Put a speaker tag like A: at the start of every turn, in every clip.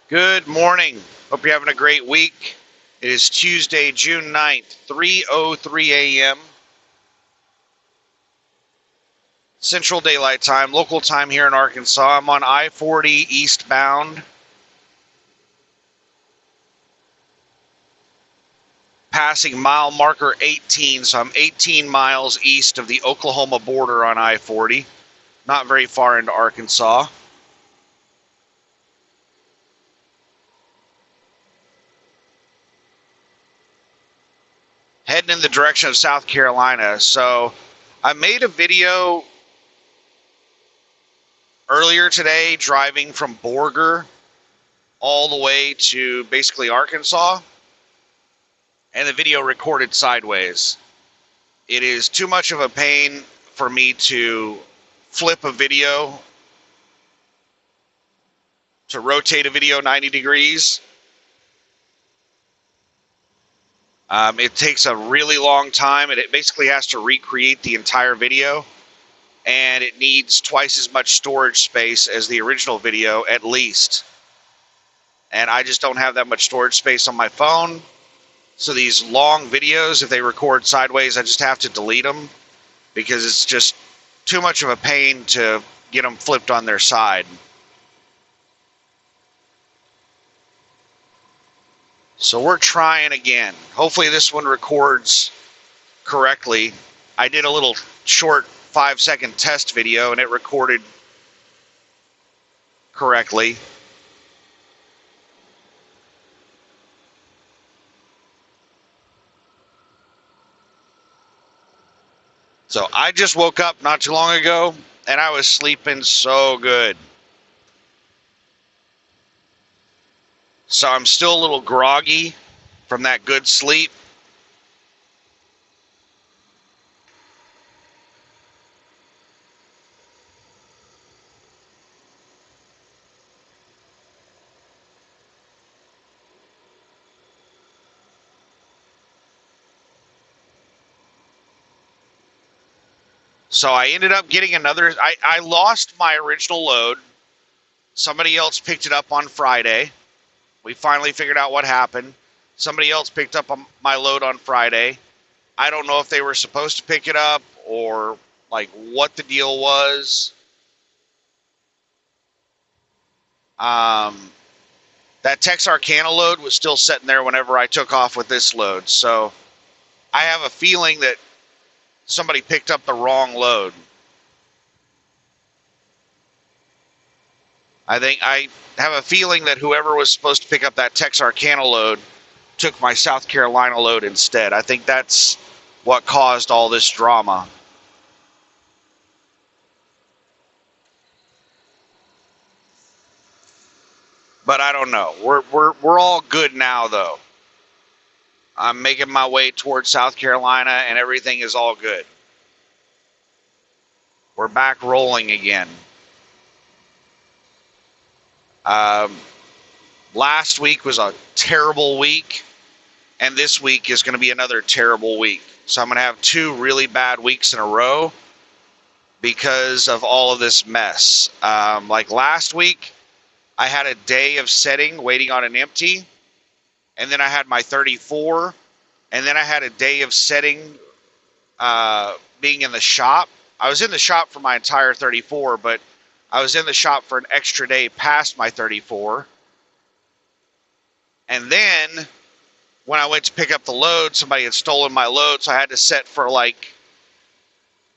A: Good morning. Hope you're having a great week. It is Tuesday, June 9th, 3:03 a.m. Central Daylight Time, local time here in Arkansas. I'm on I-40 eastbound, passing mile marker 18, so I'm 18 miles east of the Oklahoma border on I-40, not very far into Arkansas. Heading in the direction of South Carolina. So I made a video earlier today driving from Borger all the way to basically Arkansas, and the video recorded sideways. It is too much of a pain for me to flip a video, to rotate a video 90 degrees. It takes a really long time, and it basically has to recreate the entire video, and it needs twice as much storage space as the original video at least. And I just don't have that much storage space on my phone. So these long videos, if they record sideways, I just have to delete them because it's just too much of a pain to get them flipped on their side. So we're trying again. Hopefully this one records correctly. I did a little short 5-second test video and it recorded correctly. So I just woke up not too long ago and I was sleeping so good. So I'm still a little groggy from that good sleep. So I ended up getting another, I lost my original load. Somebody else picked it up on Friday. We finally figured out what happened. Somebody else picked up my load on Friday. I don't know if they were supposed to pick it up or like what the deal was. That Texarkana load was still sitting there whenever I took off with this load. So I have a feeling that somebody picked up the wrong load. I have a feeling that whoever was supposed to pick up that Texarkana load took my South Carolina load instead. I think that's what caused all this drama. But I don't know. We're all good now though. I'm making my way towards South Carolina and everything is all good. We're back rolling again. Last week was a terrible week, and this week is going to be another terrible week. So I'm going to have 2 really bad weeks in a row because of all of this mess. Like last week, I had a day of setting, waiting on an empty, and then I had my 34, and then I had a day of setting, being in the shop. I was in the shop for my entire 34, but I was in the shop for an extra day past my 34. And then when I went to pick up the load, somebody had stolen my load, so I had to set for like,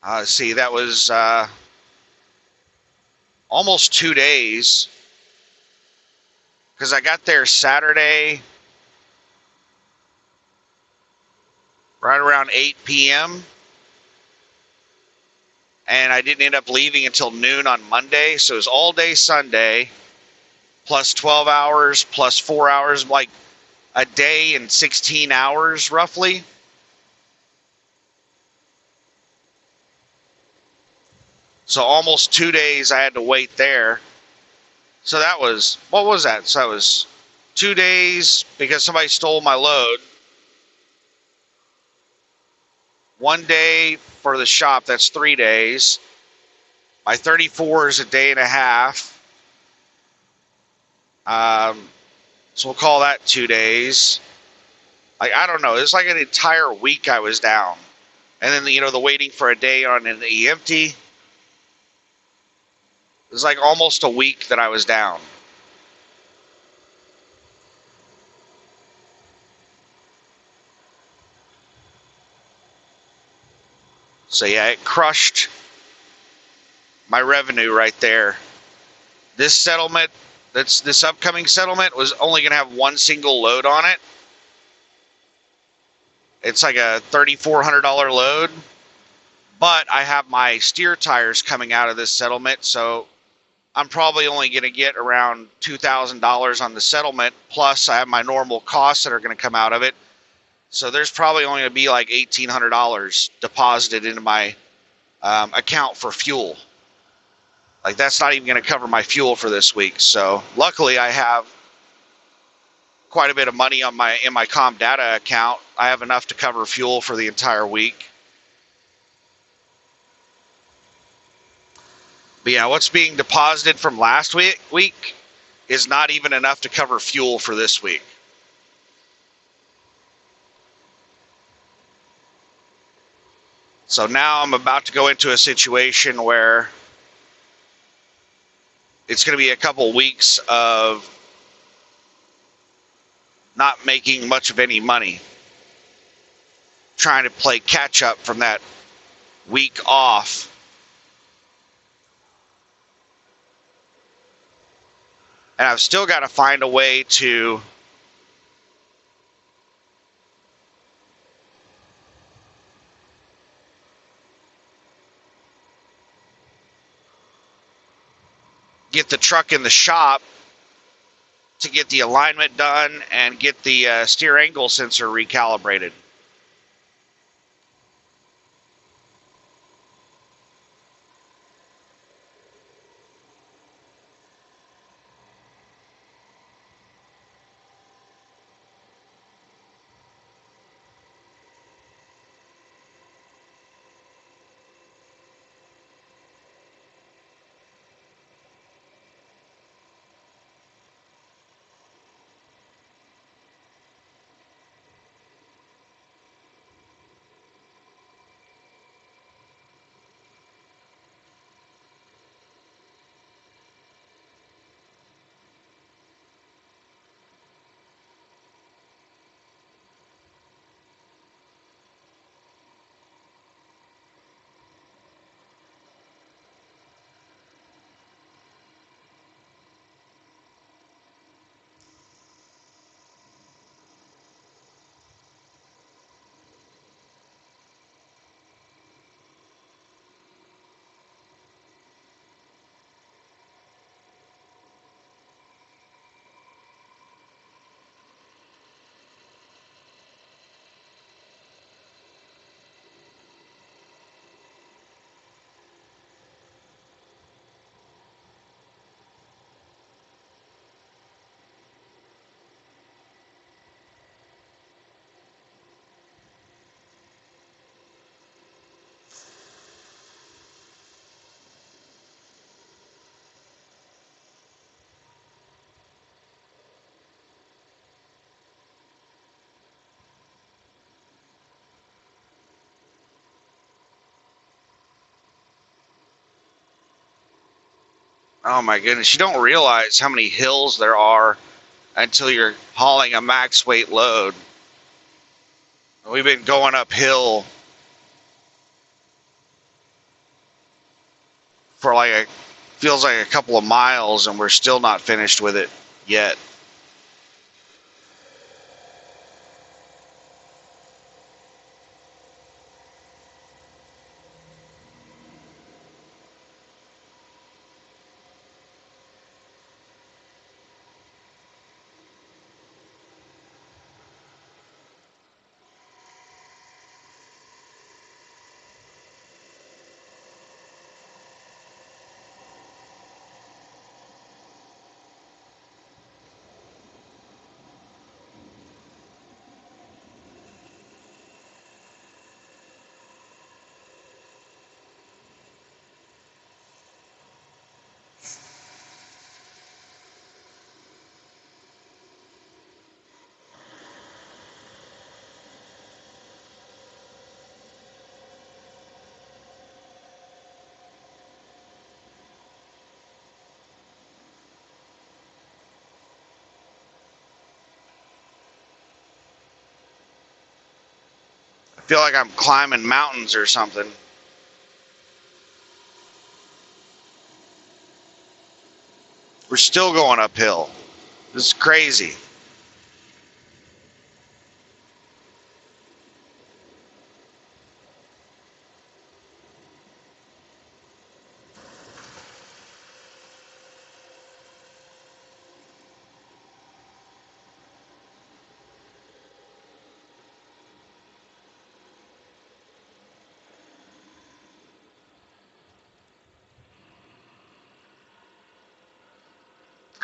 A: that was almost 2 days. Because I got there Saturday right around 8 p.m. And I didn't end up leaving until noon on Monday. So it was all day Sunday, plus 12 hours, plus 4 hours, like a day and 16 hours roughly. So almost 2 days I had to wait there. So that was, what was that? So it was 2 days because somebody stole my load. 1 day for the shop, that's 3 days. My 34 is a day and a half. So we'll call that 2 days. Like, I don't know. It's like an entire week I was down. And then, the waiting for a day on an empty. It was like almost a week that I was down. So yeah, it crushed my revenue right there. This settlement, this upcoming settlement, was only going to have one single load on it. It's like a $3,400 load, but I have my steer tires coming out of this settlement, so I'm probably only going to get around $2,000 on the settlement, plus I have my normal costs that are going to come out of it. So there's probably only going to be like $1,800 deposited into my account for fuel. Like, that's not even going to cover my fuel for this week. So luckily I have quite a bit of money on in my Com Data account. I have enough to cover fuel for the entire week. But yeah, what's being deposited from last week is not even enough to cover fuel for this week. So now I'm about to go into a situation where it's going to be a couple weeks of not making much of any money, trying to play catch up from that week off. And I've still got to find a way to get the truck in the shop to get the alignment done and get the steer angle sensor recalibrated. Oh my goodness, you don't realize how many hills there are until you're hauling a max weight load. We've been going uphill for feels like a couple of miles, and we're still not finished with it yet. Feel like I'm climbing mountains or something. We're still going uphill. This is crazy.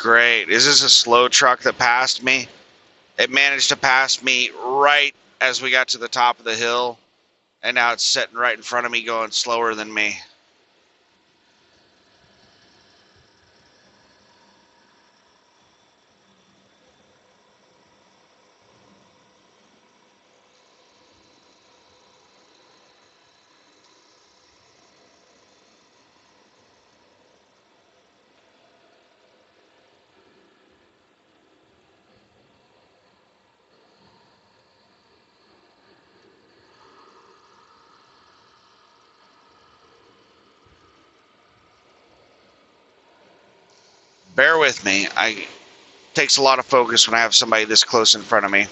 A: Great. Is this a slow truck that passed me? It managed to pass me right as we got to the top of the hill, and now it's sitting right in front of me going slower than me. Bear with me. It takes a lot of focus when I have somebody this close in front of me.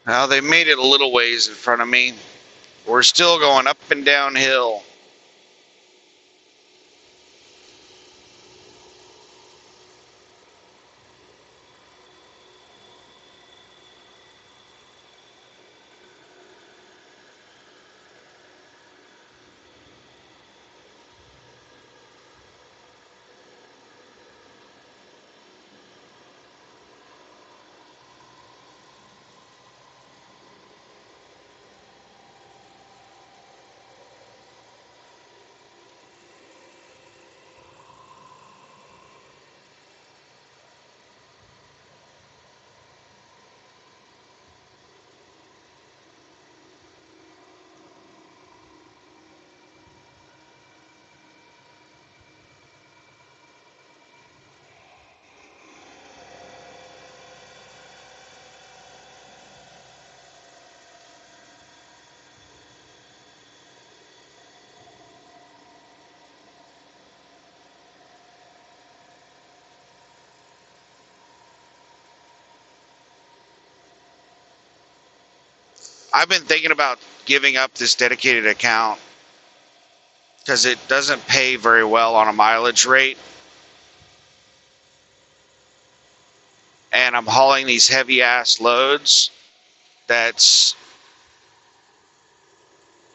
A: Now they made it a little ways in front of me. We're still going up and downhill. I've been thinking about giving up this dedicated account because it doesn't pay very well on a mileage rate. And I'm hauling these heavy ass loads that's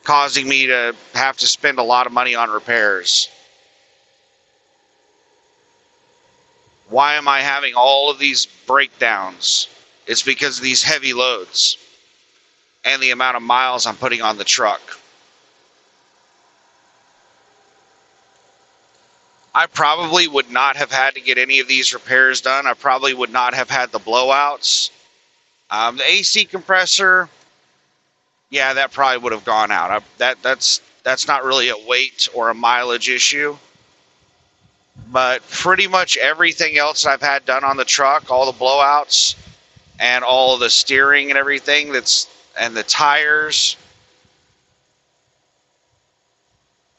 A: causing me to have to spend a lot of money on repairs. Why am I having all of these breakdowns? It's because of these heavy loads. and the amount of miles I'm putting on the truck. I probably would not have had to get any of these repairs done. I probably would not have had the blowouts. The AC compressor, yeah, that probably would have gone out. That's not really a weight or a mileage issue. But pretty much everything else I've had done on the truck, all the blowouts and all of the steering and everything and the tires,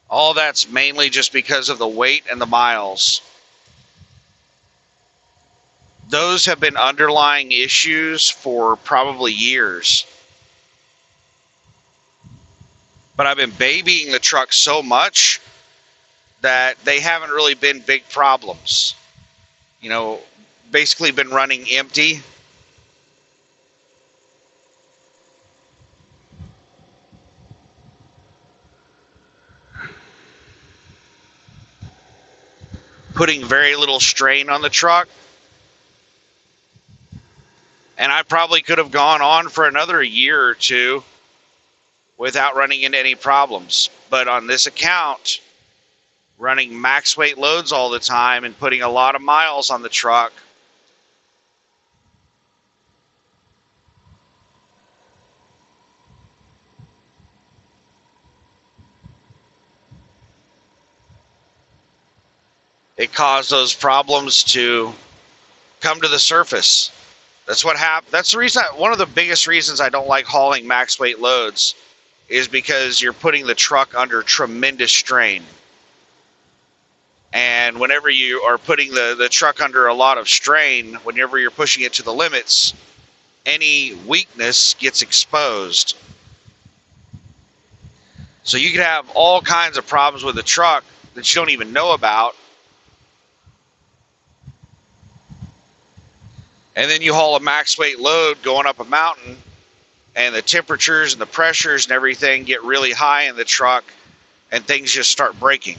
A: all that's mainly just because of the weight and the miles. Those have been underlying issues for probably years. But I've been babying the truck so much that they haven't really been big problems. You know, basically been running empty. Putting very little strain on the truck. And I probably could have gone on for another year or two without running into any problems. But on this account, running max weight loads all the time and putting a lot of miles on the truck, it caused those problems to come to the surface. That's what happened. That's the reason. One of the biggest reasons I don't like hauling max weight loads is because you're putting the truck under tremendous strain. And whenever you are putting the truck under a lot of strain, whenever you're pushing it to the limits, any weakness gets exposed. So you could have all kinds of problems with the truck that you don't even know about. And then you haul a max weight load going up a mountain, and the temperatures and the pressures and everything get really high in the truck, and things just start breaking.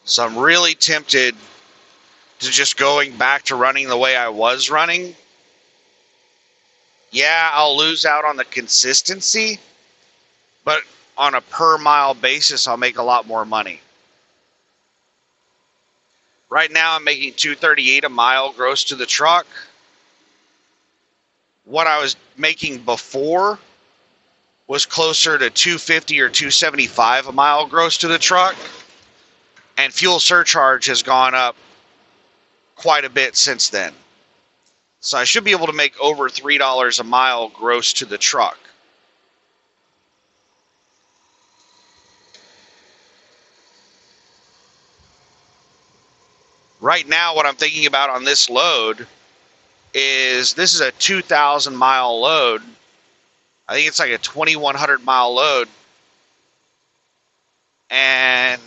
A: So I'm really tempted to just going back to running the way I was running. Yeah, I'll lose out on the consistency, but on a per mile basis, I'll make a lot more money. Right now, I'm making $238 a mile gross to the truck. What I was making before was closer to $250 or $275 a mile gross to the truck. And fuel surcharge has gone up quite a bit since then. So I should be able to make over $3 a mile gross to the truck. Right now, what I'm thinking about on this load is this is a 2,000 mile load. I think it's like a 2,100 mile load. And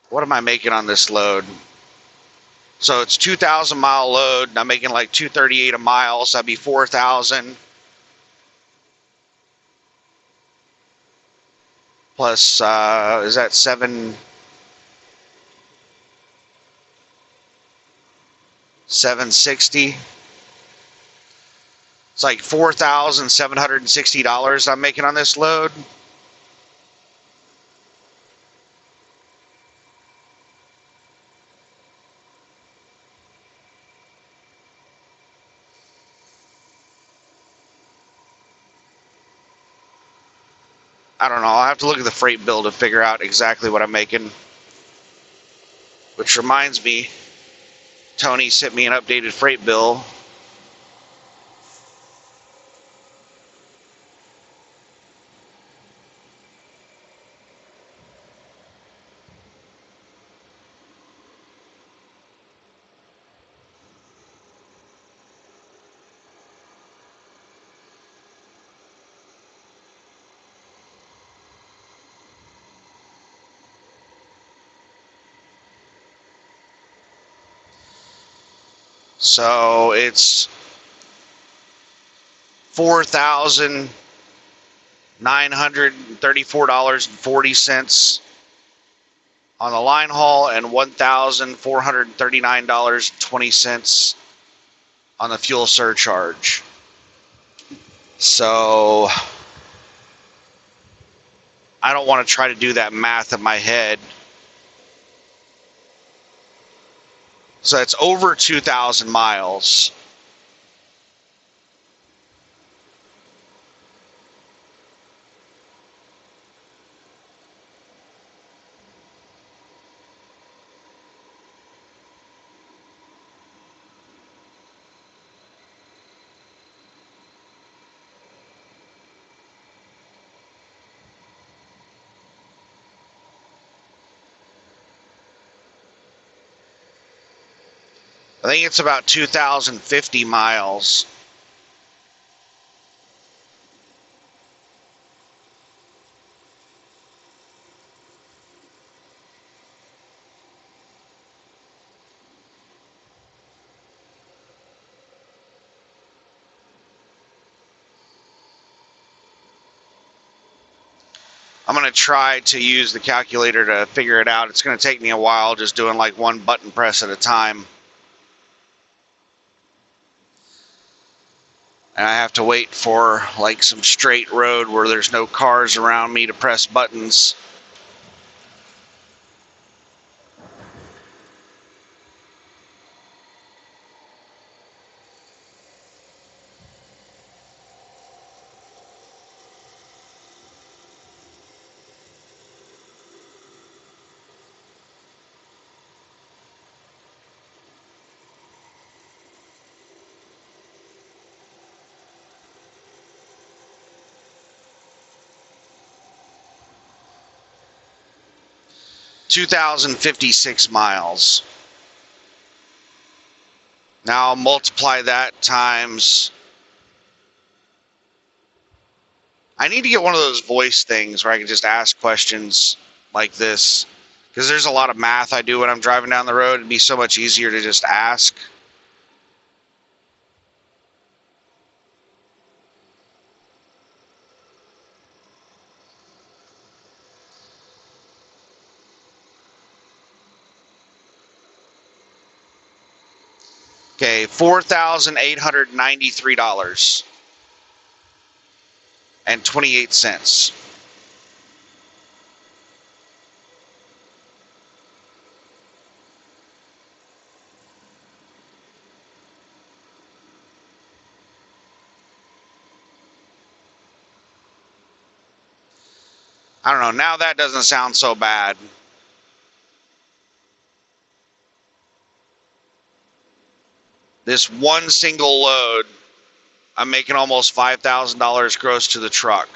A: what am I making on this load? So it's 2,000 mile load, and I'm making like $238 a mile, so that'd be 4,000. Plus, is that 760? It's like $4,760 I'm making on this load. I don't know. I'll have to look at the freight bill to figure out exactly what I'm making. Which reminds me, Tony sent me an updated freight bill. So it's $4,934.40 on the line haul and $1,439.20 on the fuel surcharge. So I don't want to try to do that math in my head. So it's over 2,000 miles. I think it's about 2,050 miles. I'm going to try to use the calculator to figure it out. It's going to take me a while just doing like one button press at a time. And I have to wait for like some straight road where there's no cars around me to press buttons. $2,056 miles. Now multiply that times. I need to get one of those voice things where I can just ask questions like this, because there's a lot of math I do when I'm driving down the road. It'd be so much easier to just ask. Okay, $4,893.28. I don't know. Now that doesn't sound so bad. This one single load, I'm making almost $5,000 gross to the truck.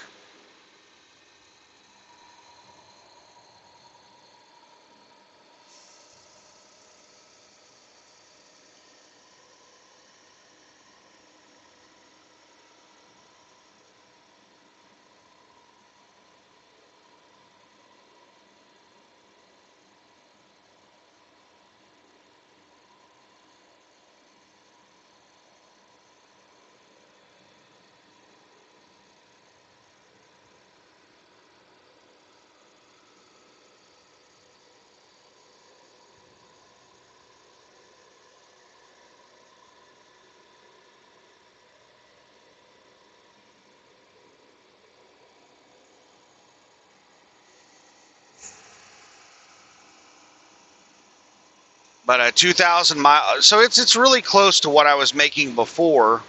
A: But a 2,000 mile, so it's really close to what I was making before.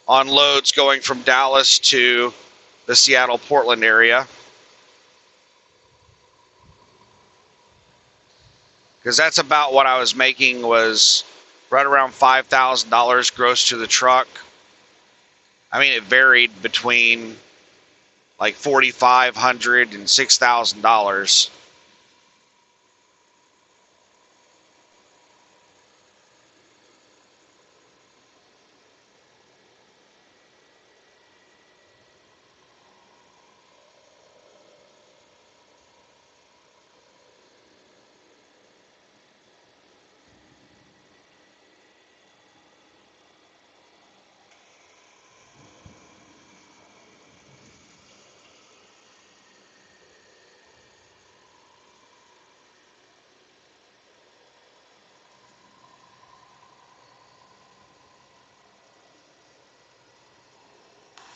A: On loads going from Dallas to the Seattle-Portland area. Because that's about what I was making, was right around $5,000 gross to the truck. I mean, it varied between like $4,500 and $6,000.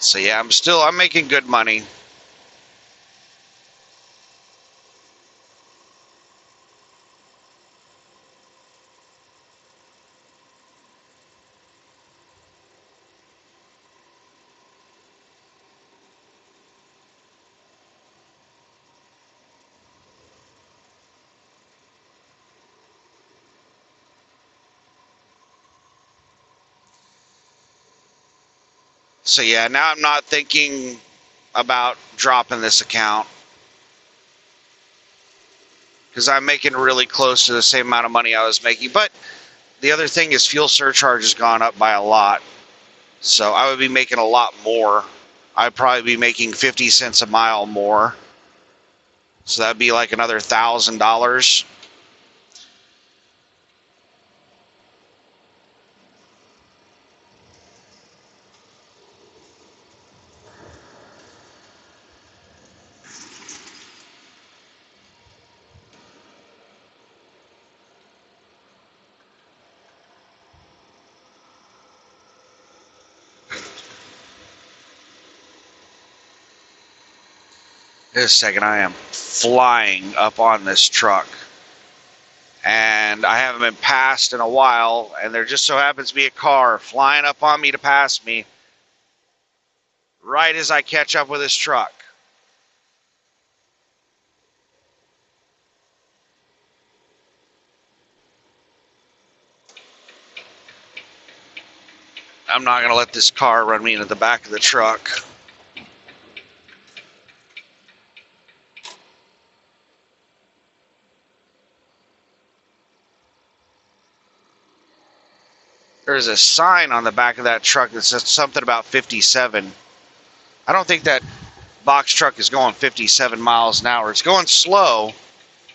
A: So yeah, I'm making good money. So yeah, now I'm not thinking about dropping this account because I'm making really close to the same amount of money I was making. But the other thing is fuel surcharge has gone up by a lot. So I would be making a lot more. I'd probably be making 50 cents a mile more. So that'd be like another $1,000. Just a second, I am flying up on this truck. And I haven't been passed in a while, and there just so happens to be a car flying up on me to pass me right as I catch up with this truck. I'm not going to let this car run me into the back of the truck. There's a sign on the back of that truck that says something about 57. I don't think that box truck is going 57 miles an hour. It's going slow,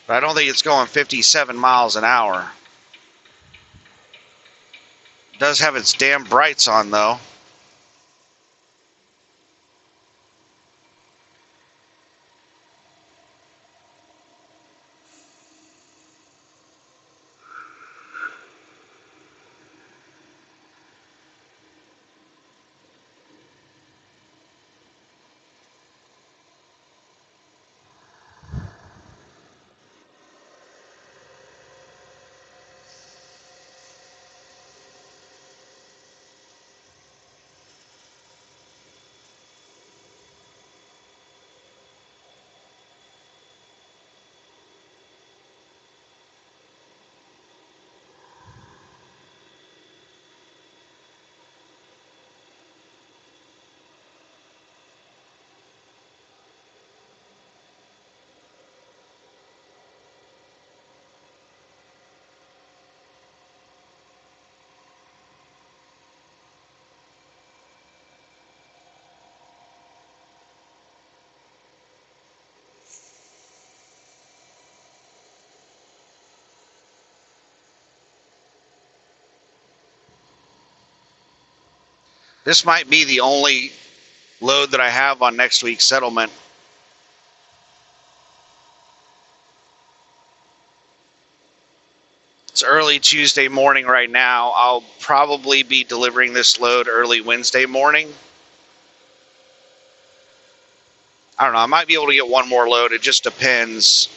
A: but I don't think it's going 57 miles an hour. It does have its damn brights on, though. This might be the only load that I have on next week's settlement. It's early Tuesday morning right now. I'll probably be delivering this load early Wednesday morning. I don't know. I might be able to get one more load. It just depends.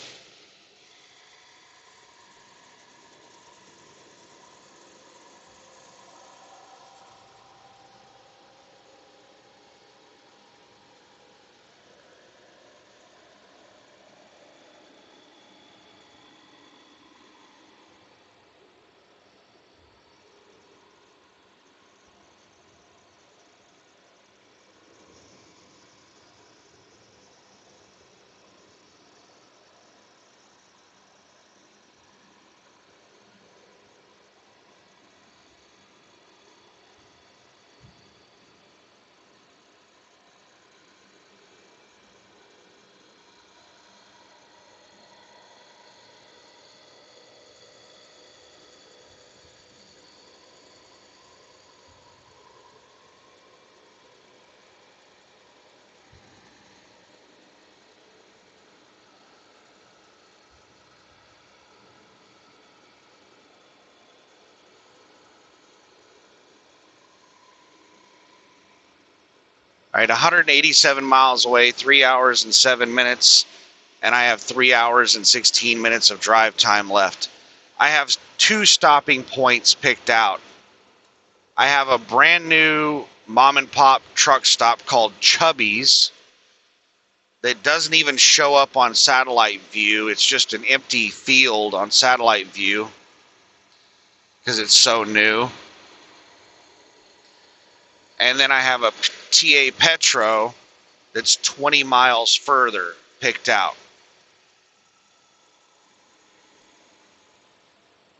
A: All right, 187 miles away, 3 hours and 7 minutes, and I have 3 hours and 16 minutes of drive time left. I have 2 stopping points picked out. I have a brand new mom and pop truck stop called Chubby's that doesn't even show up on satellite view. It's just an empty field on satellite view because it's so new. And then I have a TA Petro that's 20 miles further picked out.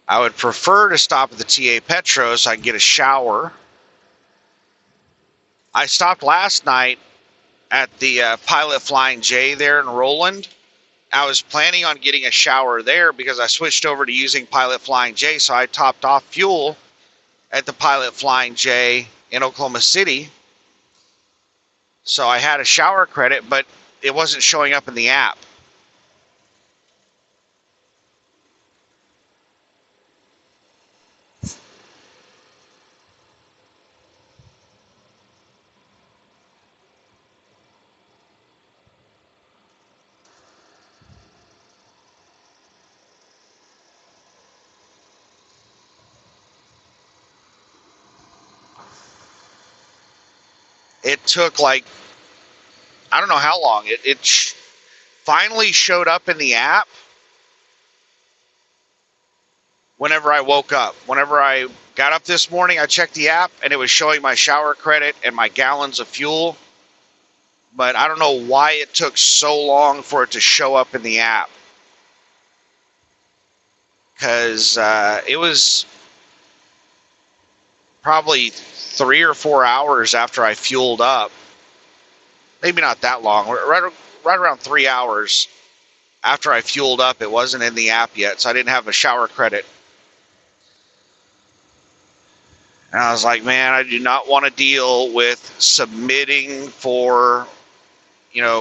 A: I would prefer to stop at the TA Petro so I can get a shower. I stopped last night at the Pilot Flying J there in Roland. I was planning on getting a shower there because I switched over to using Pilot Flying J, so I topped off fuel at the Pilot Flying J in Oklahoma City. So I had a shower credit, but it wasn't showing up in the app. It took like, I don't know how long. It finally showed up in the app whenever I woke up. Whenever I got up this morning, I checked the app and it was showing my shower credit and my gallons of fuel. But I don't know why it took so long for it to show up in the app. Because it was probably 3 or 4 hours after I fueled up. Maybe not that long. Right around 3 hours after I fueled up. It wasn't in the app yet, so I didn't have a shower credit. And I was like, man, I do not want to deal with submitting for,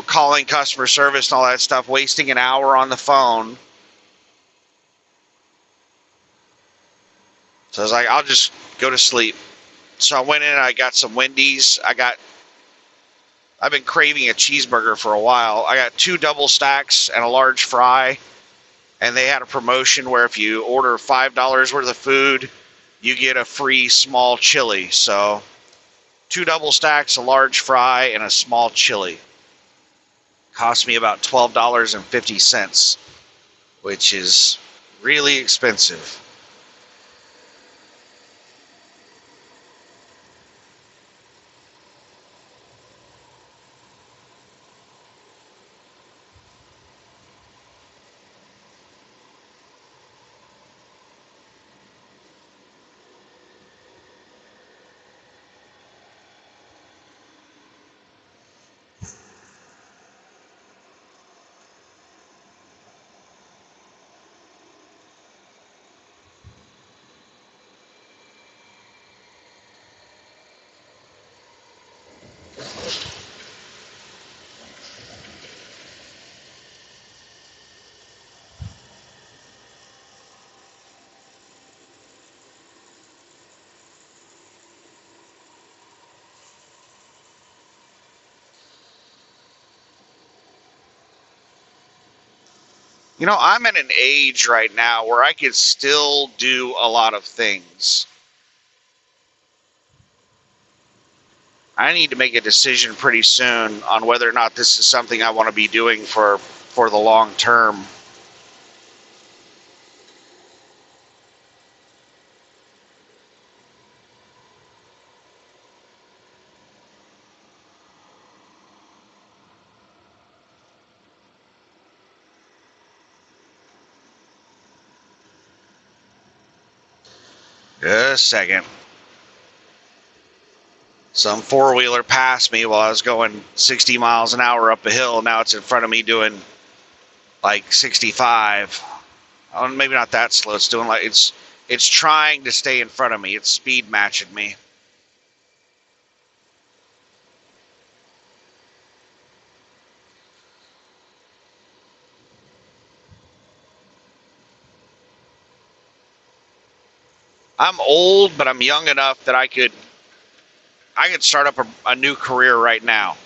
A: calling customer service and all that stuff, wasting an hour on the phone. So I was like, I'll just go to sleep. So I went in and I got some Wendy's. I've been craving a cheeseburger for a while. I got 2 double stacks and a large fry. And they had a promotion where if you order $5 worth of food, you get a free small chili. So 2 double stacks, a large fry, and a small chili. Cost me about $12.50, which is really expensive. I'm at an age right now where I could still do a lot of things. I need to make a decision pretty soon on whether or not this is something I want to be doing for the long term. Just a second. Some four-wheeler passed me while I was going 60 miles an hour up a hill. Now it's in front of me doing like 65. Oh, maybe not that slow. It's doing like it's trying to stay in front of me. It's speed matching me. I'm old, but I'm young enough that I could I could start up a new career right now.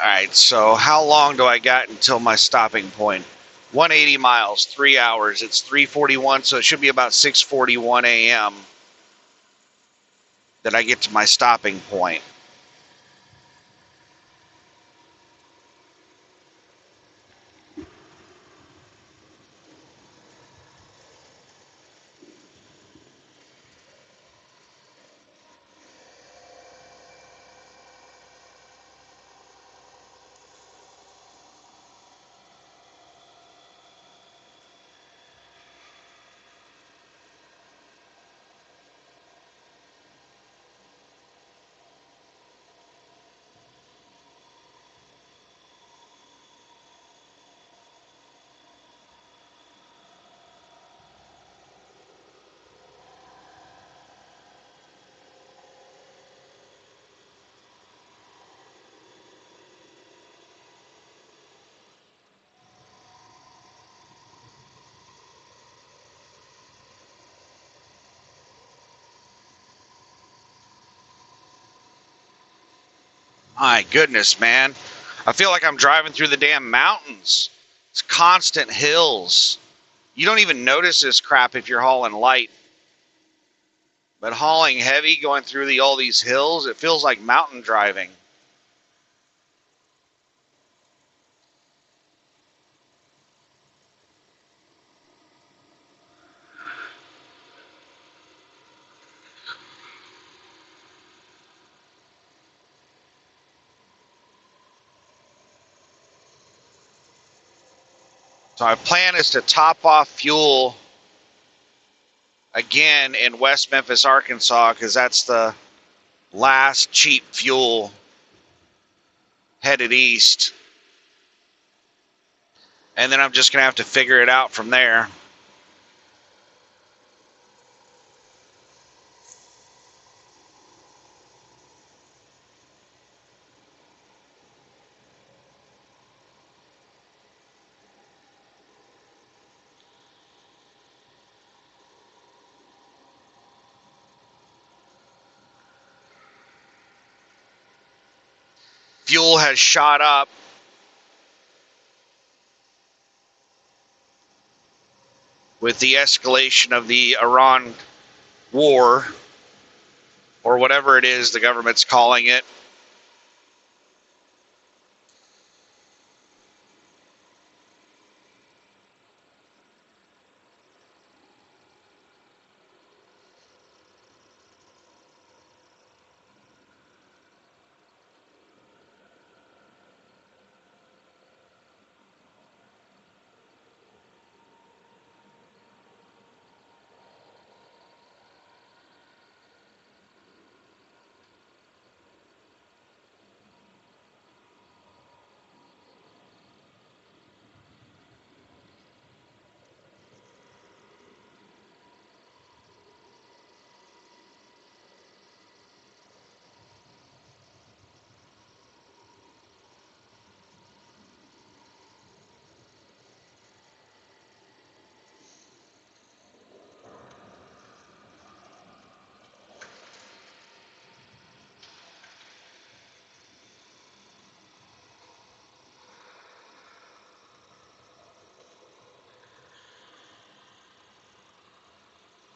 A: All right, so how long do I got until my stopping point? 180 miles, 3 hours. It's 3:41, so it should be about 6:41 a.m. that I get to my stopping point. My goodness, man. I feel like I'm driving through the damn mountains. It's constant hills. You don't even notice this crap if you're hauling light. But hauling heavy, going through all these hills, it feels like mountain driving. So my plan is to top off fuel again in West Memphis, Arkansas, because that's the last cheap fuel headed east. And then I'm just going to have to figure it out from there. Fuel has shot up with the escalation of the Iran war, or whatever it is the government's calling it.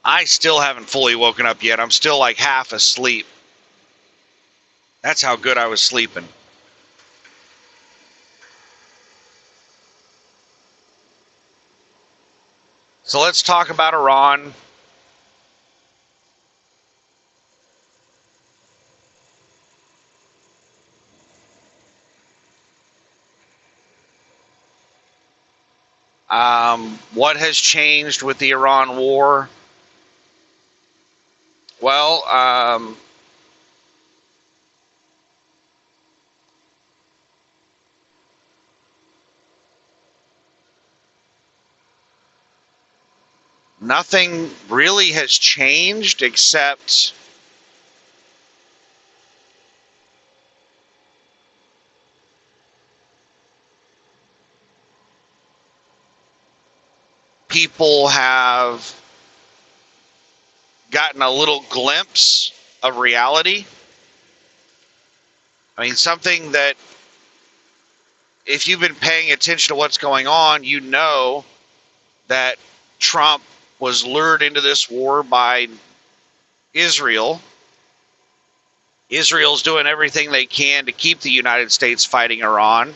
A: I still haven't fully woken up yet. I'm still like half asleep. That's how good I was sleeping. So let's talk about Iran. What has changed with the Iran war? Well, nothing really has changed except people have gotten a little glimpse of reality. I mean, something that if you've been paying attention to what's going on, you know that Trump was lured into this war by Israel. Israel's doing everything they can to keep the United States fighting Iran.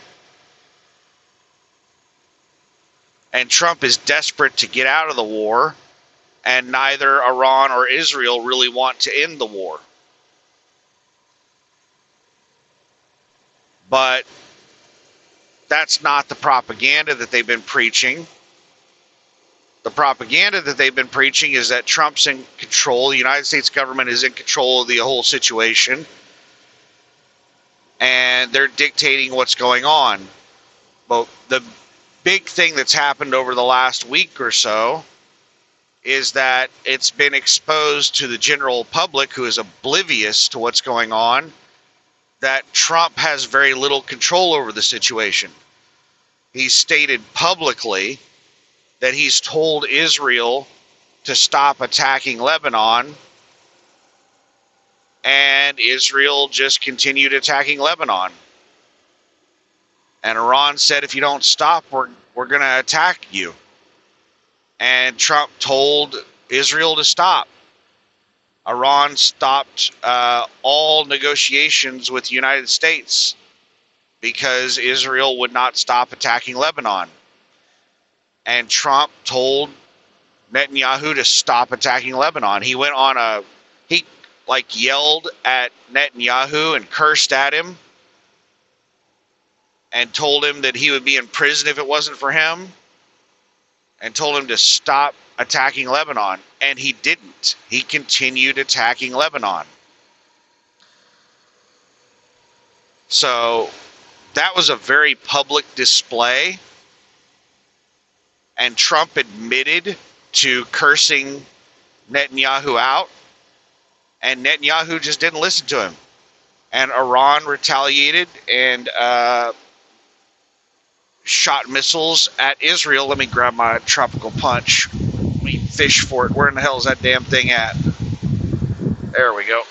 A: And Trump is desperate to get out of the war, and neither Iran or Israel really want to end the war. But that's not the propaganda that they've been preaching. The propaganda that they've been preaching is that Trump's in control, the United States government is in control of the whole situation, and they're dictating what's going on. But the big thing that's happened over the last week or so is that it's been exposed to the general public, who is oblivious to what's going on, that Trump has very little control over the situation. He's stated publicly that he's told Israel to stop attacking Lebanon, and Israel just continued attacking Lebanon. And Iran said, if you don't stop, we're going to attack you. And Trump told Israel to stop. Iran stopped all negotiations with the United States because Israel would not stop attacking Lebanon. And Trump told Netanyahu to stop attacking Lebanon. He went on he yelled at Netanyahu and cursed at him and told him that he would be in prison if it wasn't for him, and told him to stop attacking Lebanon. And he didn't. He continued attacking Lebanon. So that was a very public display. And Trump admitted to cursing Netanyahu out, and Netanyahu just didn't listen to him. And Iran retaliated and shot missiles at Israel. Let me grab my tropical punch. Let me fish for it. Where in the hell is that damn thing at? There we go.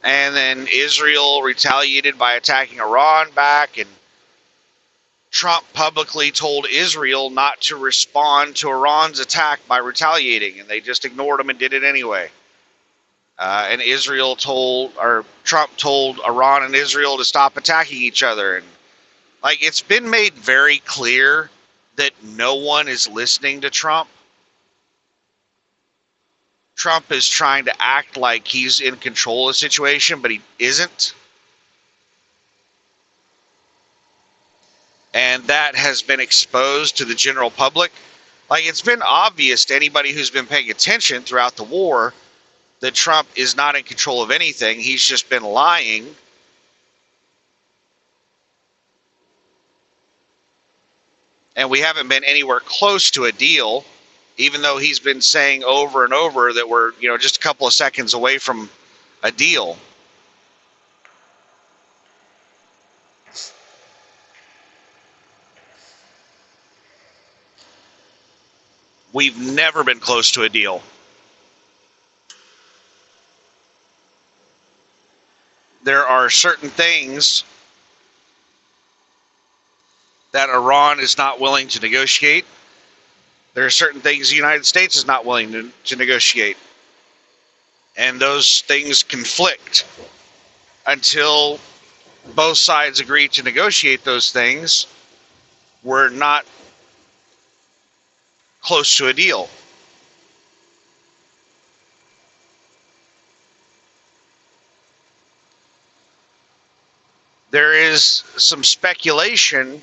A: And then Israel retaliated by attacking Iran back, and Trump publicly told Israel not to respond to Iran's attack by retaliating, and they just ignored him and did it anyway. And Trump told Iran and Israel to stop attacking each other. And it's been made very clear that no one is listening to Trump. Trump is trying to act like he's in control of the situation, but he isn't. And that has been exposed to the general public. It's been obvious to anybody who's been paying attention throughout the war that Trump is not in control of anything. He's just been lying. And we haven't been anywhere close to a deal, even though he's been saying over and over that we're, just a couple of seconds away from a deal. We've never been close to a deal. There are certain things that Iran is not willing to negotiate. There are certain things the United States is not willing to negotiate. And those things conflict. Until both sides agree to negotiate those things, we're not close to a deal. There is some speculation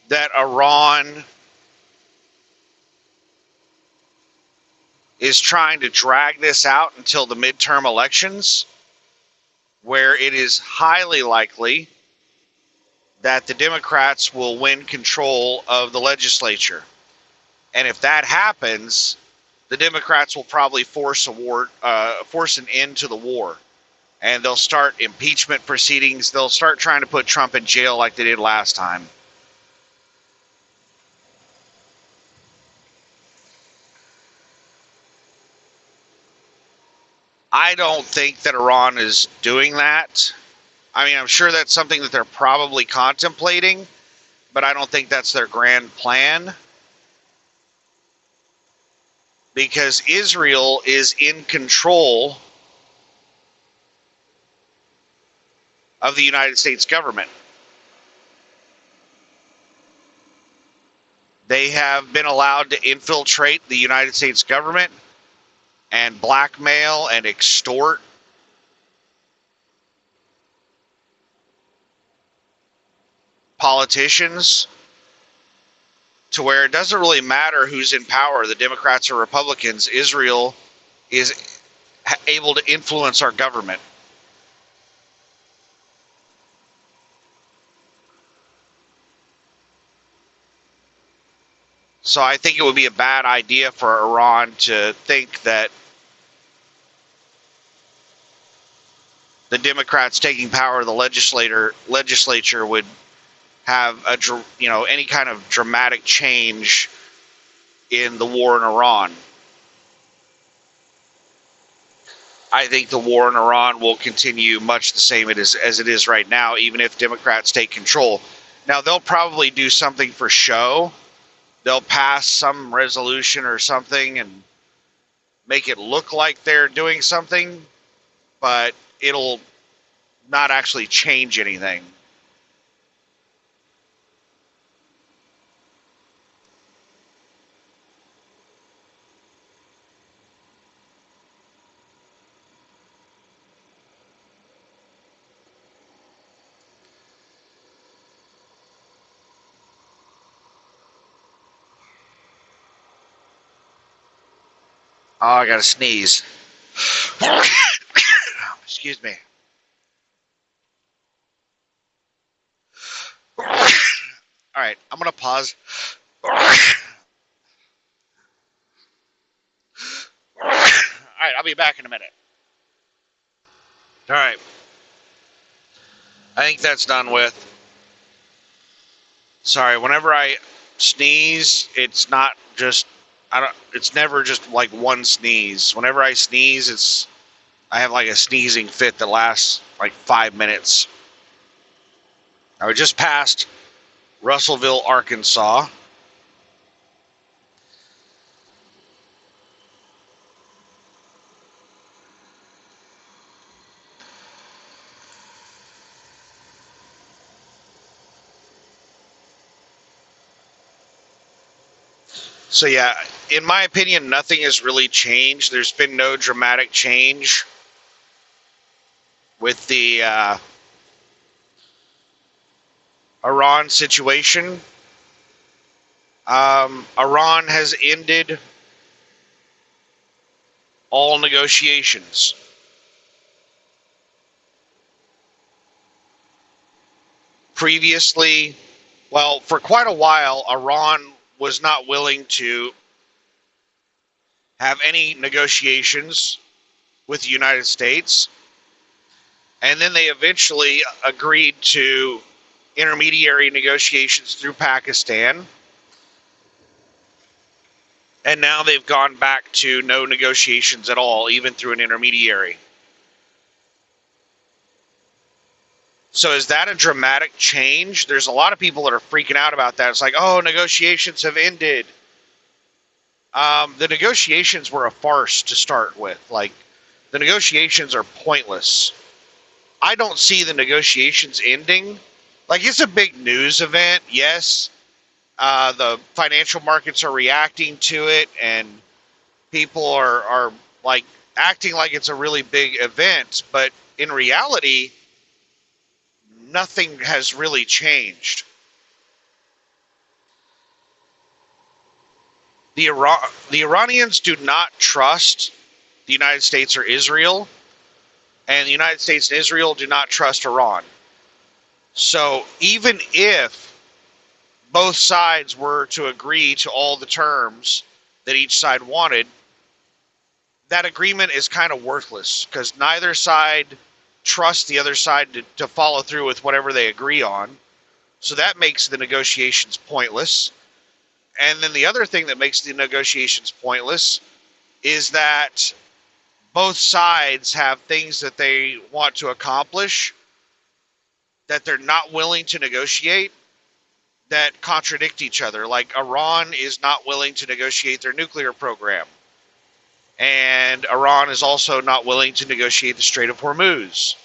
A: that Iran is trying to drag this out until the midterm elections, where it is highly likely that the Democrats will win control of the legislature. And if that happens, the Democrats will probably force an end to the war. And they'll start impeachment proceedings. They'll start trying to put Trump in jail like they did last time. I don't think that Iran is doing that. I mean, I'm sure that's something that they're probably contemplating, but I don't think that's their grand plan. Because Israel is in control of the United States government. They have been allowed to infiltrate the United States government and blackmail and extort politicians to where it doesn't really matter who's in power, the Democrats or Republicans. Israel is able to influence our government. So I think it would be a bad idea for Iran to think that the Democrats taking power of the legislature would have any kind of dramatic change in the war in Iran. I think the war in Iran will continue much the same as it is right now, even if Democrats take control. Now, they'll probably do something for show. They'll pass some resolution or something and make it look like they're doing something, but it'll not actually change anything. Oh, I gotta sneeze. Excuse me. All right, I'm gonna pause. All right, I'll be back in a minute. All right, I think that's done with. Sorry, whenever I sneeze, it's not just it's never just like one sneeze. Whenever I sneeze, I have like a sneezing fit that lasts like 5 minutes. I just passed Russellville, Arkansas. So yeah, in my opinion, nothing has really changed. There's been no dramatic change with the Iran situation. Iran has ended all negotiations. Previously, well, for quite a while, Iran was not willing to have any negotiations with the United States. And then they eventually agreed to intermediary negotiations through Pakistan. And now they've gone back to no negotiations at all, even through an intermediary. So is that a dramatic change? There's a lot of people that are freaking out about that. It's like, oh, negotiations have ended. The negotiations were a farce to start with. Like, the negotiations are pointless. I don't see the negotiations ending. Like, it's a big news event, yes. The financial markets are reacting to it, and people are like acting like it's a really big event, but in reality, nothing has really changed. The Iranians do not trust the United States or Israel, and the United States and Israel do not trust Iran. So even if both sides were to agree to all the terms that each side wanted, that agreement is kind of worthless because neither side trusts the other side to follow through with whatever they agree on. So that makes the negotiations pointless. And then the other thing that makes the negotiations pointless is that both sides have things that they want to accomplish that they're not willing to negotiate that contradict each other. Like Iran is not willing to negotiate their nuclear program. And Iran is also not willing to negotiate the Strait of Hormuz.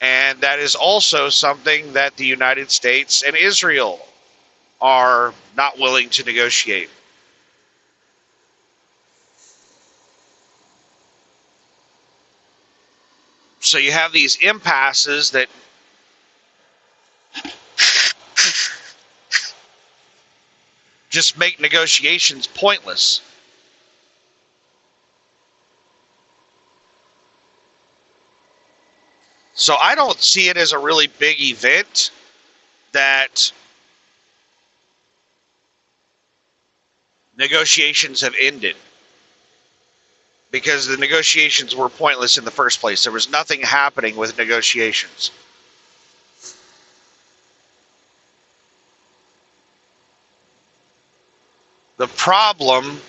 A: And that is also something that the United States and Israel are not willing to negotiate. So you have these impasses that just make negotiations pointless. So I don't see it as a really big event that negotiations have ended, because the negotiations were pointless in the first place. There was nothing happening with negotiations. The problem,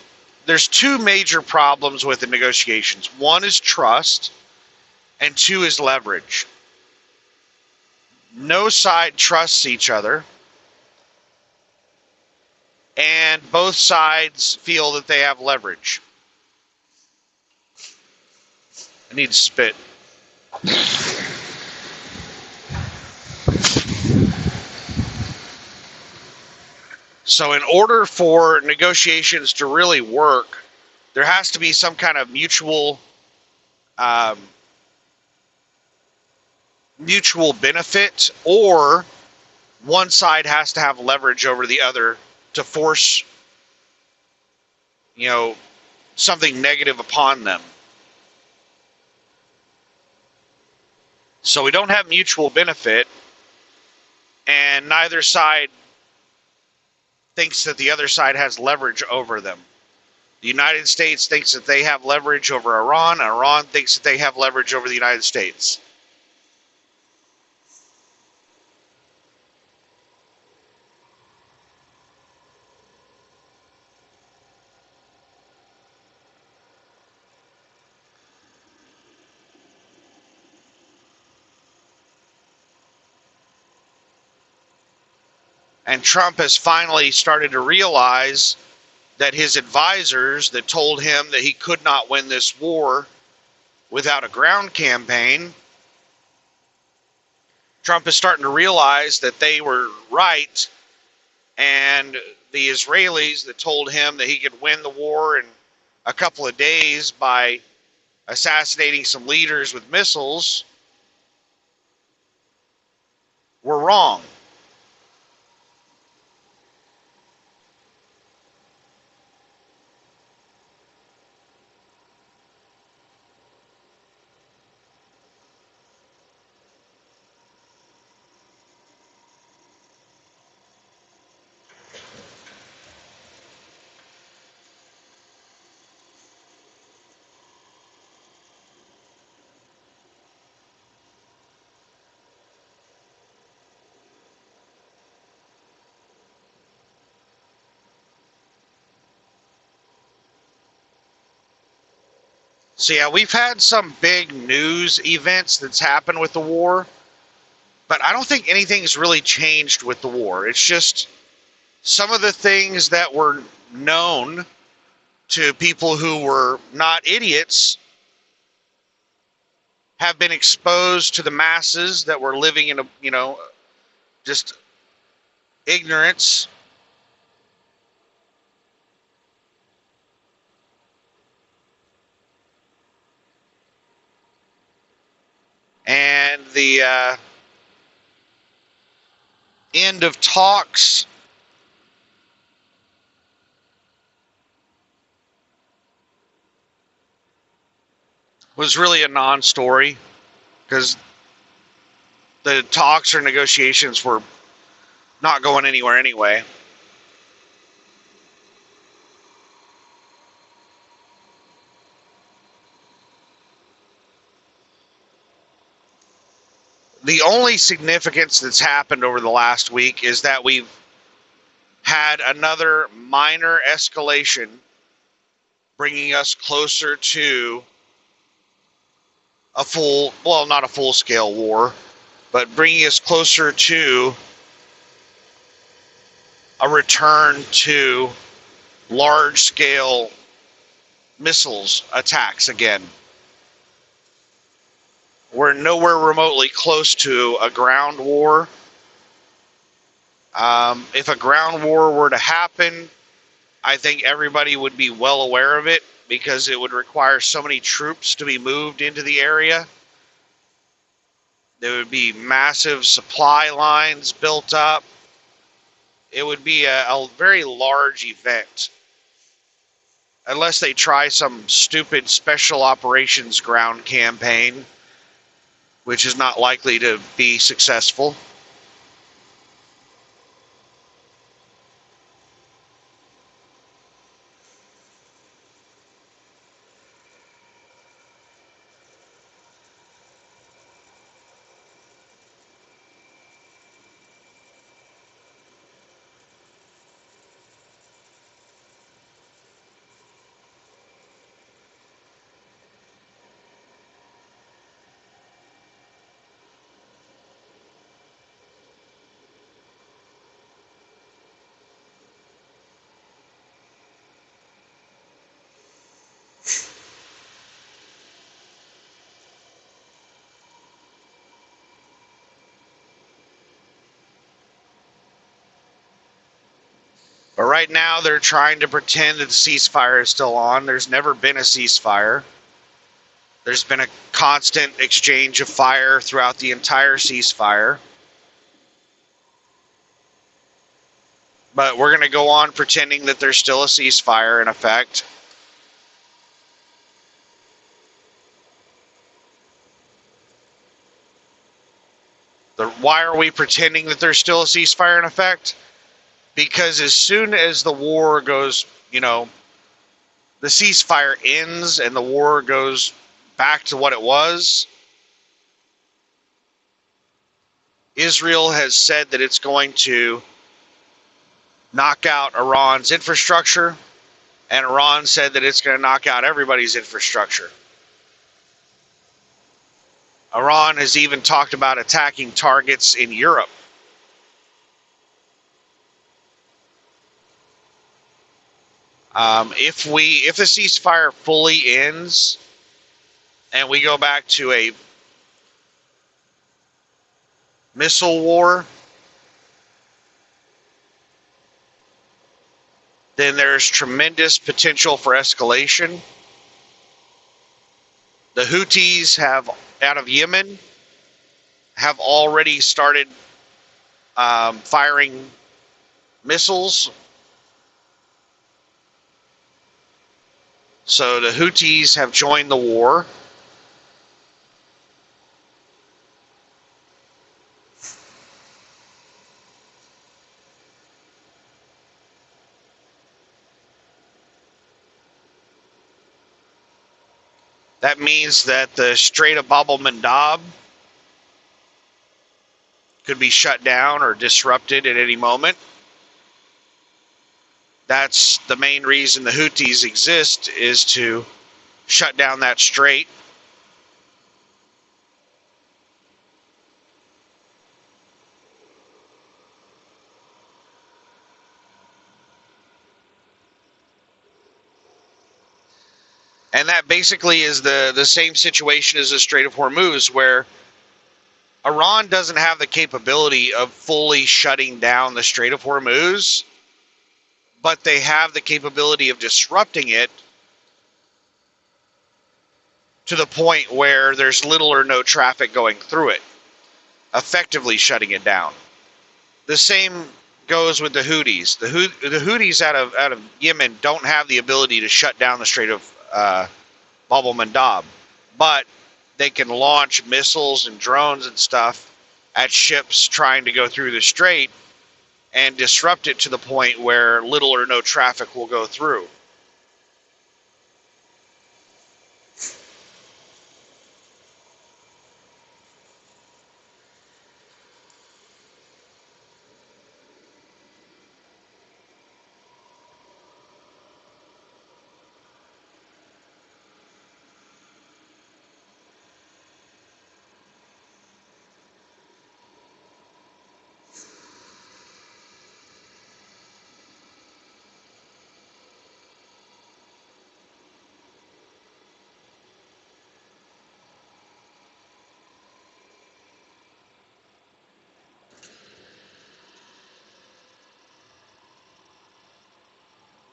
A: there's two major problems with the negotiations. One is trust, and two is leverage. No side trusts each other, and both sides feel that they have leverage. I need to spit. So in order for negotiations to really work, there has to be some kind of mutual benefit, or one side has to have leverage over the other to force, something negative upon them. So we don't have mutual benefit, and neither side thinks that the other side has leverage over them. The United States thinks that they have leverage over Iran, and Iran thinks that they have leverage over the United States. And Trump has finally started to realize that his advisors that told him that he could not win this war without a ground campaign, Trump is starting to realize that they were right, and the Israelis that told him that he could win the war in a couple of days by assassinating some leaders with missiles were wrong. So yeah, we've had some big news events that's happened with the war, but I don't think anything's really changed with the war. It's just some of the things that were known to people who were not idiots have been exposed to the masses that were living in a, just ignorance. And the end of talks was really a non-story because the talks or negotiations were not going anywhere anyway. The only significance that's happened over the last week is that we've had another minor escalation, bringing us closer to a full, well, not a full-scale war, but bringing us closer to a return to large-scale missiles attacks again. We're nowhere remotely close to a ground war. If a ground war were to happen, I think everybody would be well aware of it because it would require so many troops to be moved into the area. There would be massive supply lines built up. It would be a very large event. Unless they try some stupid special operations ground campaign, which is not likely to be successful. But right now, they're trying to pretend that the ceasefire is still on. There's never been a ceasefire. There's been a constant exchange of fire throughout the entire ceasefire. But we're going to go on pretending that there's still a ceasefire in effect. Why are we pretending that there's still a ceasefire in effect? Because as soon as the war goes, the ceasefire ends and the war goes back to what it was, Israel has said that it's going to knock out Iran's infrastructure, and Iran said that it's going to knock out everybody's infrastructure. Iran has even talked about attacking targets in Europe. If the ceasefire fully ends and we go back to a missile war, then there's tremendous potential for escalation. The Houthis out of Yemen have already started firing missiles. So the Houthis have joined the war. That means that the Strait of Bab el-Mandab could be shut down or disrupted at any moment. That's the main reason the Houthis exist, is to shut down that strait. And that basically is the same situation as the Strait of Hormuz, where Iran doesn't have the capability of fully shutting down the Strait of Hormuz, but they have the capability of disrupting it to the point where there's little or no traffic going through it, effectively shutting it down. The same goes with the Houthis. The Houthis out of Yemen don't have the ability to shut down the Strait of Bab el-Mandab, but they can launch missiles and drones and stuff at ships trying to go through the strait and disrupt it to the point where little or no traffic will go through.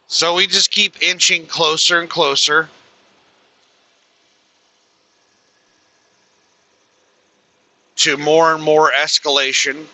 A: So we just keep inching closer and closer to more and more escalation.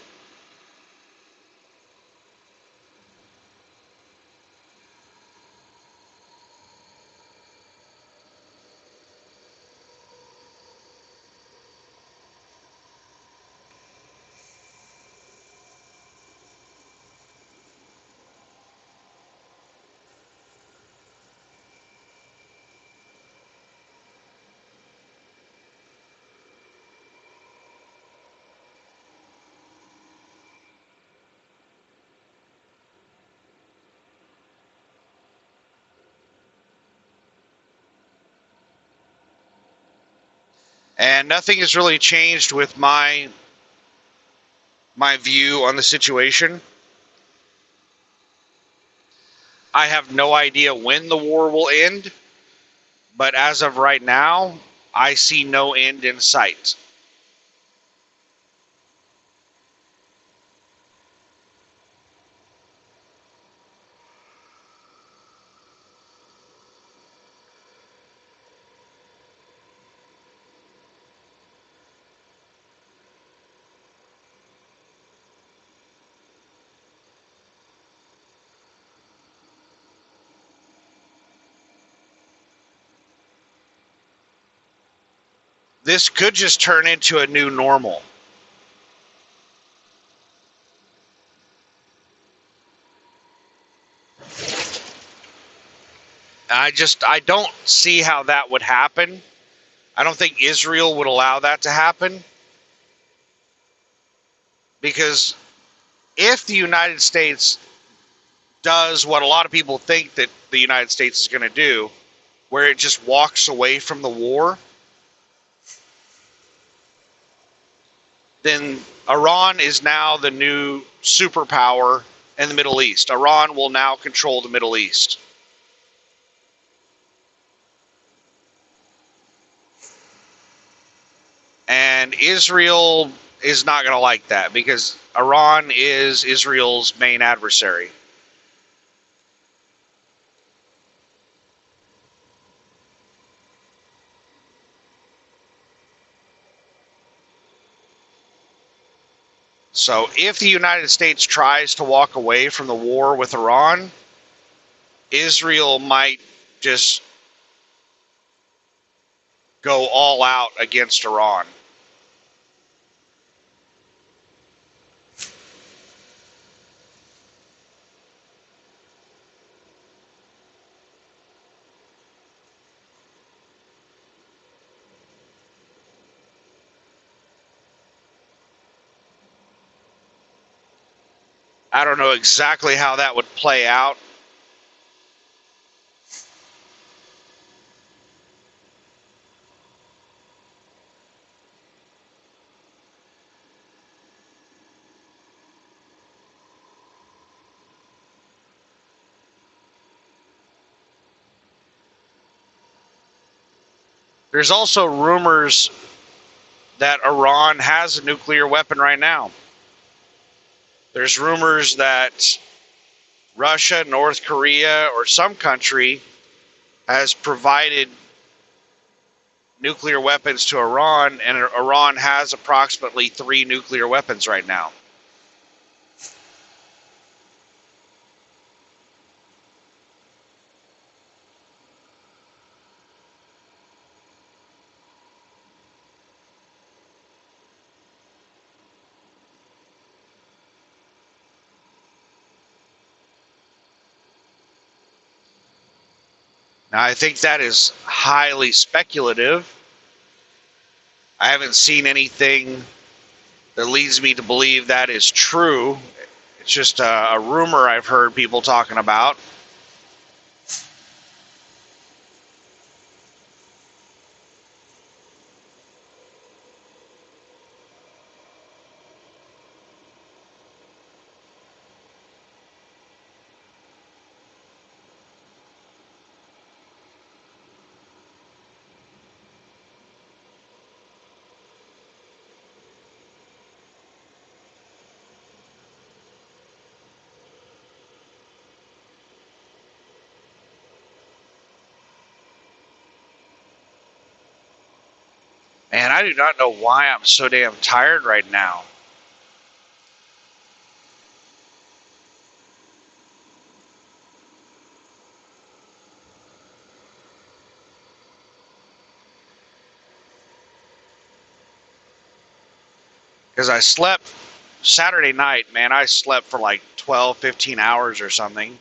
A: And nothing has really changed with my view on the situation. I have no idea when the war will end, but as of right now, I see no end in sight. This could just turn into a new normal. I don't see how that would happen. I don't think Israel would allow that to happen, because if the United States does what a lot of people think that the United States is going to do, where it just walks away from the war, then Iran is now the new superpower in the Middle East. Iran will now control the Middle East. And Israel is not going to like that, because Iran is Israel's main adversary. So if the United States tries to walk away from the war with Iran, Israel might just go all out against Iran. I don't know exactly how that would play out. There's also rumors that Iran has a nuclear weapon right now. There's rumors that Russia, North Korea, or some country has provided nuclear weapons to Iran, and Iran has approximately 3 nuclear weapons right now. Now, I think that is highly speculative. I haven't seen anything that leads me to believe that is true. It's just a rumor I've heard people talking about. And I do not know why I'm so damn tired right now. Because I slept Saturday night, man, I slept for like 12, 15 hours or something.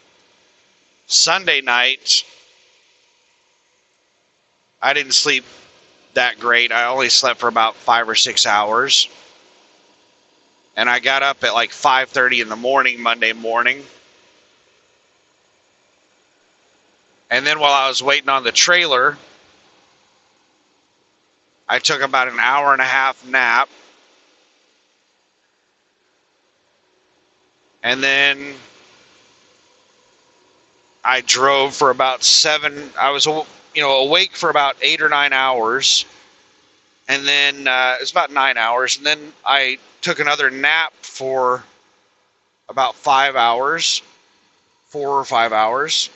A: Sunday night, I didn't sleep that great. I only slept for about 5 or 6 hours. And I got up at like 5:30 in the morning, Monday morning. And then while I was waiting on the trailer, I took about an hour and a half nap. And then I drove for about 7. I was, awake for about 8 or 9 hours. And then it was about 9 hours. And then I took another nap for about 5 hours, 4 or 5 hours.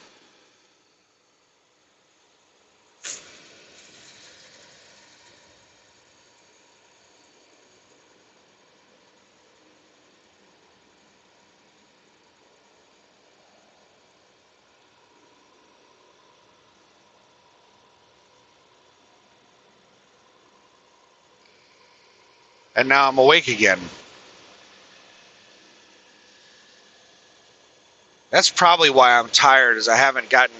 A: And now I'm awake again. That's probably why I'm tired, is I haven't gotten,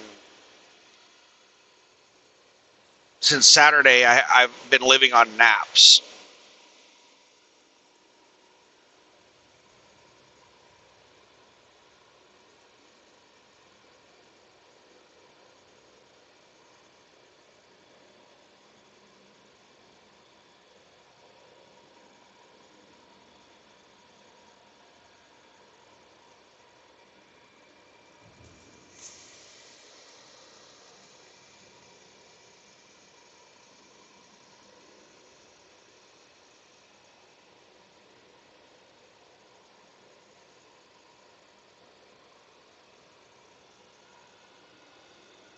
A: since Saturday, I've been living on naps.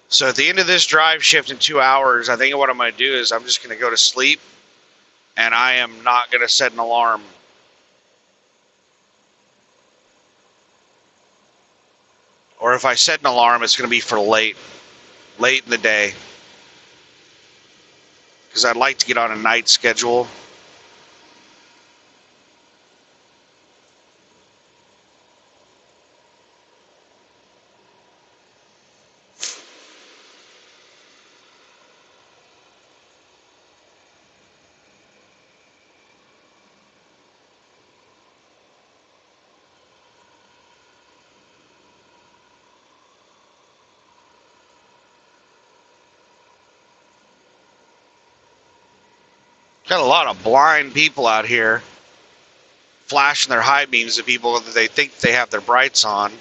A: So at the end of this drive shift in 2 hours, I think what I'm going to do is I'm just going to go to sleep, and I am not going to set an alarm. Or if I set an alarm, it's going to be for late in the day. Because I'd like to get on a night schedule. Got a lot of blind people out here flashing their high beams at people that they think they have their brights on.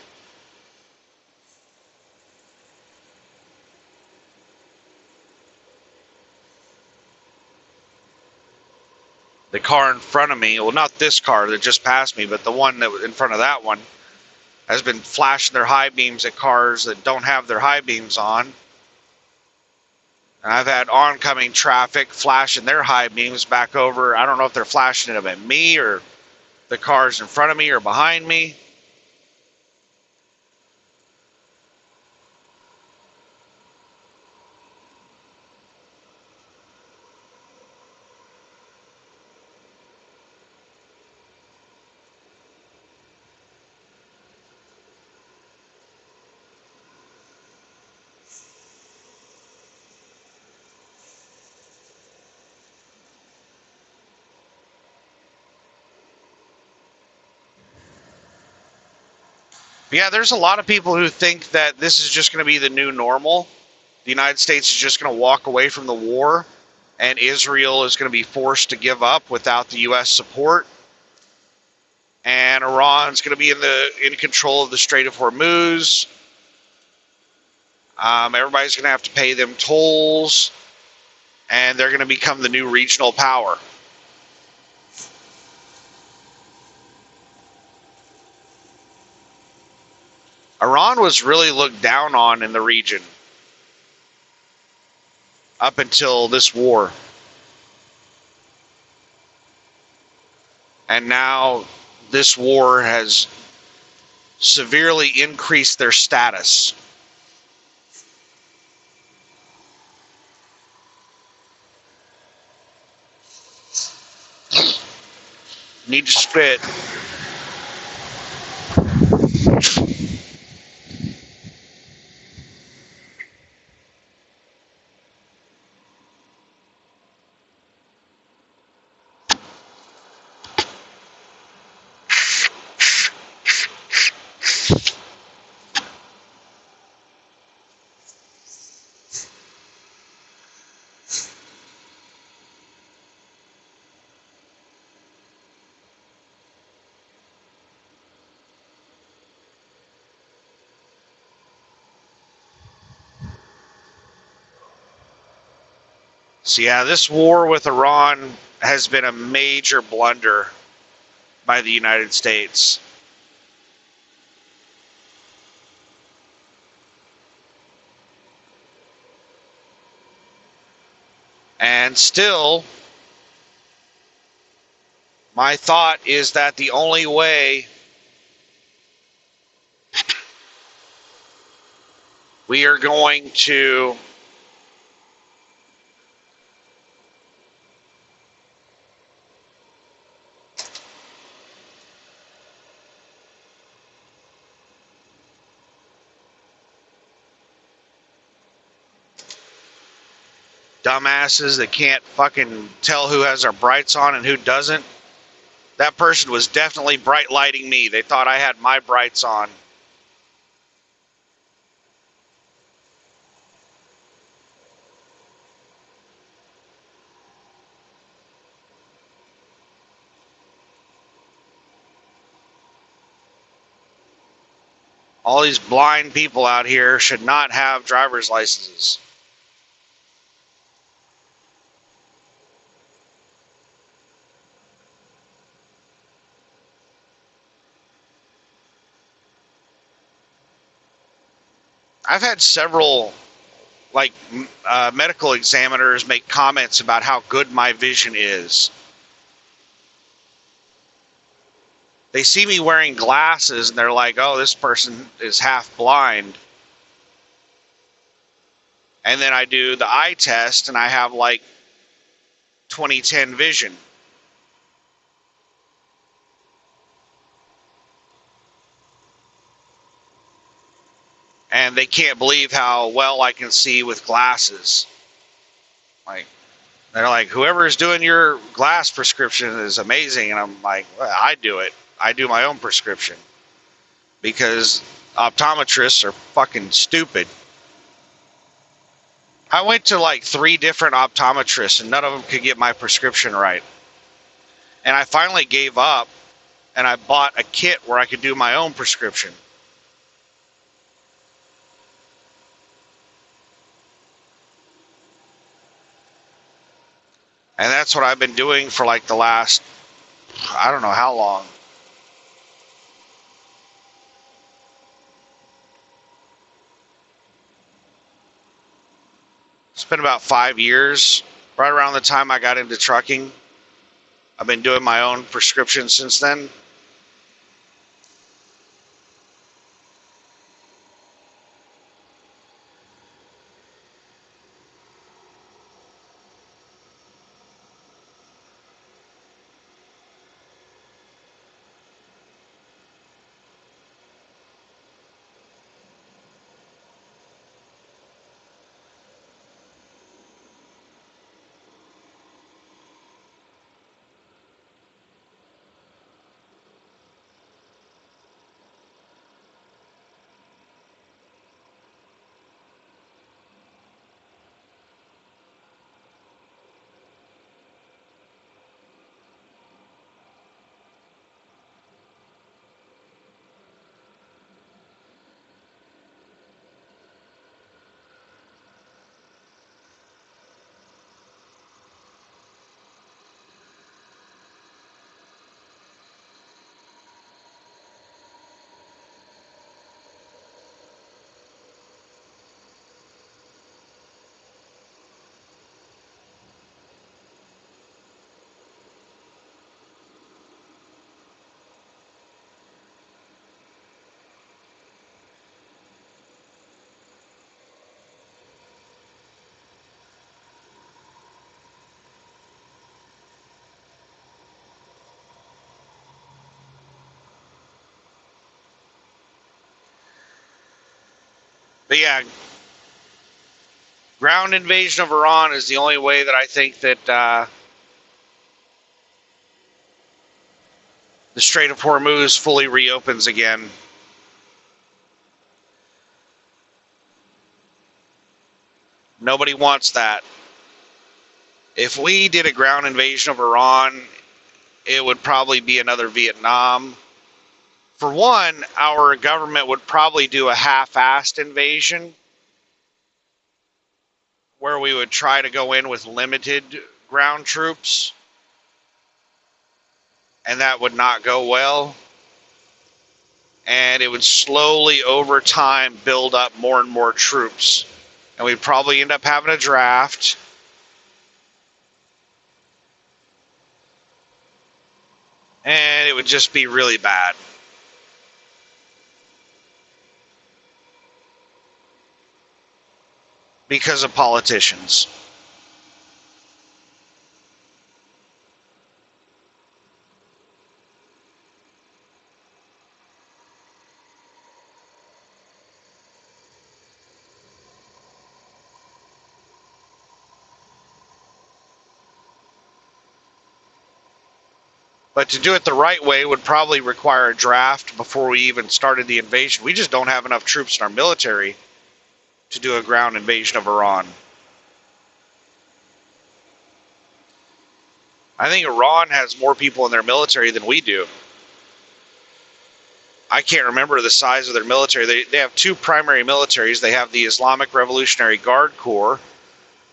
A: The car in front of me, well, not this car that just passed me, but the one that was in front of that one, has been flashing their high beams at cars that don't have their high beams on. And I've had oncoming traffic flashing their high beams back over. I don't know if they're flashing them at me or the cars in front of me or behind me. Yeah, there's a lot of people who think that this is just going to be the new normal. The United States is just going to walk away from the war, and Israel is going to be forced to give up without the U.S. support. And Iran's going to be in control of the Strait of Hormuz. Everybody's going to have to pay them tolls, and they're going to become the new regional power. Iran was really looked down on in the region up until this war. And now this war has severely increased their status. Need to spit. So yeah, this war with Iran has been a major blunder by the United States. And still, my thought is that the only way we are going to dumbasses that can't fucking tell who has their brights on and who doesn't. That person was definitely bright lighting me. They thought I had my brights on. All these blind people out here should not have driver's licenses. I've had several medical examiners make comments about how good my vision is. They see me wearing glasses and they're like, oh, this person is half blind. And then I do the eye test and I have like 20/10 vision. And they can't believe how well I can see with glasses. Like, they're like, whoever's doing your glass prescription is amazing. And I'm like, well, I do it. I do my own prescription. Because optometrists are fucking stupid. I went to like 3 different optometrists and none of them could get my prescription right. And I finally gave up and I bought a kit where I could do my own prescription. And that's what I've been doing for like the last, I don't know how long. It's been about 5 years, right around the time I got into trucking. I've been doing my own prescription since then. But yeah, ground invasion of Iran is the only way that I think that the Strait of Hormuz fully reopens again. Nobody wants that. If we did a ground invasion of Iran, it would probably be another Vietnam. For one, our government would probably do a half-assed invasion where we would try to go in with limited ground troops, and that would not go well. And it would slowly, over time, build up more and more troops. And we'd probably end up having a draft. And it would just be really bad. Because of politicians. But to do it the right way would probably require a draft before we even started the invasion. We just don't have enough troops in our military to do a ground invasion of Iran. I think Iran has more people in their military than we do. I can't remember the size of their military. They have two primary militaries. They have the Islamic Revolutionary Guard Corps,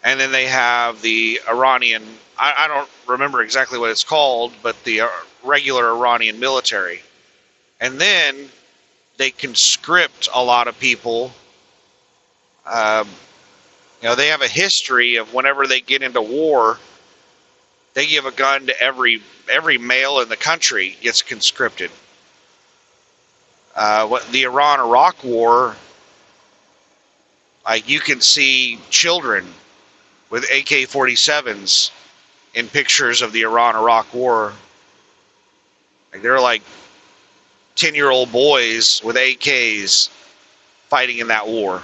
A: and then they have the Iranian, I don't remember exactly what it's called, but the regular Iranian military. And then they conscript a lot of people. They have a history of whenever they get into war, they give a gun to every male in the country gets conscripted. The Iran-Iraq war, like you can see children with AK-47s in pictures of the Iran-Iraq war. Like they're like 10-year-old boys with AKs fighting in that war.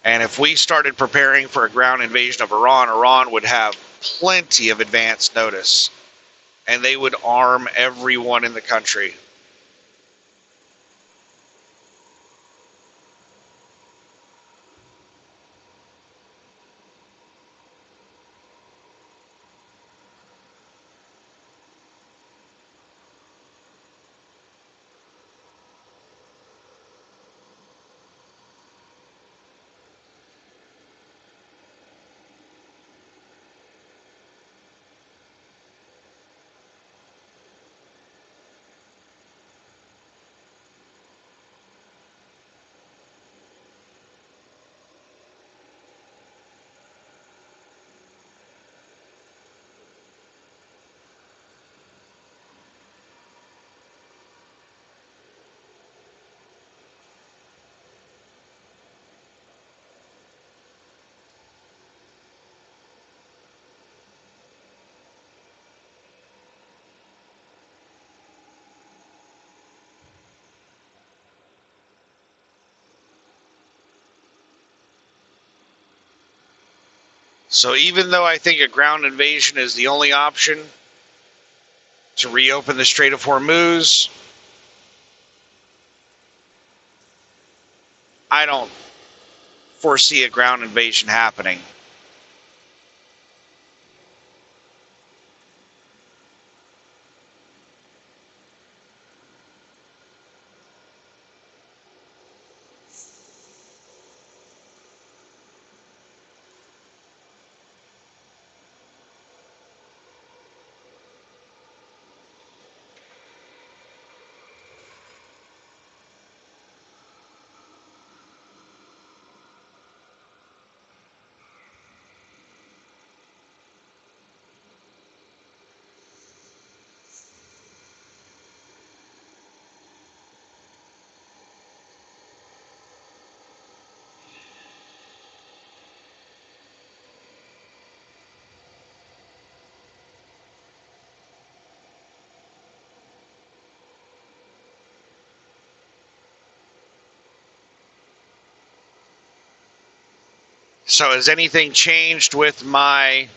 A: And if we started preparing for a ground invasion of Iran, Iran would have plenty of advance notice. And they would arm everyone in the country. So even though I think a ground invasion is the only option to reopen the Strait of Hormuz, I don't foresee a ground invasion happening. So has anything changed with my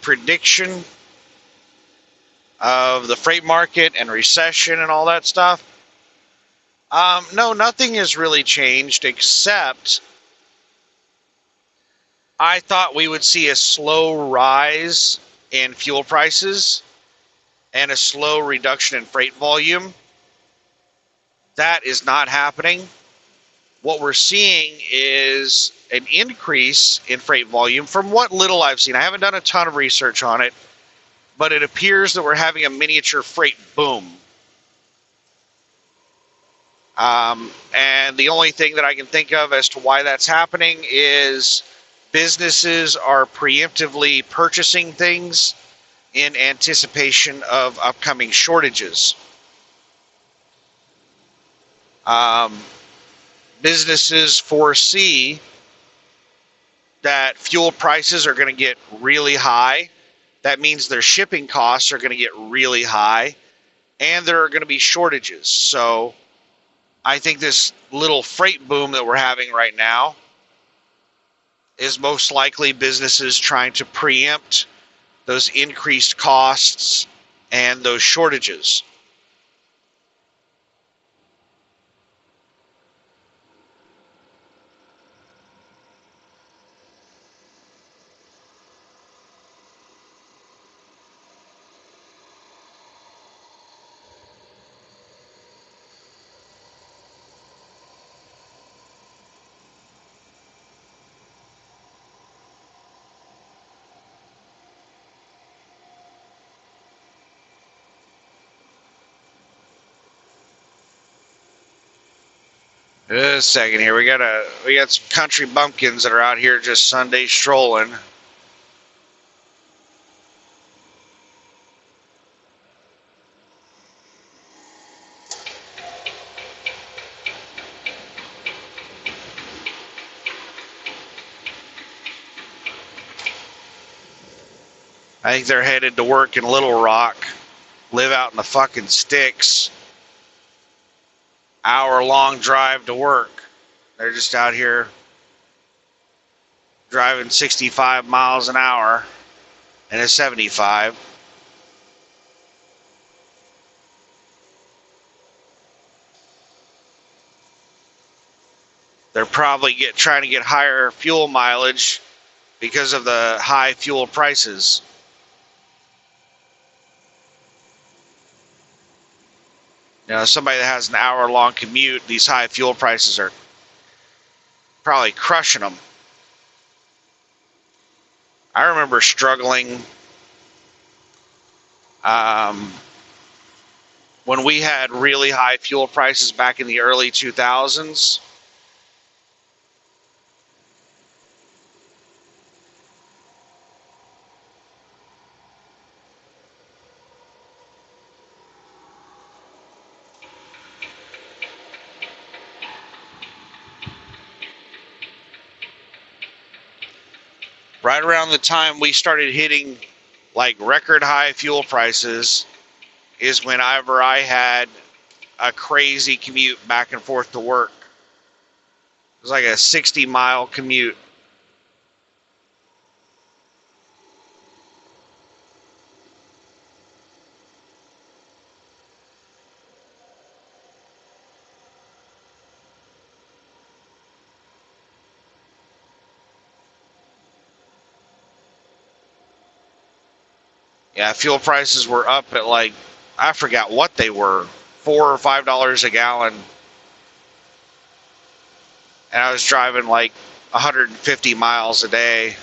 A: prediction of the freight market and recession and all that stuff? No, nothing has really changed, except I thought we would see a slow rise in fuel prices and a slow reduction in freight volume. That is not happening. What we're seeing is an increase in freight volume from what little I've seen. I haven't done a ton of research on it, but it appears that we're having a miniature freight boom. And the only thing that I can think of as to why that's happening is businesses are preemptively purchasing things in anticipation of upcoming shortages. Businesses foresee that fuel prices are going to get really high. That means their shipping costs are going to get really high, and there are going to be shortages. So I think this little freight boom that we're having right now is most likely businesses trying to preempt those increased costs and those shortages. Just a second here. We got some country bumpkins that are out here just Sunday strolling. I think they're headed to work in Little Rock, live out in the fucking sticks. Hour-long drive to work. They're just out here driving 65 miles an hour and a 75. They're probably trying to get higher fuel mileage because of the high fuel prices. You know, somebody that has an hour-long commute, these high fuel prices are probably crushing them. I remember struggling when we had really high fuel prices back in the early 2000s. Right around the time we started hitting like record high fuel prices is whenever I had a crazy commute back and forth to work. was like a 60-mile commute. Yeah, fuel prices were up at like, I forgot what they were, $4 or $5 a gallon. And I was driving like 150 miles a day.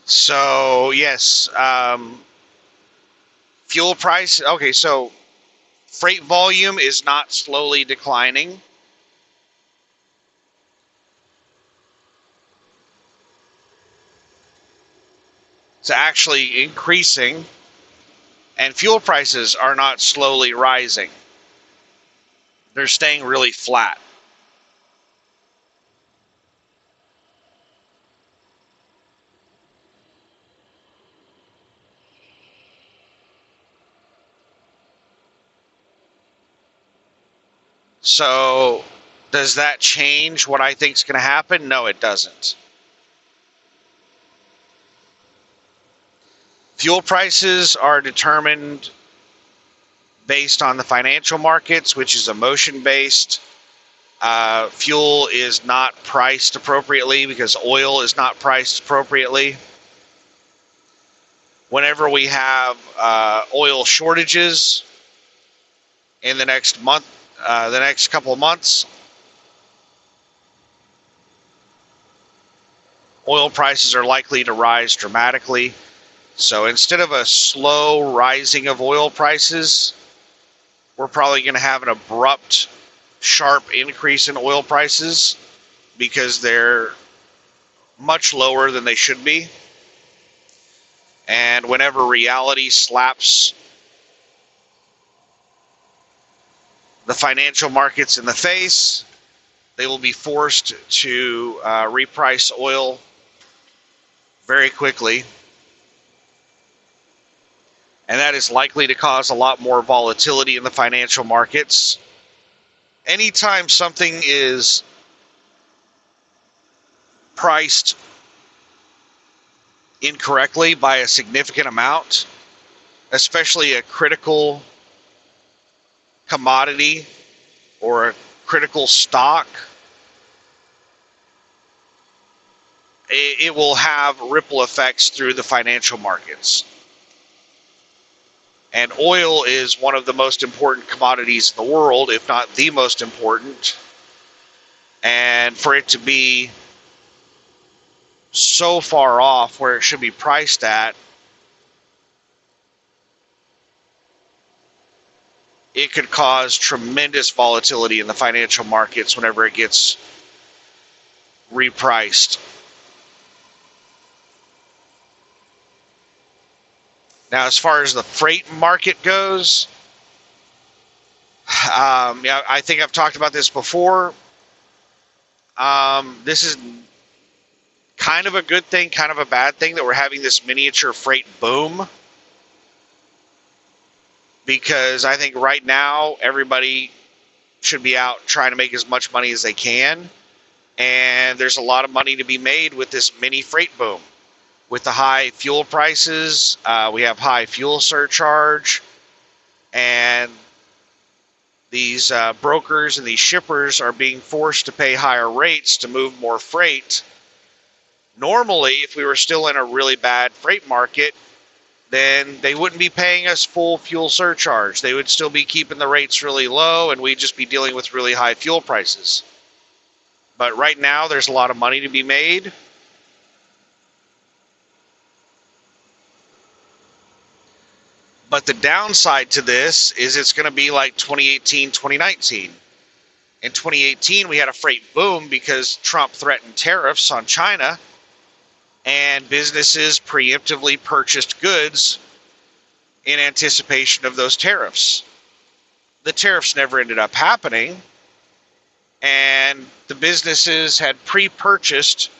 A: So, yes, fuel price. Okay, so freight volume is not slowly declining. It's actually increasing. And fuel prices are not slowly rising. They're staying really flat. So, does that change what I think is going to happen? No, it doesn't. Fuel prices are determined based on the financial markets, which is emotion based. Fuel is not priced appropriately because oil is not priced appropriately. Whenever we have oil shortages in the next month, the next couple of months, oil prices are likely to rise dramatically. So instead of a slow rising of oil prices, we're probably going to have an abrupt, sharp increase in oil prices because they're much lower than they should be. And whenever reality slaps the financial markets in the face, they will be forced to reprice oil very quickly. And that is likely to cause a lot more volatility in the financial markets. Anytime something is priced incorrectly by a significant amount, especially a critical commodity or a critical stock, it will have ripple effects through the financial markets. And oil is one of the most important commodities in the world, if not the most important. And for it to be so far off where it should be priced at, it could cause tremendous volatility in the financial markets whenever it gets repriced. Now, as far as the freight market goes, yeah, I think I've talked about this before. This is kind of a good thing, kind of a bad thing that we're having this miniature freight boom. Because I think right now everybody should be out trying to make as much money as they can. And there's a lot of money to be made with this mini freight boom. With the high fuel prices, we have high fuel surcharge, and these brokers and these shippers are being forced to pay higher rates to move more freight. Normally, if we were still in a really bad freight market, then they wouldn't be paying us full fuel surcharge. They would still be keeping the rates really low, and we'd just be dealing with really high fuel prices. But right now, there's a lot of money to be made. But the downside to this is it's going to be like 2018, 2019. In 2018, we had a freight boom because Trump threatened tariffs on China, and businesses preemptively purchased goods in anticipation of those tariffs. The tariffs never ended up happening, and the businesses had pre-purchased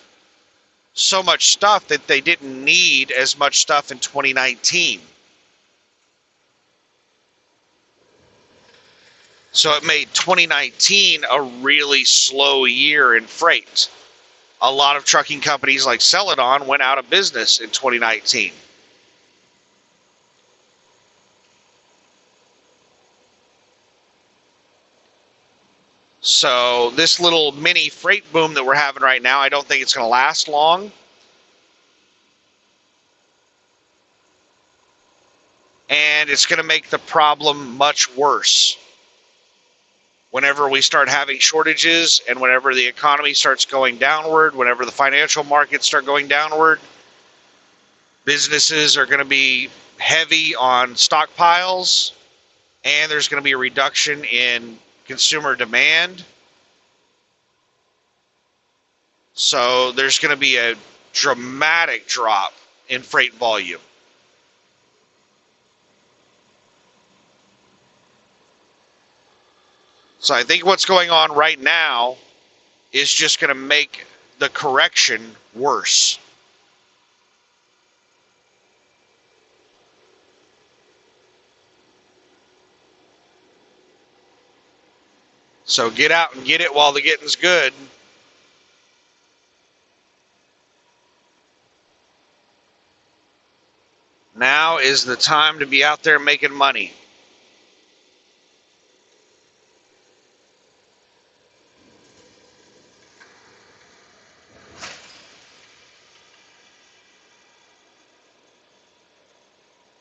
A: so much stuff that they didn't need as much stuff in 2019. So it made 2019 a really slow year in freight. A lot of trucking companies like Celadon went out of business in 2019. So this little mini freight boom that we're having right now, I don't think it's going to last long. And it's going to make the problem much worse. Whenever we start having shortages and whenever the economy starts going downward, whenever the financial markets start going downward, businesses are going to be heavy on stockpiles, and there's going to be a reduction in consumer demand. So there's going to be a dramatic drop in freight volume. So I think what's going on right now is just going to make the correction worse. So get out and get it while the getting's good. Now is the time to be out there making money.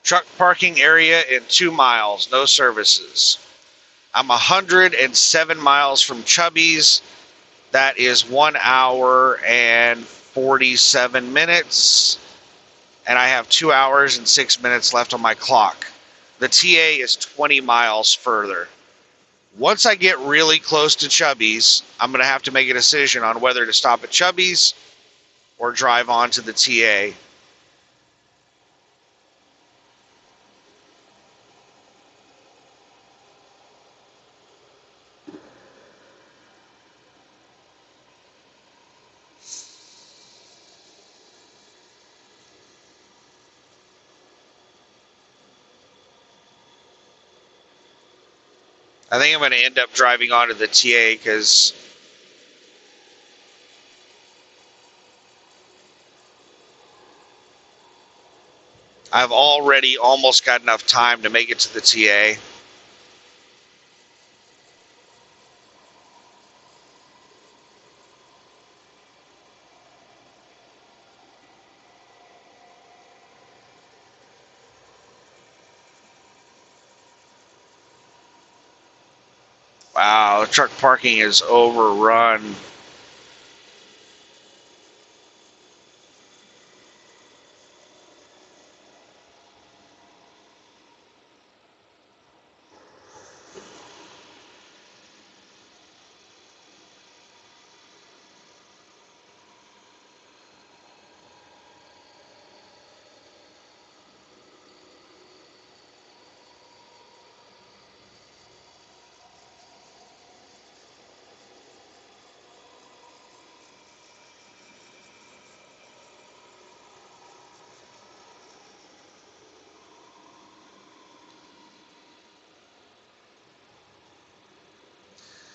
A: Truck parking area in 2 miles, no services. I'm 107 miles from Chubby's. That is 1 hour and 47 minutes. And I have 2 hours and 6 minutes left on my clock. The TA is 20 miles further. Once I get really close to Chubby's, I'm going to have to make a decision on whether to stop at Chubby's or drive on to the TA. I think I'm going to end up driving onto the TA because I've already almost got enough time to make it to the TA. Wow, truck parking is overrun.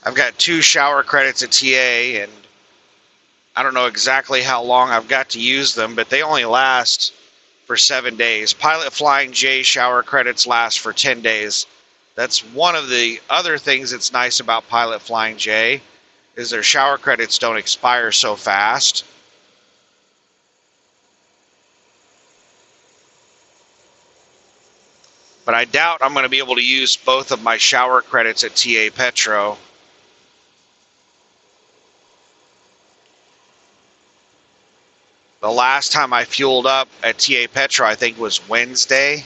A: I've got 2 shower credits at TA, and I don't know exactly how long I've got to use them, but they only last for 7 days. Pilot Flying J shower credits last for 10 days. That's one of the other things that's nice about Pilot Flying J, is their shower credits don't expire so fast. But I doubt I'm going to be able to use both of my shower credits at TA Petro. The last time I fueled up at TA Petro, I think, was Wednesday.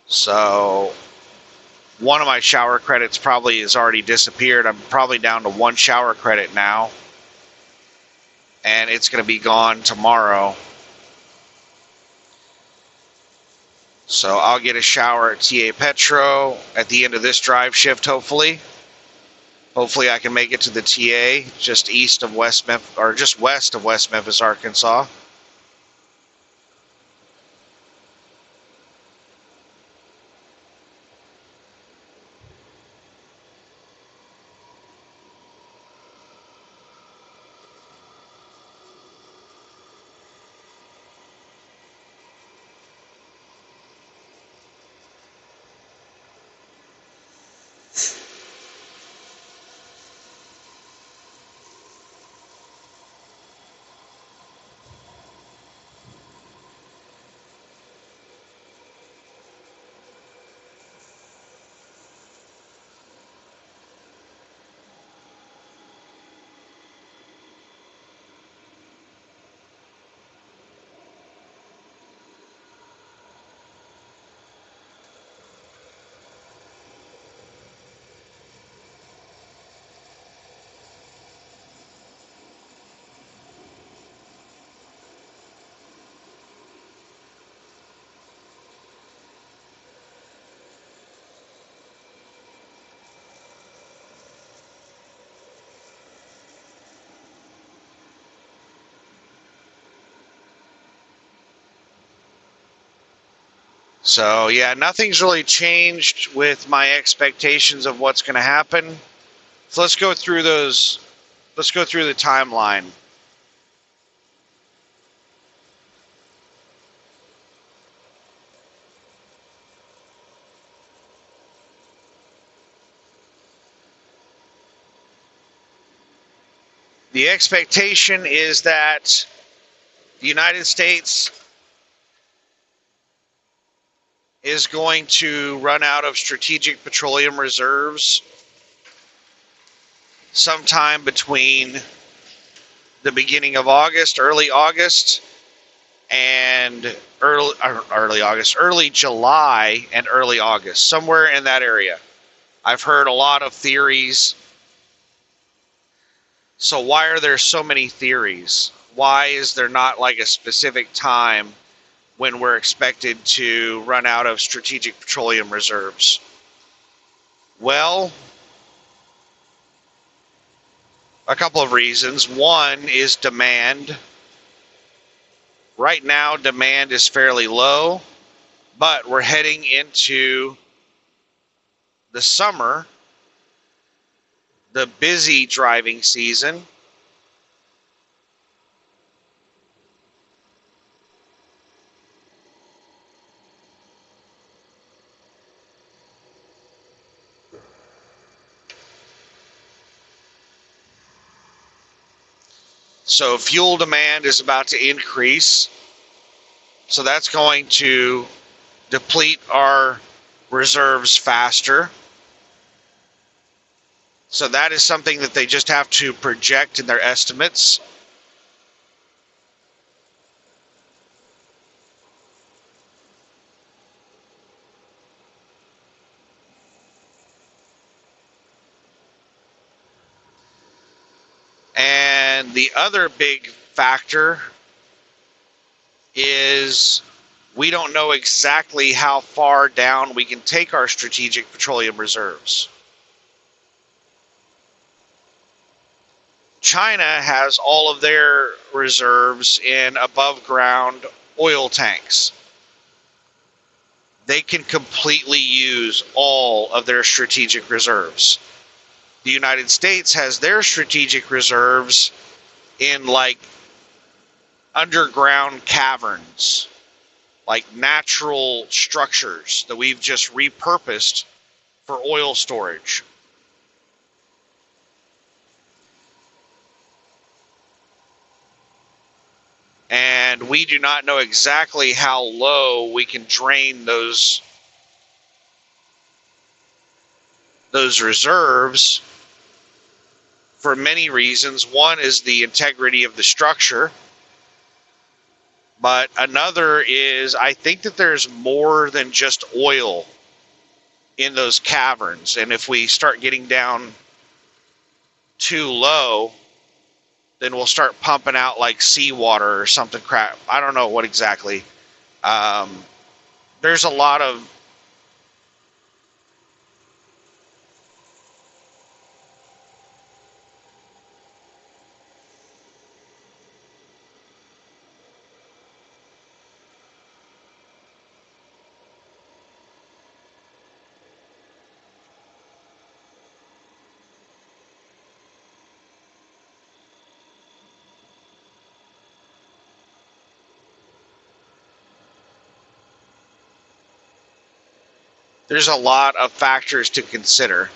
A: So one of my shower credits probably has already disappeared. I'm probably down to 1 shower credit now, and it's going to be gone tomorrow. So I'll get a shower at TA Petro at the end of this drive shift, hopefully. Hopefully I can make it to the TA just east of West Memphis, or just west of West Memphis, Arkansas. So yeah, nothing's really changed with my expectations of what's going to happen. So let's go through those. Let's go through the timeline. The expectation is that the United States is going to run out of strategic petroleum reserves sometime between the beginning of August, early August, and early July and early August, somewhere in that area. I've heard a lot of theories. So why are there so many theories? Why is there not like a specific time when we're expected to run out of strategic petroleum reserves? Well, a couple of reasons. One is demand. Right now, demand is fairly low, but we're heading into the summer, the busy driving season. So fuel demand is about to increase. So that's going to deplete our reserves faster. So that is something that they just have to project in their estimates. And the other big factor is we don't know exactly how far down we can take our strategic petroleum reserves. China has all of their reserves in above ground oil tanks. they can completely use all of their strategic reserves. The United States has their strategic reserves in like underground caverns, like natural structures that we've just repurposed for oil storage. And we do not know exactly how low we can drain those reserves for many reasons. One is the integrity of the structure, but another is I think that there's more than just oil in those caverns, and if we start getting down too low, then we'll start pumping out like seawater or something crap. I don't know what exactly. There's a lot of there's a lot of factors to consider.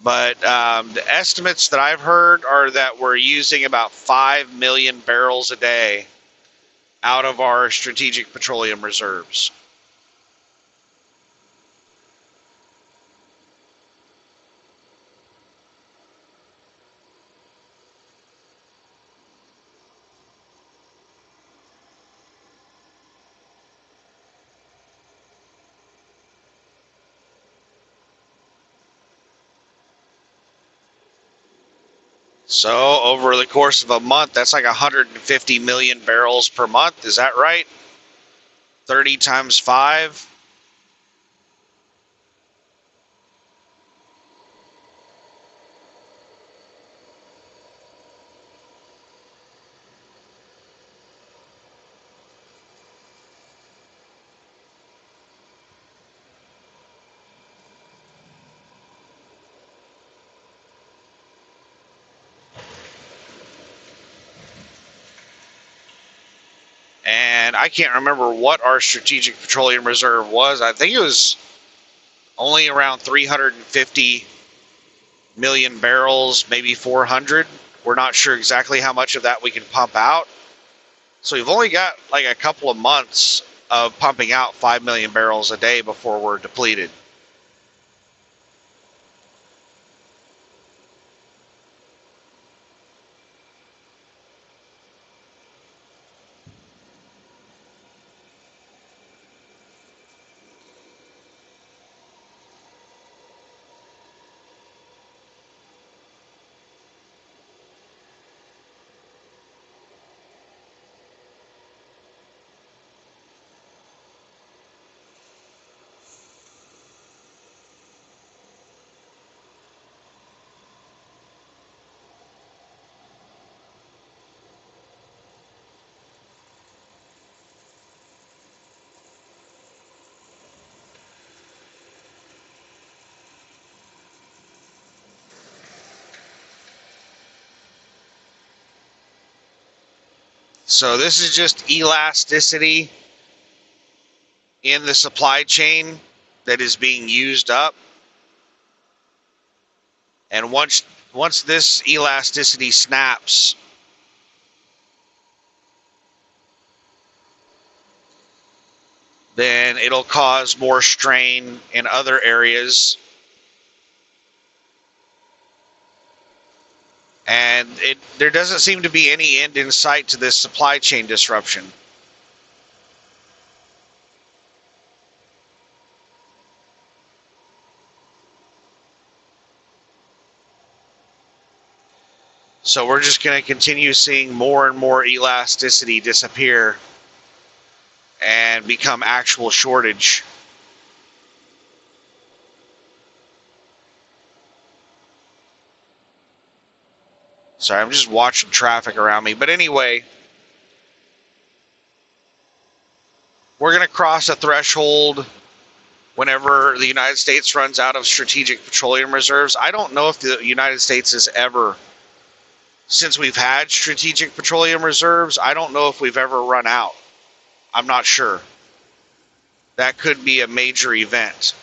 A: But the estimates that I've heard are that we're using about 5 million barrels a day out of our strategic petroleum reserves. So over the course of a month, that's like 150 million barrels per month. Is that right? 30 times 5. And I can't remember what our strategic petroleum reserve was. I think it was only around 350 million barrels, maybe 400. We're not sure exactly how much of that we can pump out. So we've only got like a couple of months of pumping out 5 million barrels a day before we're depleted. So this is just elasticity in the supply chain that is being used up. And once this elasticity snaps, then it'll cause more strain in other areas. And there doesn't seem to be any end in sight to this supply chain disruption. So we're just going to continue seeing more and more elasticity disappear and become actual shortage. Sorry, I'm just watching traffic around me. But anyway, we're going to cross a threshold whenever the United States runs out of strategic petroleum reserves. I don't know if the United States has ever, since we've had strategic petroleum reserves, I don't know if we've ever run out. I'm not sure. That could be a major event.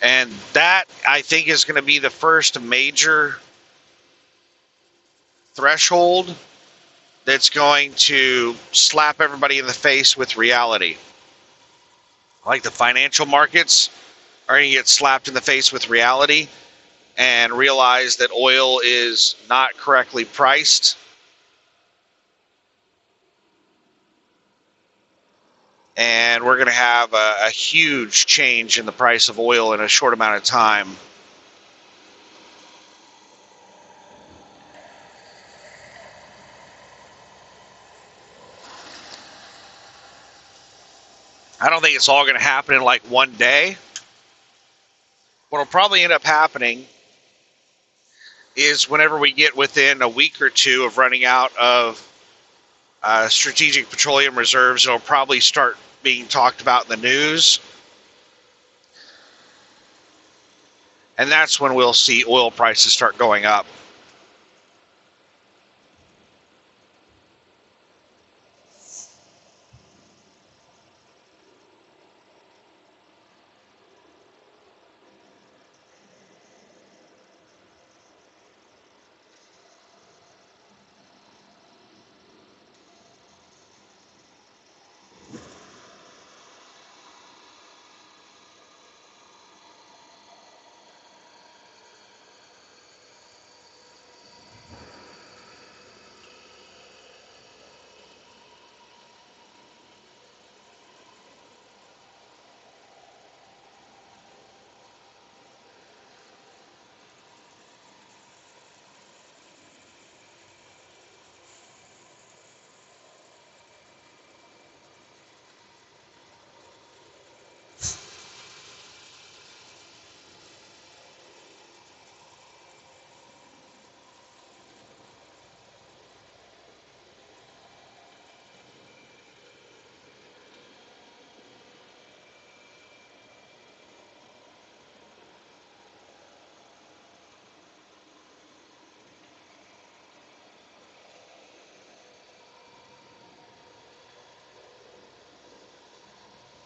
A: And that, I think, is going to be the first major threshold that's going to slap everybody in the face with reality. Like the financial markets are going to get slapped in the face with reality and realize that oil is not correctly priced. And we're going to have a huge change in the price of oil in a short amount of time. I don't think it's all going to happen in like one day. What will probably end up happening is whenever we get within a week or two of running out of strategic petroleum reserves, it'll probably start being talked about in the news. And that's when we'll see oil prices start going up.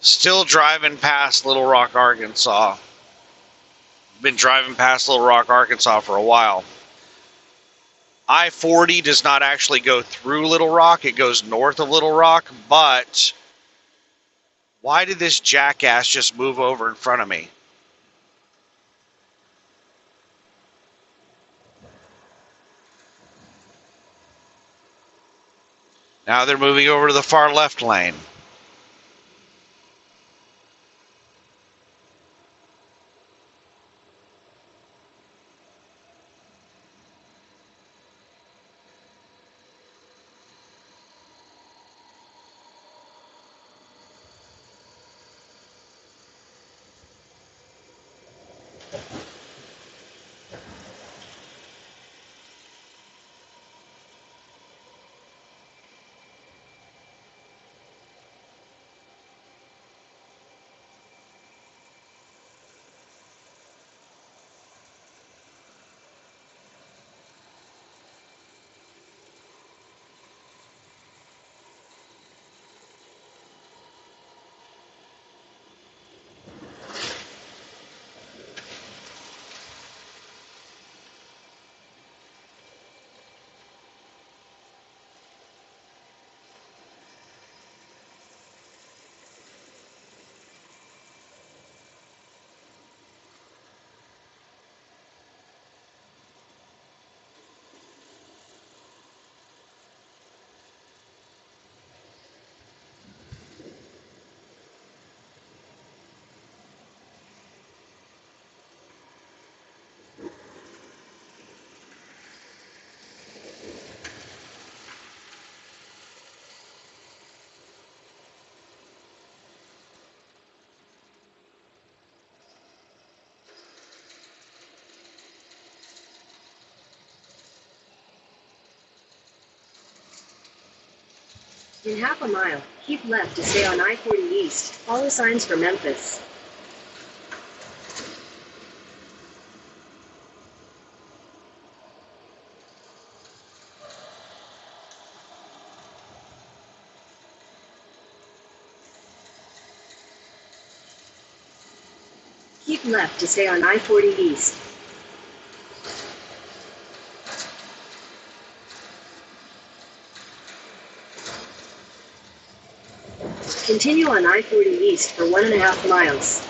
A: Still driving past Little Rock, Arkansas. Been driving past Little Rock, Arkansas for a while. I-40 does not actually go through Little Rock. It goes north of Little Rock. But why did this jackass just move over in front of me? Now they're moving over to the far left lane.
B: In half a mile, keep left to stay on I-40 East. Follow signs for Memphis. Keep left to stay on I-40 East. Continue on I-40 East for 1.5 miles.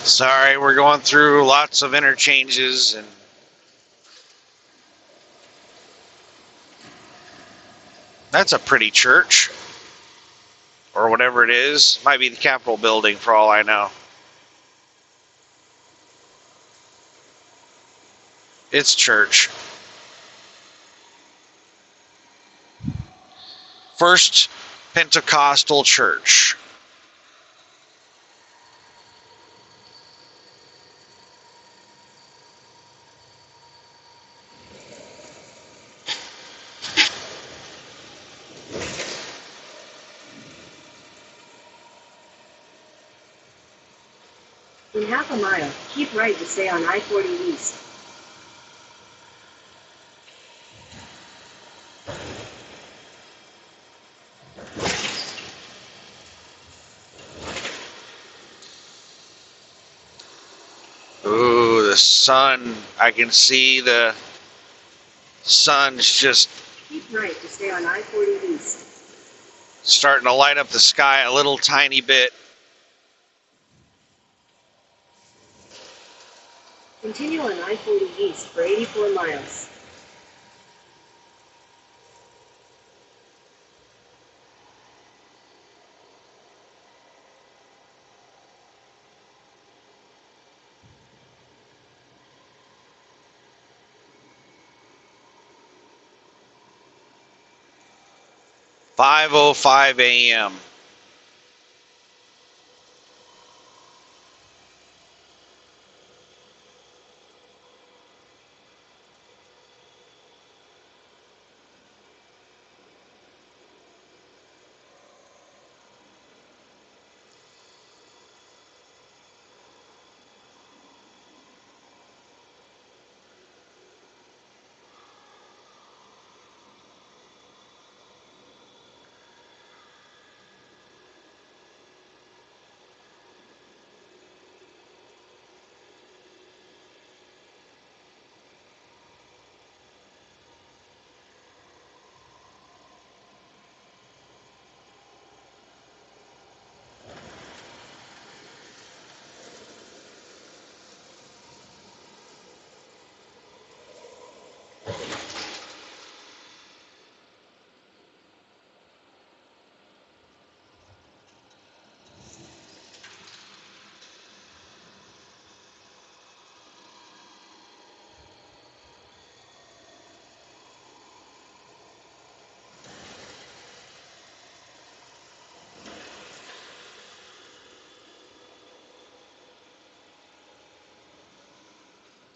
A: Sorry, we're going through lots of interchanges, and that's a pretty church, or whatever it is. Might be the Capitol building for all I know. It's church. First Pentecostal Church.
B: In half a mile, keep right to stay on I-40 East.
A: Ooh, the sun. I can see the sun's just
B: Keep right to stay on I-40 East.
A: starting to light up the sky a little tiny bit.
B: Continue on I-40 East for 84 miles.
A: "5:05 a.m.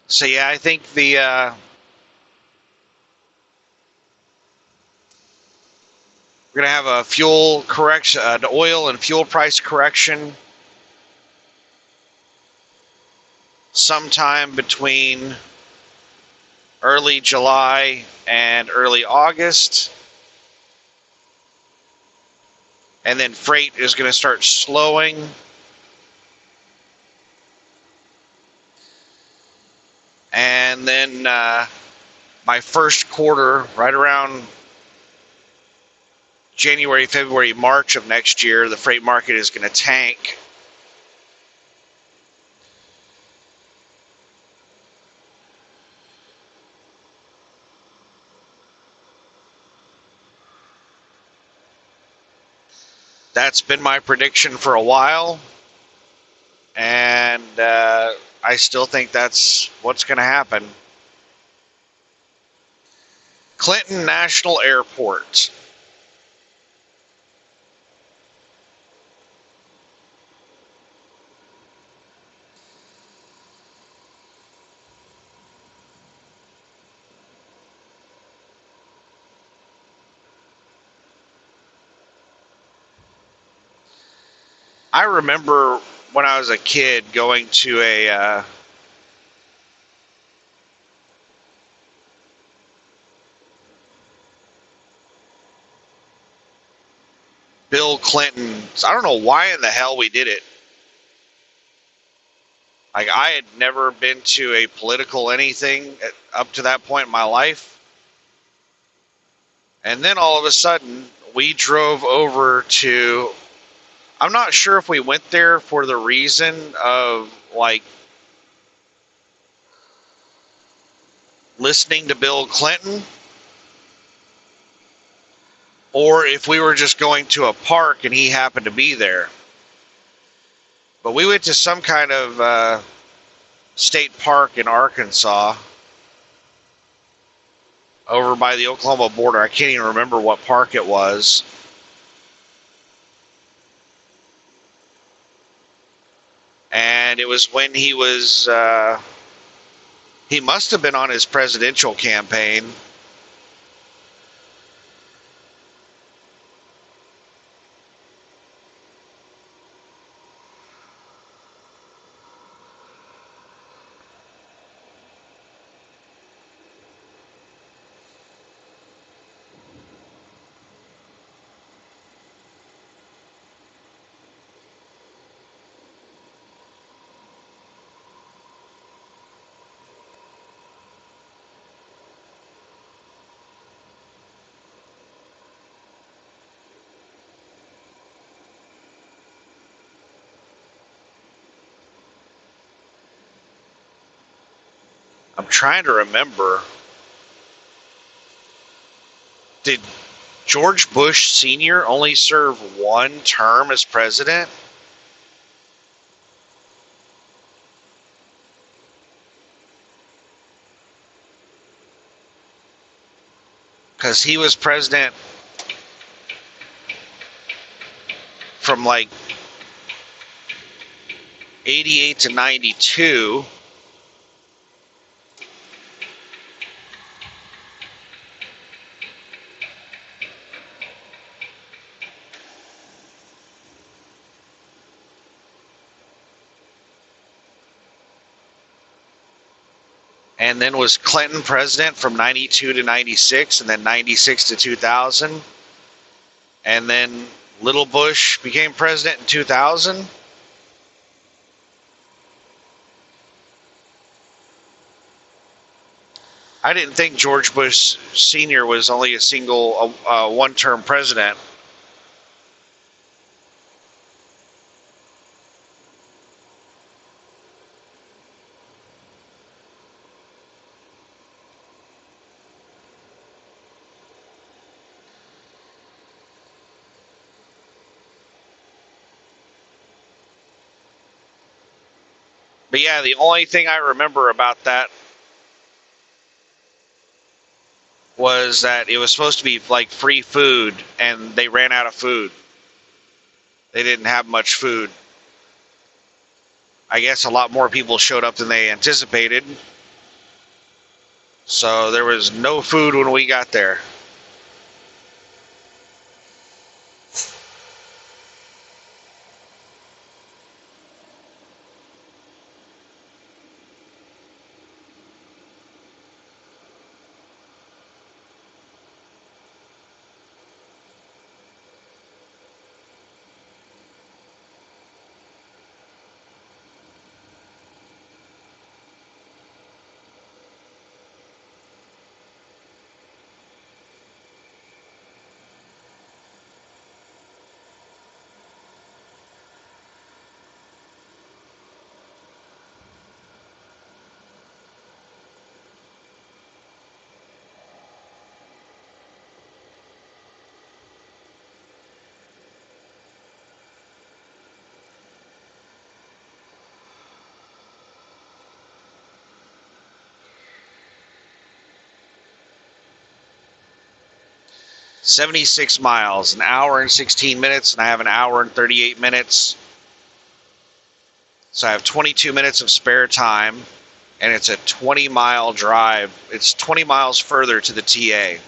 A: So yeah, I think we're gonna have a fuel correction, an oil and fuel price correction sometime between early July and early August. And then freight is going to start slowing. And then my first quarter, right around January, February, March of next year, the freight market is going to tank. That's been my prediction for a while, and I still think that's what's going to happen. Clinton National Airport. I remember when I was a kid going to a Bill Clinton. I don't know why in the hell we did it. Like, I had never been to a political anything up to that point in my life. And then all of a sudden, we drove over to, I'm not sure if we went there for the reason of, like, listening to Bill Clinton, or if we were just going to a park and he happened to be there. But we went to some kind of state park in Arkansas over by the Oklahoma border. I can't even remember what park it was. And it was when he must have been on his presidential campaign. I'm trying to remember. Did George Bush Sr. only serve one term as president? Because he was president from like 88 to 92. And then was Clinton president from 92 to 96, and then 96 to 2000. And then Little Bush became president in 2000. I didn't think George Bush Sr. was only a single one-term president. But yeah, the only thing I remember about that was that it was supposed to be like free food, and they ran out of food. They didn't have much food. I guess a lot more people showed up than they anticipated. So there was no food when we got there. $76 miles, an hour and 16 minutes, and I have an hour and 38 minutes. So I have 22 minutes of spare time, and it's a 20-mile drive. It's 20 miles further to the TA.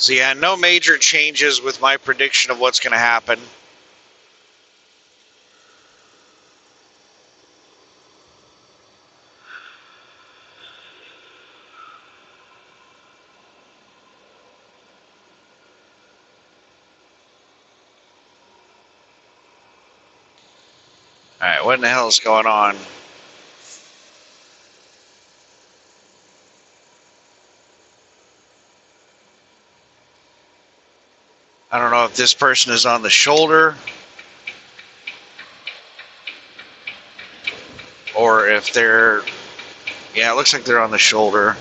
A: So yeah, no major changes with my prediction of what's going to happen. All right, what in the hell is going on? I don't know if this person is on the shoulder or if they're, yeah, it looks like they're on the shoulder.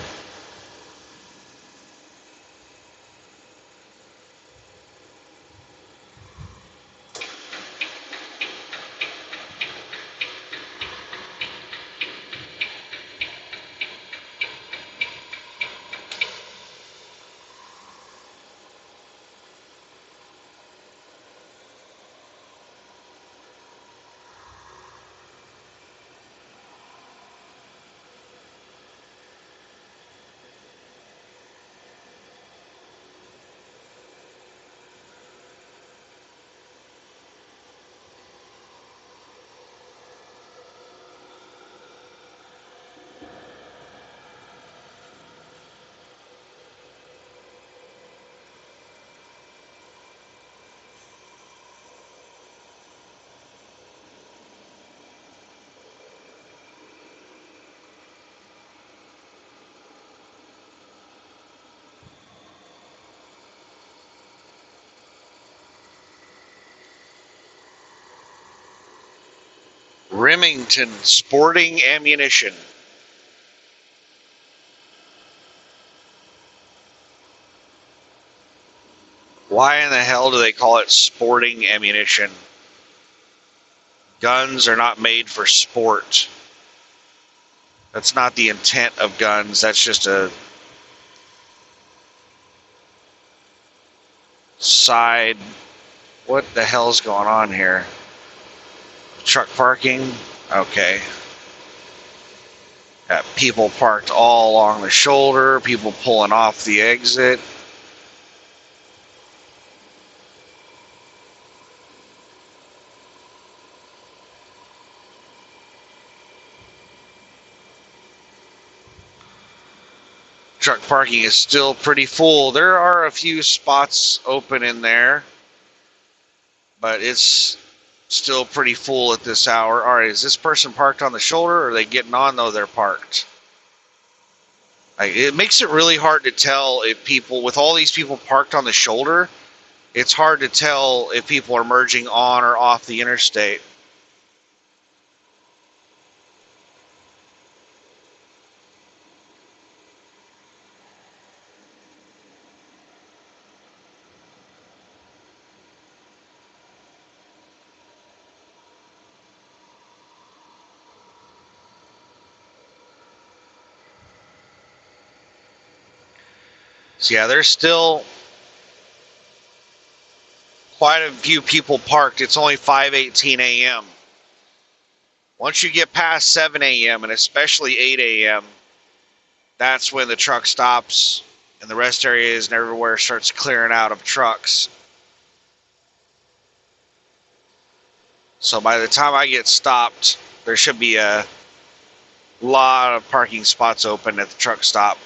A: Remington Sporting Ammunition. Why in the hell do they call it sporting ammunition? Guns are not made for sport. That's not the intent of guns. That's just a side. What the hell's going on here? Truck parking? Okay. Got people parked all along the shoulder, people pulling off the exit. Truck parking is still pretty full. There are a few spots open in there, but it's still pretty full at this hour. All right, is this person parked on the shoulder, or are they getting on though they're parked? It makes it really hard to tell if people, with all these people parked on the shoulder, it's hard to tell if people are merging on or off the interstate. So yeah, there's still quite a few people parked. It's only 5:18 a.m. Once you get past 7 a.m. and especially 8 a.m., that's when the truck stops and the rest areas and everywhere starts clearing out of trucks. So by the time I get stopped, there should be a lot of parking spots open at the truck stop.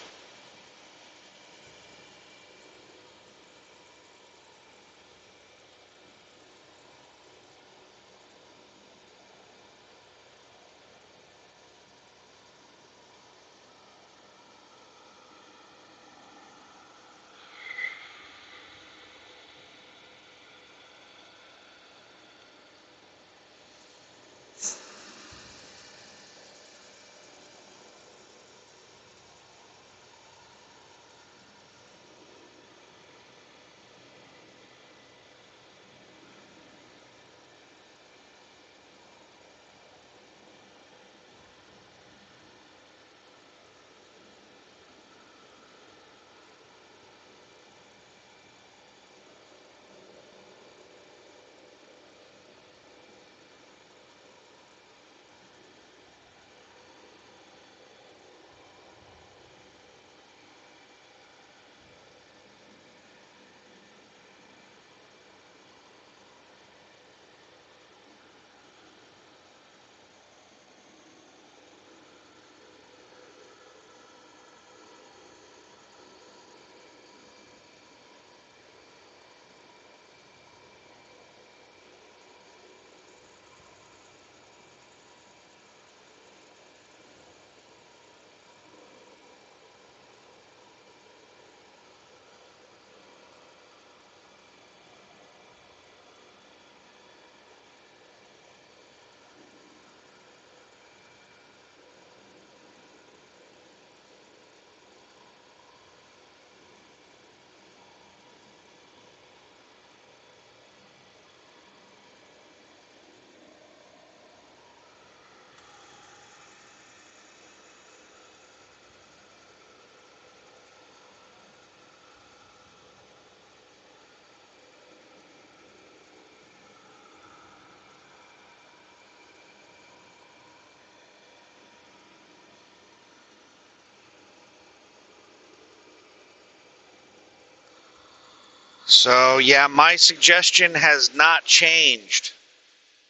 A: So yeah, my suggestion has not changed.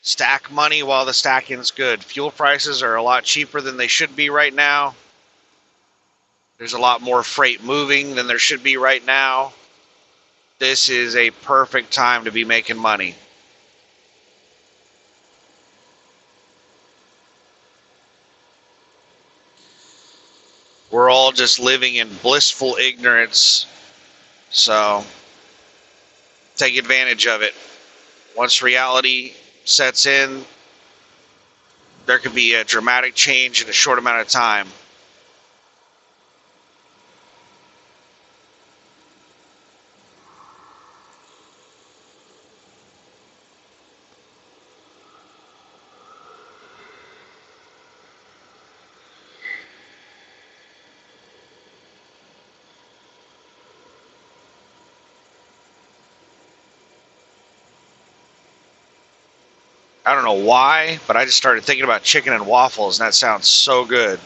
A: Stack money while the stacking's good. Fuel prices are a lot cheaper than they should be right now. There's a lot more freight moving than there should be right now. This is a perfect time to be making money. We're all just living in blissful ignorance, so take advantage of it. Once reality sets in, there could be a dramatic change in a short amount of time. I don't know why, but I just started thinking about chicken and waffles, and that sounds so good.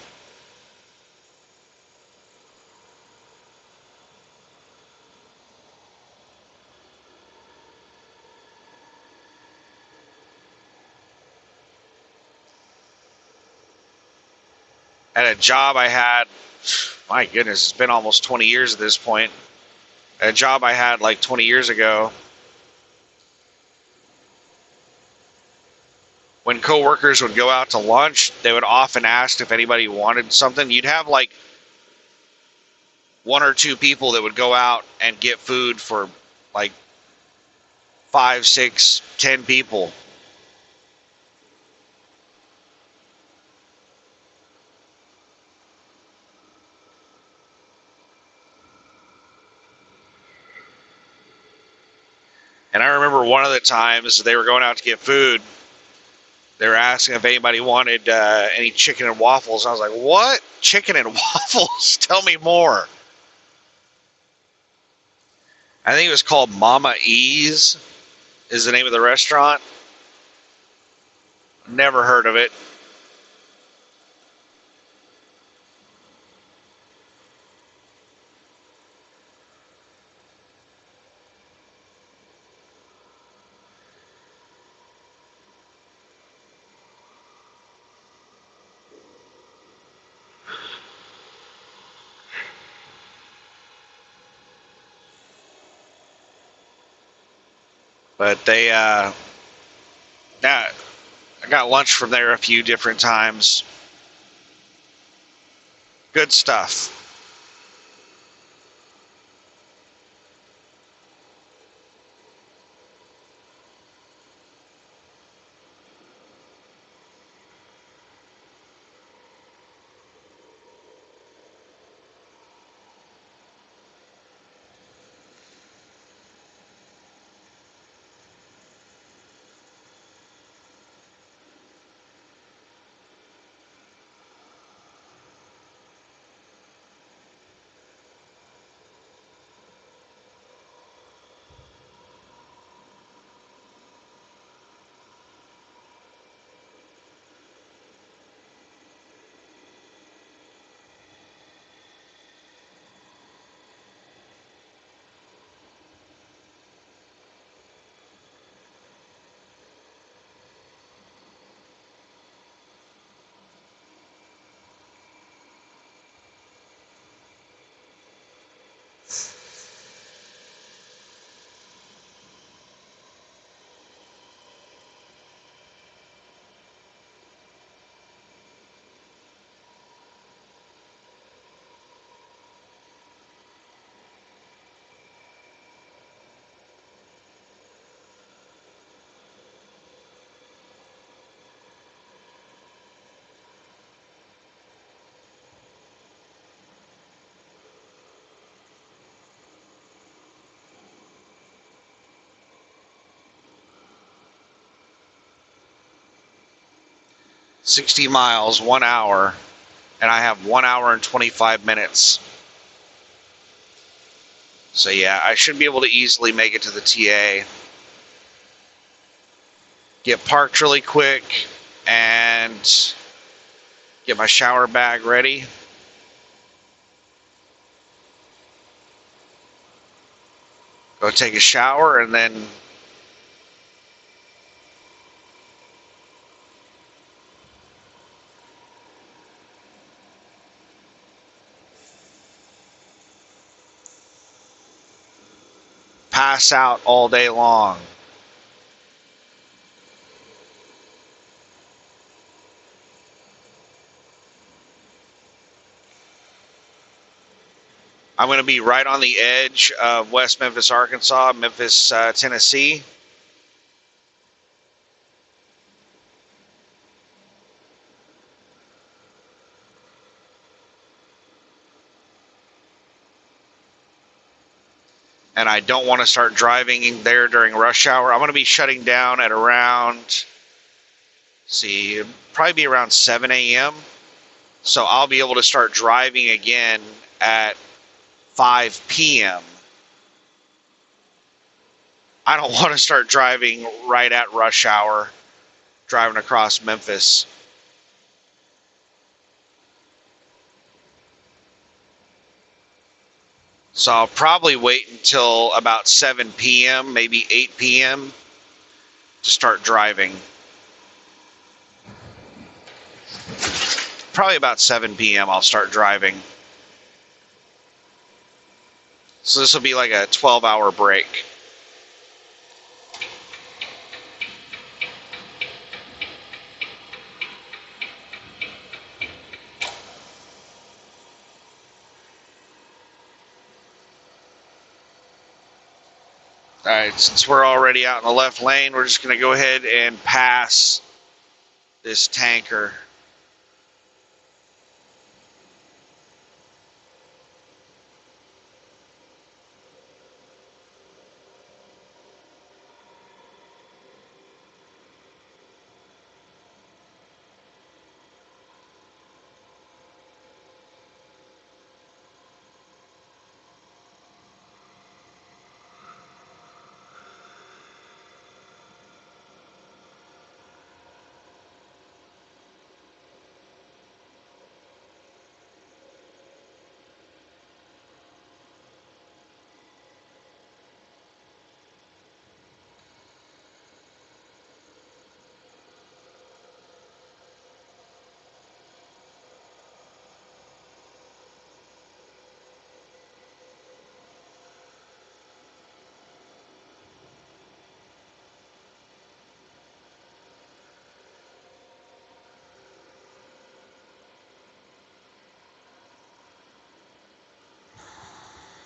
A: At a job I had, my goodness, it's been almost 20 years at this point. At a job I had like 20 years ago, when coworkers would go out to lunch, they would often ask if anybody wanted something. You'd have like one or two people that would go out and get food for like 5, 6, 10 people. And I remember one of the times they were going out to get food, they were asking if anybody wanted any chicken and waffles. I was like, what? Chicken and waffles? Tell me more. I think it was called Mama E's is the name of the restaurant. Never heard of it. But yeah, I got lunch from there a few different times. Good stuff. $60 miles, 1 hour, and I have 1 hour and 25 minutes. So yeah, I should be able to easily make it to the TA. Get parked really quick and get my shower bag ready. go take a shower, and then pass out all day long. I'm going to be right on the edge of West Memphis, Arkansas, Memphis, Tennessee. And I don't want to start driving there during rush hour. I'm going to be shutting down at around, probably be around 7 a.m. So I'll be able to start driving again at 5 p.m. I don't want to start driving right at rush hour, driving across Memphis. So I'll probably wait until about 7 p.m., maybe 8 p.m. to start driving. Probably about 7 p.m. I'll start driving. So this will be like a 12-hour break. All right, since we're already out in the left lane, we're just going to go ahead and pass this tanker.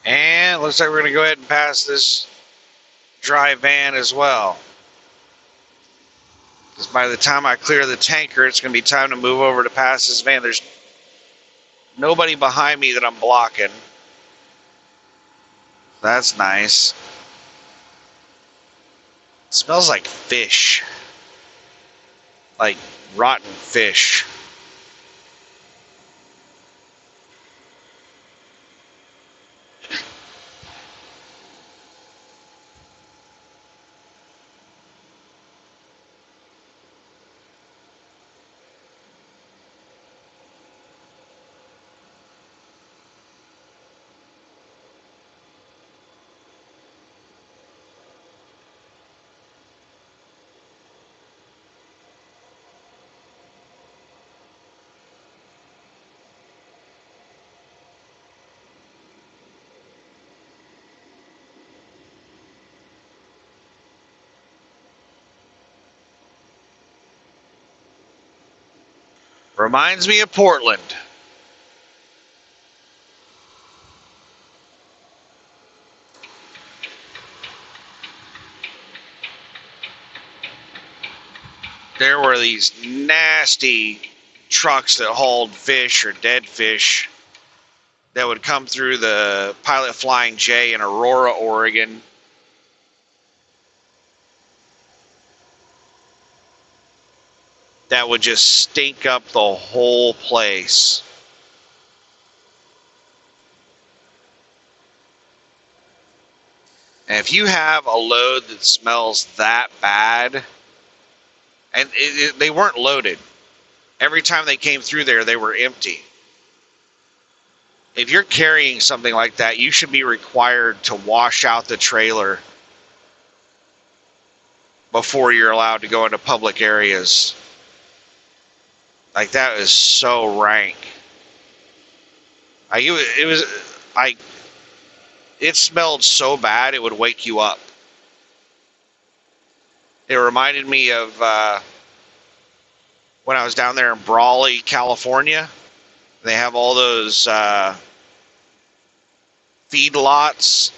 A: And looks like we're going to go ahead and pass this dry van as well. Because by the time I clear the tanker, it's going to be time to move over to pass this van. There's nobody behind me that I'm blocking. That's nice. It smells like fish. Like rotten fish. Reminds me of Portland. There were these nasty trucks that hauled fish or dead fish that would come through the Pilot Flying J in Aurora, Oregon. That would just stink up the whole place. And if you have a load that smells that bad, and they weren't loaded. Every time they came through there, they were empty. if you're carrying something like that, you should be required to wash out the trailer before you're allowed to go into public areas. Like, that is so rank. Like, it was like, it smelled so bad it would wake you up. It reminded me of when I was down there in Brawley, California. They have all those feedlots,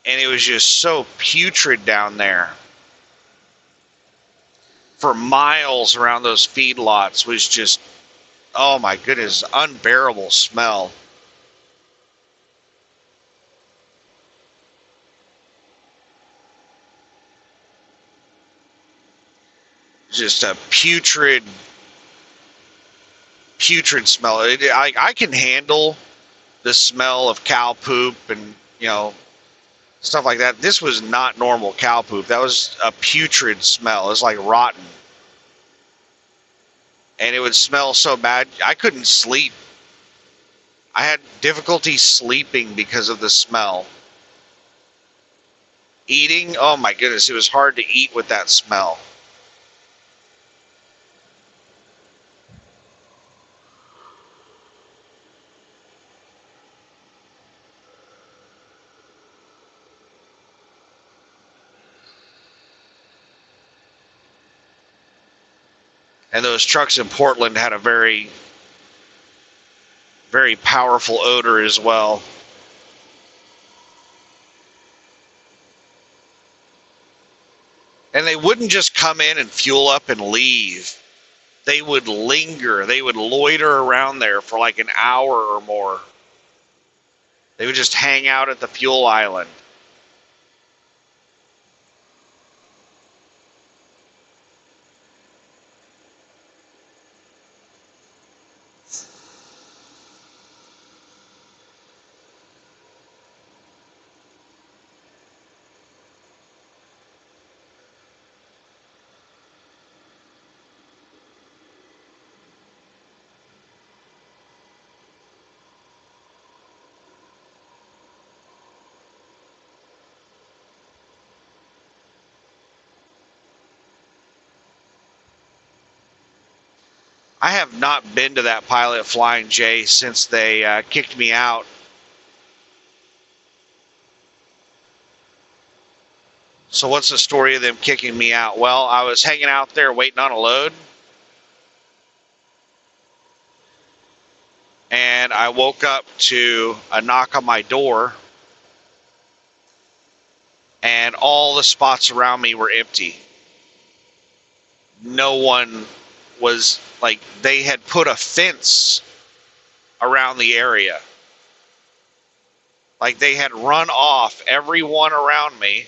A: and it was just so putrid down there. For miles around those feedlots was just, oh my goodness, unbearable smell. Just a putrid smell. I can handle the smell of cow poop and, stuff like that. This was not normal cow poop. That was a putrid smell. It was like rotten. And it would smell so bad, I couldn't sleep. I had difficulty sleeping because of the smell. Eating, oh my goodness, it was hard to eat with that smell. And those trucks in Portland had a very, very powerful odor as well. And they wouldn't just come in and fuel up and leave. They would linger. They would loiter around there for like an hour or more. They would just hang out at the fuel island. I have not been to that Pilot Flying J since they kicked me out. So what's the story of them kicking me out? Well, I was hanging out there waiting on a load. And I woke up to a knock on my door. And all the spots around me were empty. No one was, like, they had put a fence around the area. Like, they had run off everyone around me.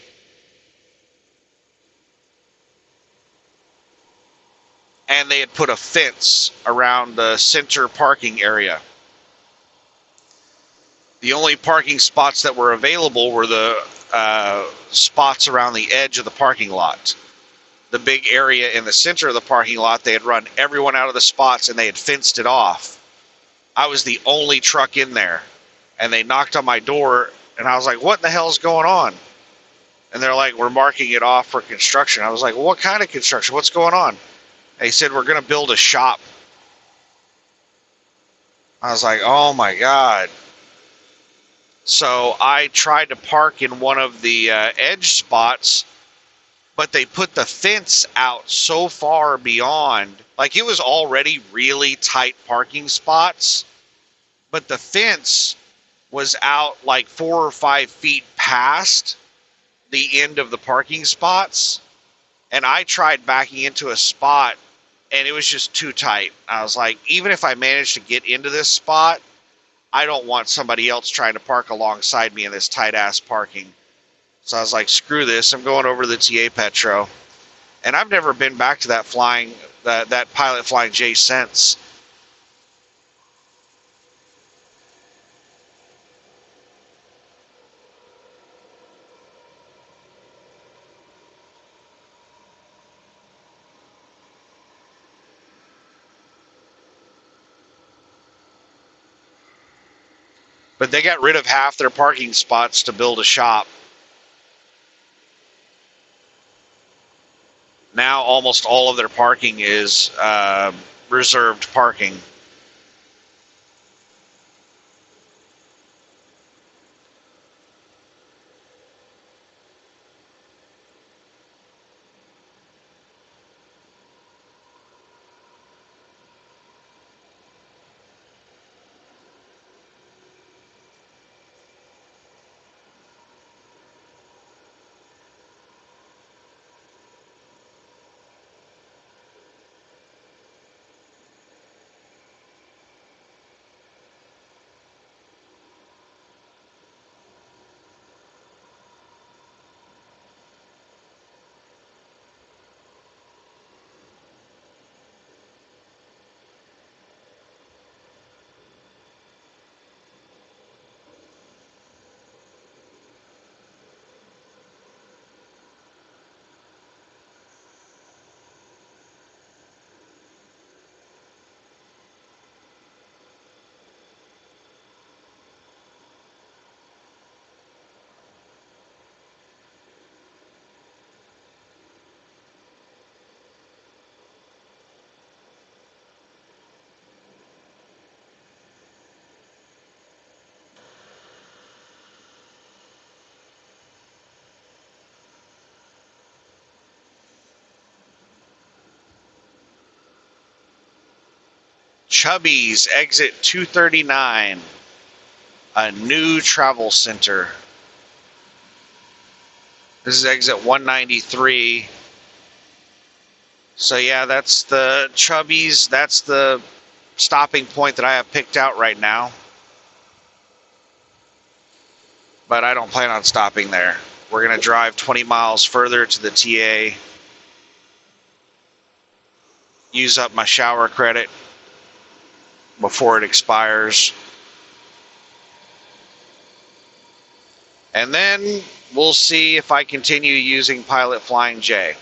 A: And they had put a fence around the center parking area. The only parking spots that were available were the spots around the edge of the parking lot. The big area in the center of the parking lot, they had run everyone out of the spots and they had fenced it off. I was the only truck in there. And they knocked on my door and I was like, what the hell's going on? And they're like, we're marking it off for construction. I was like, well, what kind of construction? What's going on? They said, we're going to build a shop. I was like, oh my God. So I tried to park in one of the edge spots, but they put the fence out so far beyond. Like, it was already really tight parking spots, but the fence was out like 4 or 5 feet past the end of the parking spots. And I tried backing into a spot, and it was just too tight. I was like, even if I managed to get into this spot, I don't want somebody else trying to park alongside me in this tight-ass parking. So I was like, screw this. I'm going over to the TA Petro. And I've never been back to that Pilot Flying J since. But they got rid of half their parking spots to build a shop. Now almost all of their parking is reserved parking. Chubby's exit 239, a new travel center. This is exit 193. So yeah, that's the Chubby's. That's the stopping point that I have picked out right now. But I don't plan on stopping there. We're going to drive 20 miles further to the TA, use up my shower credit before it expires. And then we'll see if I continue using Pilot Flying J.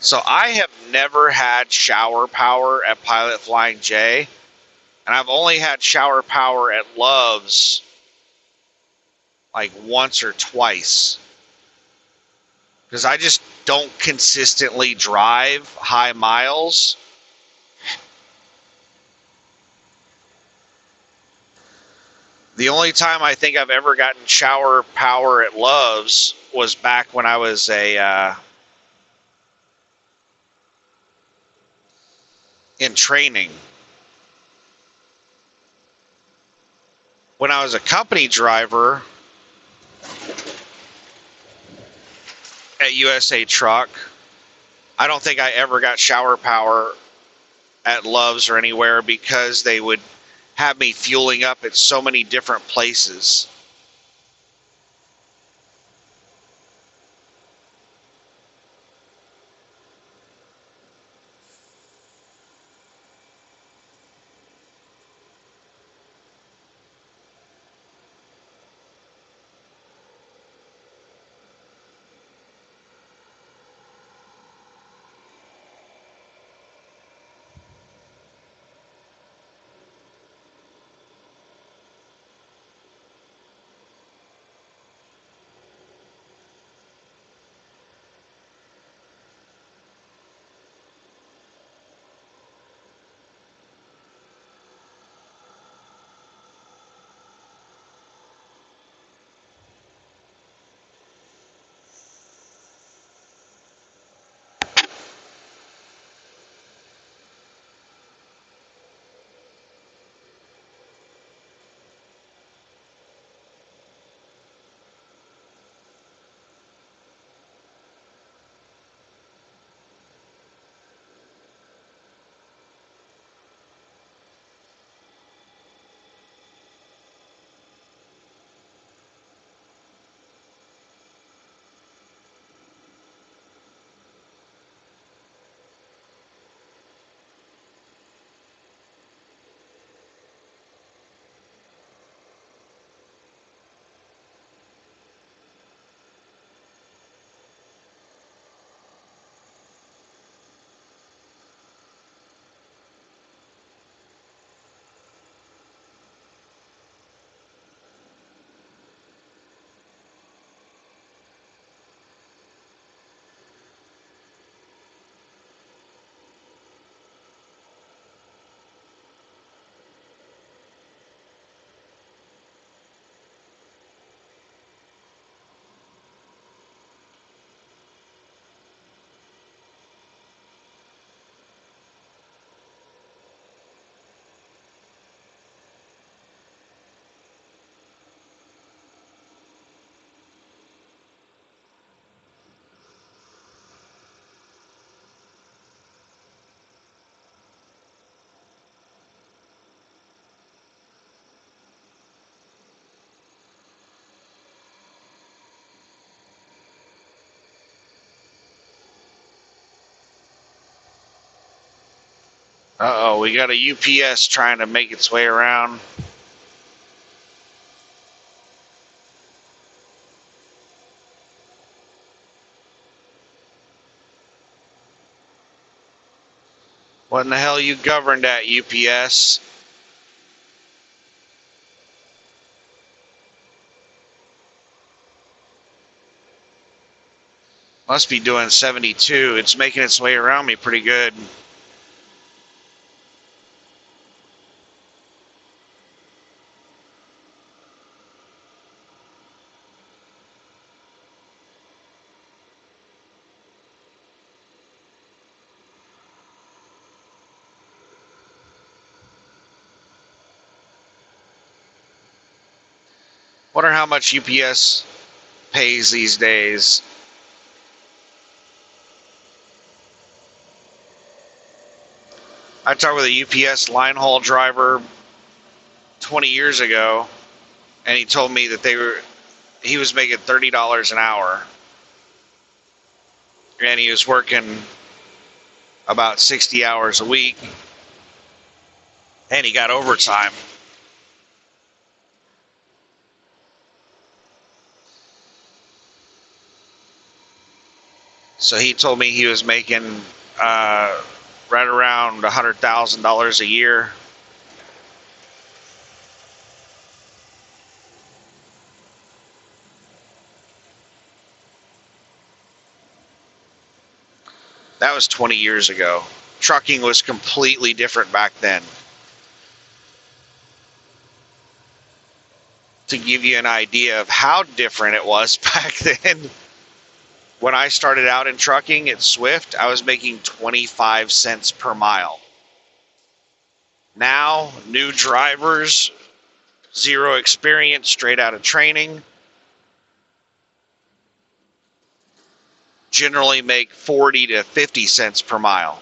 A: So I have never had shower power at Pilot Flying J, and I've only had shower power at Love's like once or twice. Because I just don't consistently drive high miles. The only time I think I've ever gotten shower power at Love's was back when I was in training. When I was a company driver at USA Truck, I don't think I ever got shower power at Love's or anywhere because they would have me fueling up at so many different places. Uh-oh, we got a UPS trying to make its way around. What in the hell you governed at, UPS? Must be doing 72. It's making its way around me pretty good. Wonder how much UPS pays these days. I talked with a UPS line haul driver 20 years ago, and he told me that he was making $30 an hour, and he was working about 60 hours a week, and he got overtime. So he told me he was making right around $100,000 a year. That was 20 years ago. Trucking was completely different back then. To give you an idea of how different it was back then, when I started out in trucking at Swift, I was making 25 cents per mile. Now, new drivers, zero experience, straight out of training, generally make 40 to 50 cents per mile.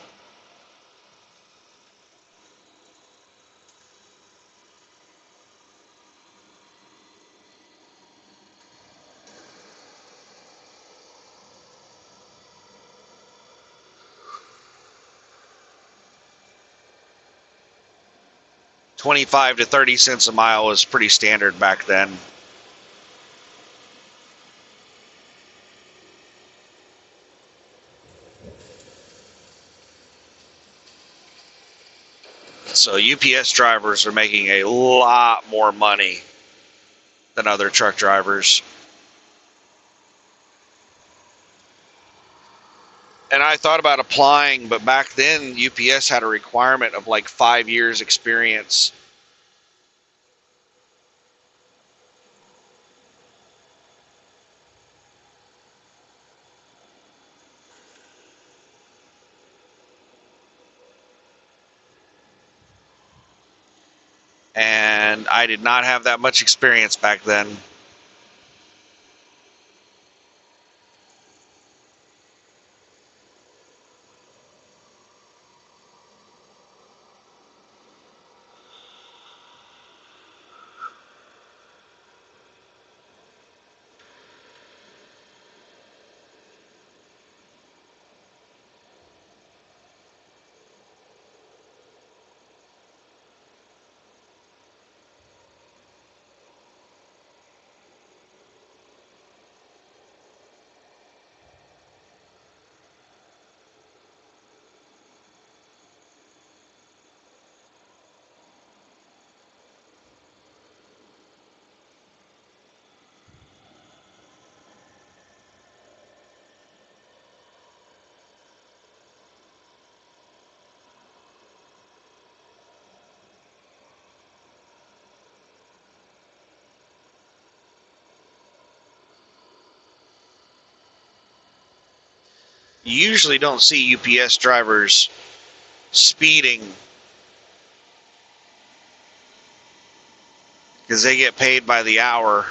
A: $25 to 30 cents a mile was pretty standard back then. So UPS drivers are making a lot more money than other truck drivers. And I thought about applying, but back then UPS had a requirement of like 5 years experience. And I did not have that much experience back then. You usually don't see UPS drivers speeding because they get paid by the hour.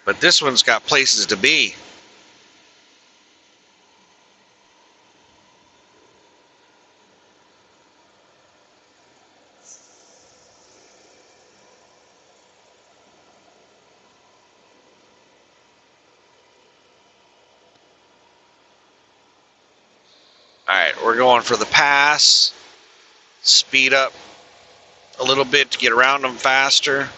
A: But this one's got places to be. we're going for the pass. Speed up a little bit to get around them faster.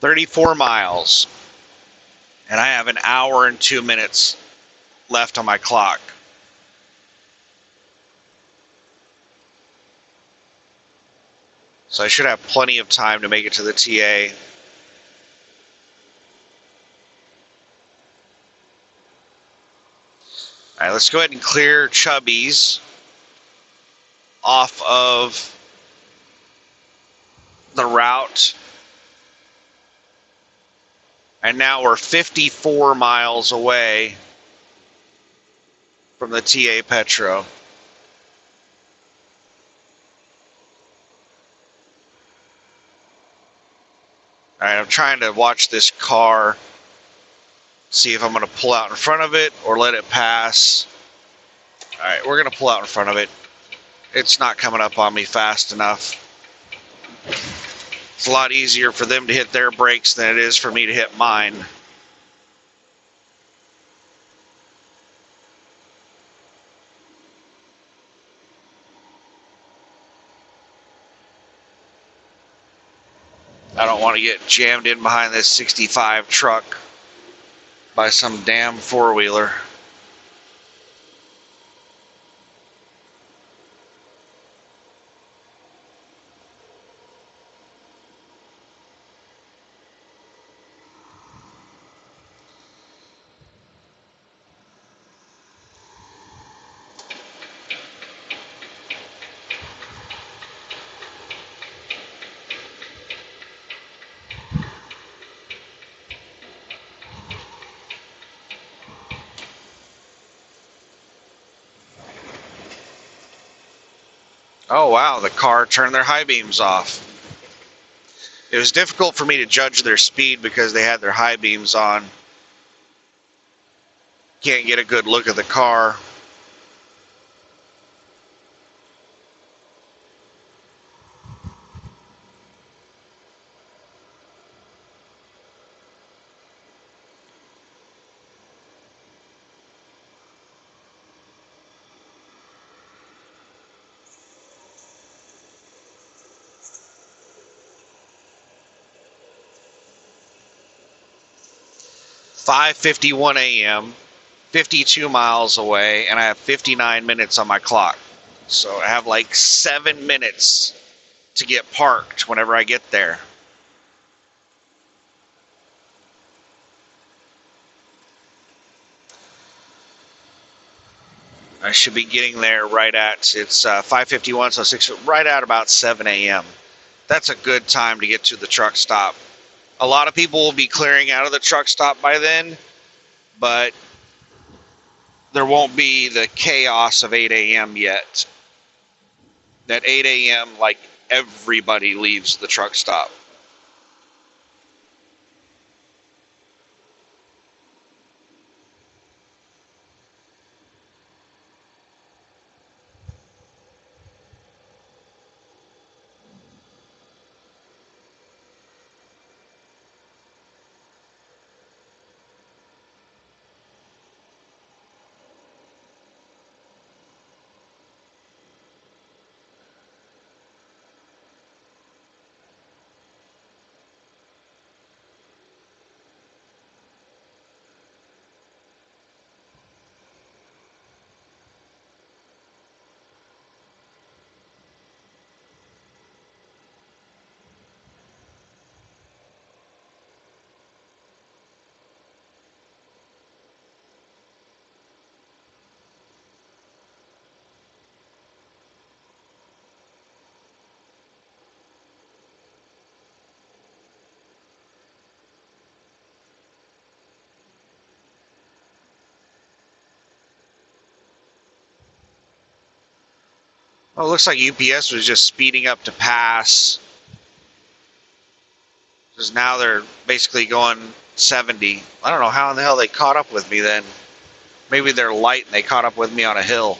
A: "34 miles, and I have an hour and 2 minutes left on my clock. So I should have plenty of time to make it to the TA. All right, let's go ahead and clear Chubby's off of the route. And now we're 54 miles away from the TA Petro. All right, I'm trying to watch this car, see if I'm going to pull out in front of it or let it pass. All right, we're going to pull out in front of it. It's not coming up on me fast enough. It's a lot easier for them to hit their brakes than it is for me to hit mine. I don't want to get jammed in behind this 65 truck by some damn four-wheeler. Oh wow, the car turned their high beams off. It was difficult for me to judge their speed because they had their high beams on. Can't get a good look at the car. "5:51 a.m., 52 miles away, and I have 59 minutes on my clock. So I have like 7 minutes to get parked whenever I get there. I should be getting there right at, it's 5:51, so right at about 7 a.m. That's a good time to get to the truck stop. A lot of people will be clearing out of the truck stop by then, but there won't be the chaos of 8 a.m. yet. At 8 a.m., like, everybody leaves the truck stop. Oh, it looks like UPS was just speeding up to pass. Because now they're basically going 70. I don't know how in the hell they caught up with me then. Maybe they're light and they caught up with me on a hill.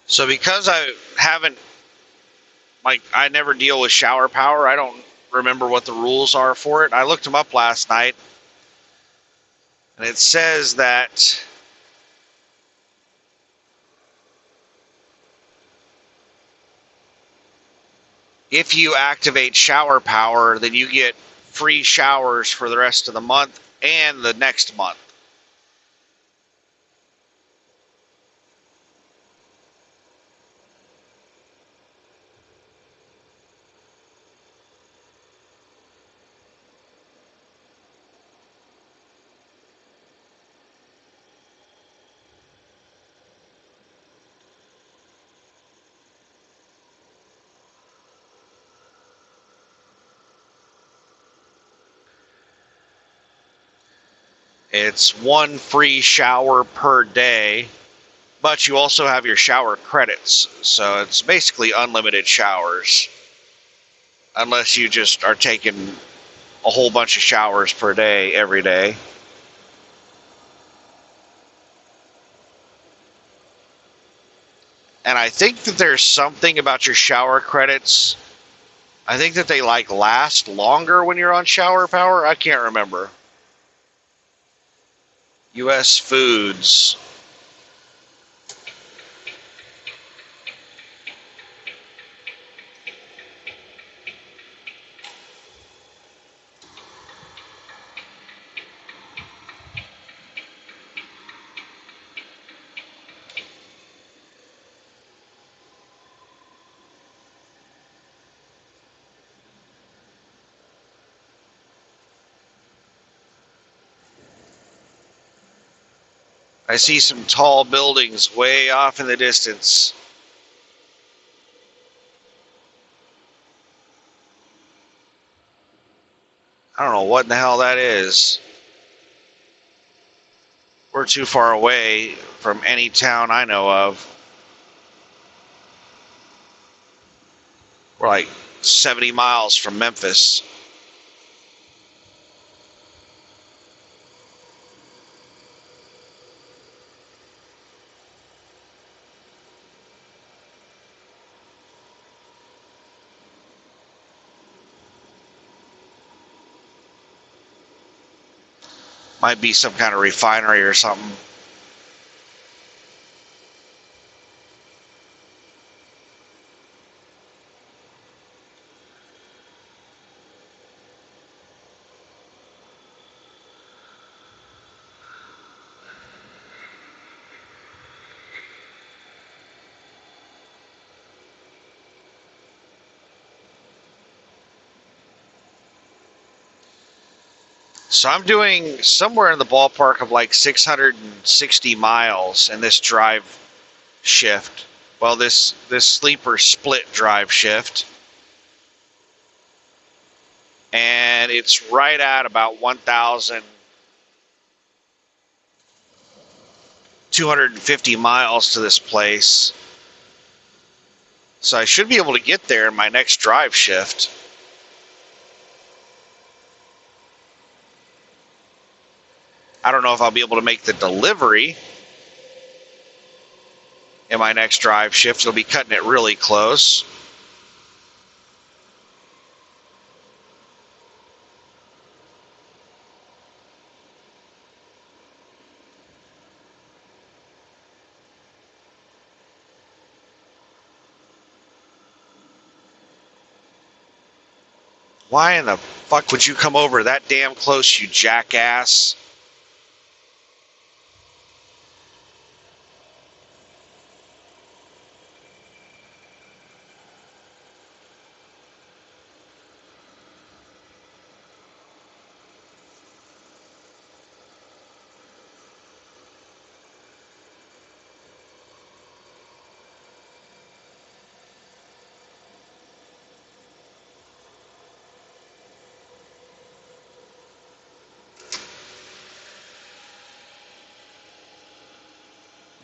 A: So because I haven't, like, I never deal with shower power, I don't remember what the rules are for it. I looked them up last night, and it says that if you activate shower power, then you get free showers for the rest of the month and the next month. It's one free shower per day, but you also have your shower credits. So it's basically unlimited showers, unless you just are taking a whole bunch of showers per day every day. And I think that there's something about your shower credits. I think that they like last longer when you're on shower power. I can't remember. U.S. Foods. I see some tall buildings way off in the distance. I don't know what in the hell that is. We're too far away from any town I know of. We're like 70 miles from Memphis. Might be some kind of refinery or something. So I'm doing somewhere in the ballpark of like 660 miles in this drive shift. Well, this sleeper split drive shift. And it's right at about 1,250 miles to this place. So I should be able to get there in my next drive shift. I don't know if I'll be able to make the delivery in my next drive shift. It'll be cutting it really close. Why in the fuck would you come over that damn close, you jackass?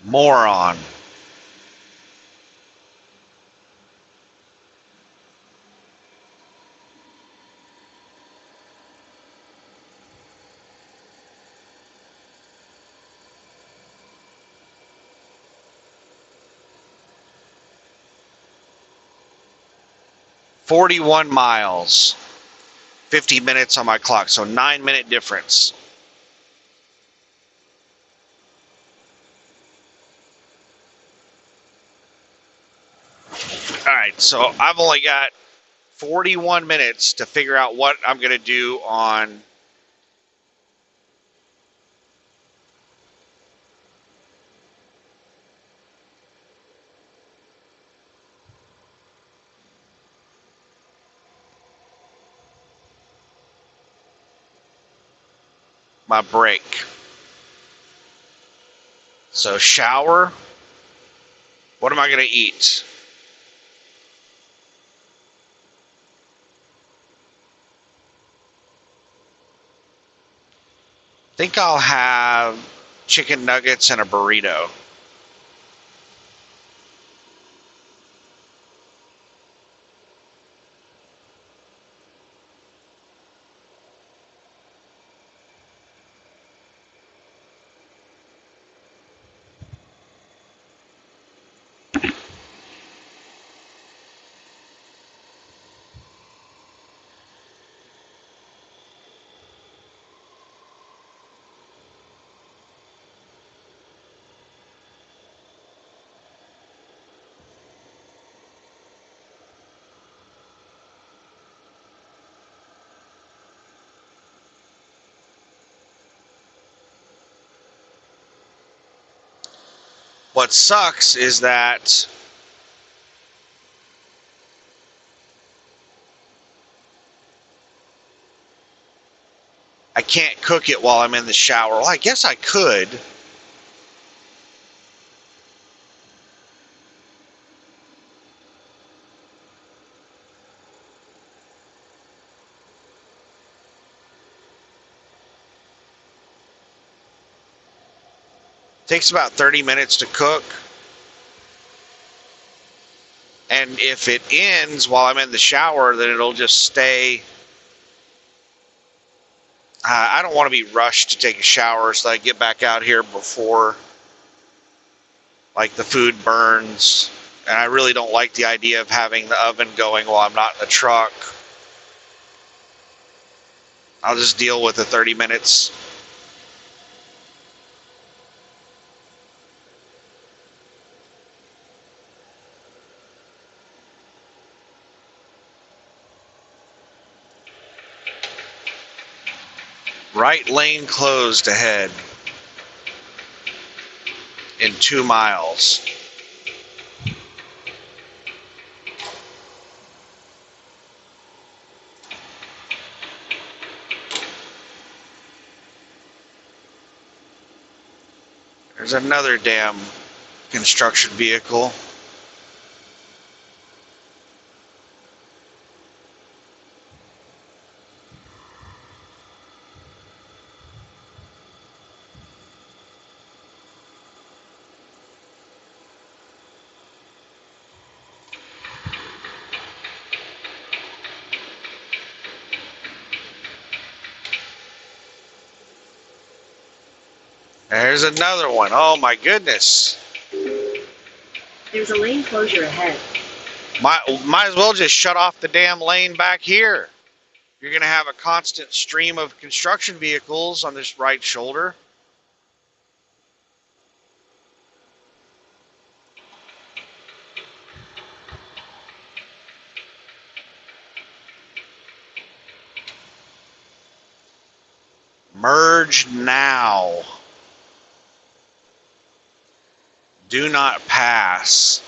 A: Moron. "41 miles, 50 minutes on my clock, so 9-minute difference." All right, so I've only got 41 minutes to figure out what I'm going to do on my break. So shower. What am I going to eat? I think I'll have chicken nuggets and a burrito. What sucks is that I can't cook it while I'm in the shower. Well, I guess I could. Takes about 30 minutes to cook. And if it ends while I'm in the shower, then it'll just stay. I don't want to be rushed to take a shower, so I get back out here before like the food burns. And I really don't like the idea of having the oven going while I'm not in the truck. I'll just deal with the 30 minutes. Right lane closed ahead in 2 miles. There's another damn construction vehicle. There's another one. Oh my goodness.
B: There's a lane closure ahead.
A: Might as well just shut off the damn lane back here. You're going to have a constant stream of construction vehicles on this right shoulder. Merge now. Do not pass.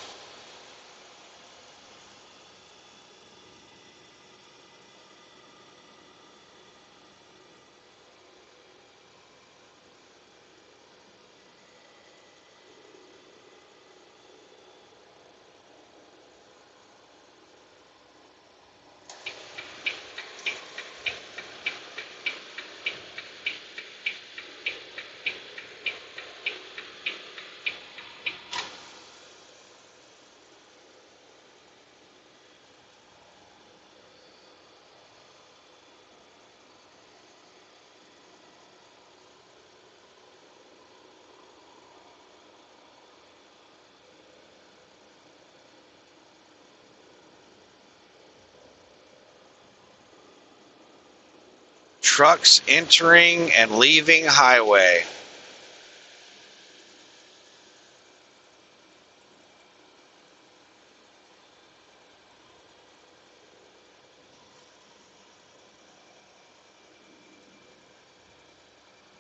A: Trucks entering and leaving highway.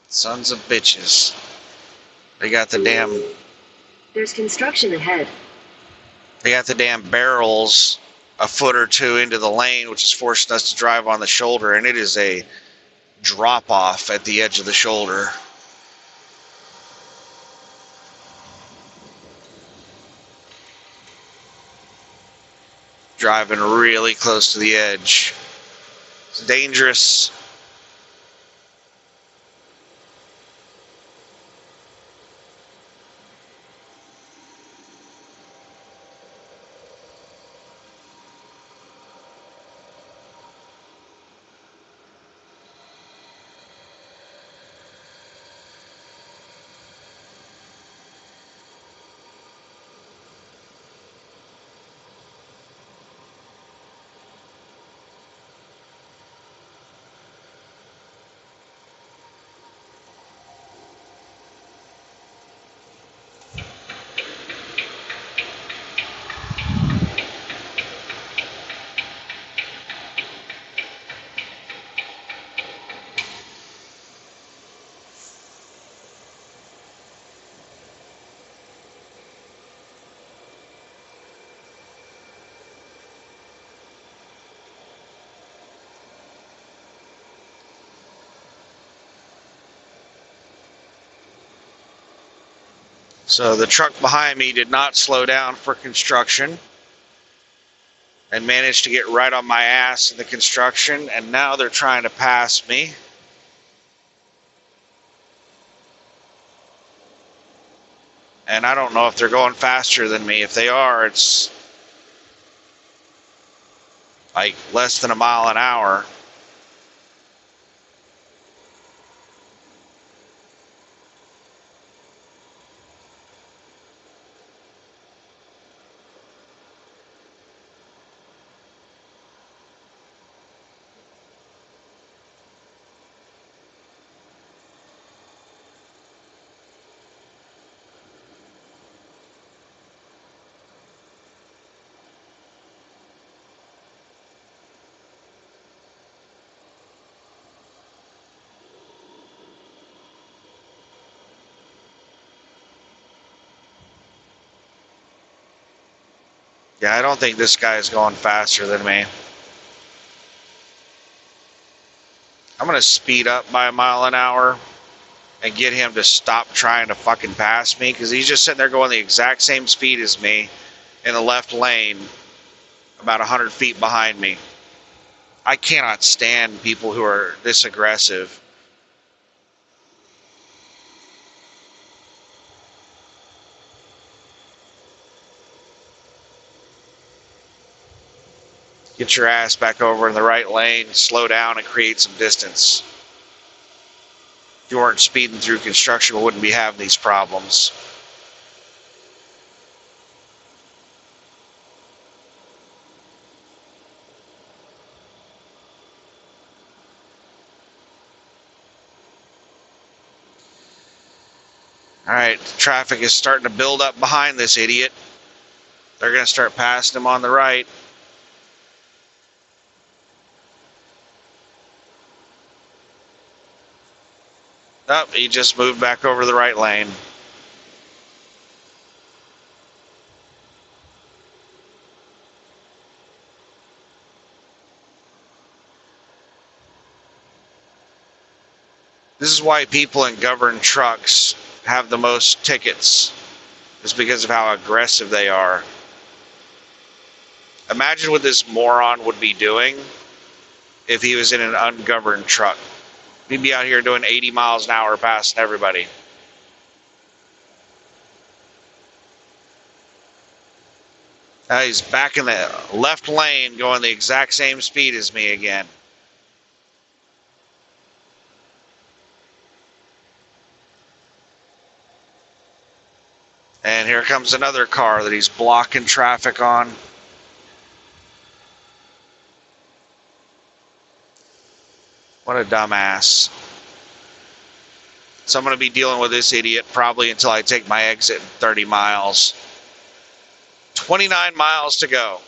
A: Sons of bitches. They got the damn.
B: There's construction ahead.
A: They got the damn barrels a foot or two into the lane, which is forcing us to drive on the shoulder, and it is a drop off at the edge of the shoulder. Driving really close to the edge. It's dangerous. So the truck behind me did not slow down for construction and managed to get right on my ass in the construction, and now they're trying to pass me. And I don't know if they're going faster than me. If they are, it's like less than a mile an hour. Yeah, I don't think this guy is going faster than me. I'm going to speed up by a mile an hour and get him to stop trying to fucking pass me, because he's just sitting there going the exact same speed as me in the left lane about 100 feet behind me. I cannot stand people who are this aggressive. Get your ass back over in the right lane, slow down, and create some distance. If you weren't speeding through construction, we wouldn't be having these problems. Alright, traffic is starting to build up behind this idiot. They're going to start passing him on the right. Oh, he just moved back over the right lane. This is why people in governed trucks have the most tickets. It's because of how aggressive they are. Imagine what this moron would be doing if he was in an ungoverned truck. He'd be out here doing 80 miles an hour passing everybody. Now he's back in the left lane going the exact same speed as me again. And here comes another car that he's blocking traffic on. What a dumbass. So I'm going to be dealing with this idiot probably until I take my exit in 30 miles. 29 miles to go.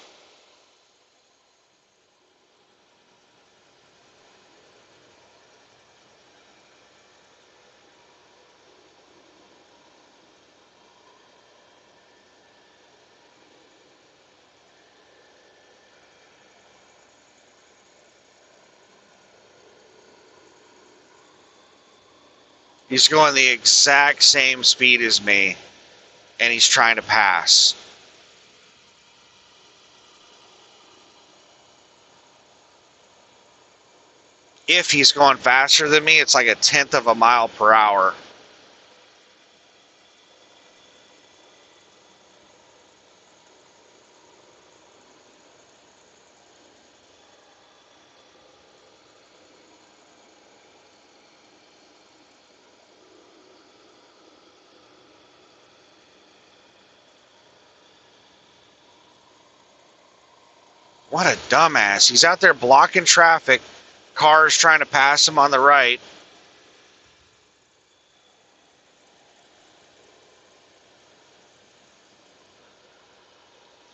A: He's going the exact same speed as me, and he's trying to pass. If he's going faster than me, it's like a tenth of a mile per hour. What a dumbass. He's out there blocking traffic. Cars trying to pass him on the right.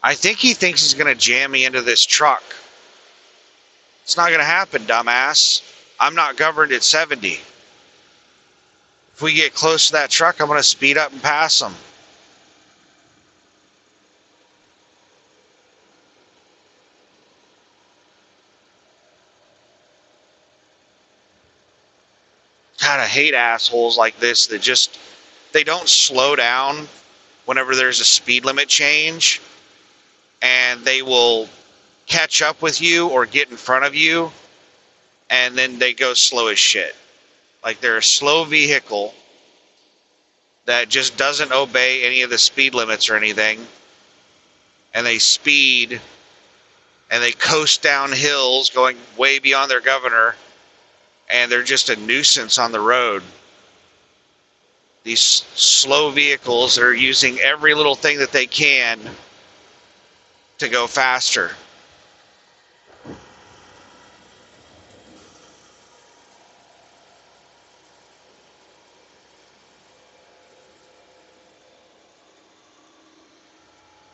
A: I think he thinks he's going to jam me into this truck. It's not going to happen, dumbass. I'm not governed at 70. If we get close to that truck, I'm going to speed up and pass him. God, I hate assholes like this that just they don't slow down whenever there's a speed limit change, and they will catch up with you or get in front of you, and then they go slow as shit. Like they're a slow vehicle that just doesn't obey any of the speed limits or anything, and they speed and they coast down hills going way beyond their governor, and they're just a nuisance on the road. These slow vehicles are using every little thing that they can to go faster.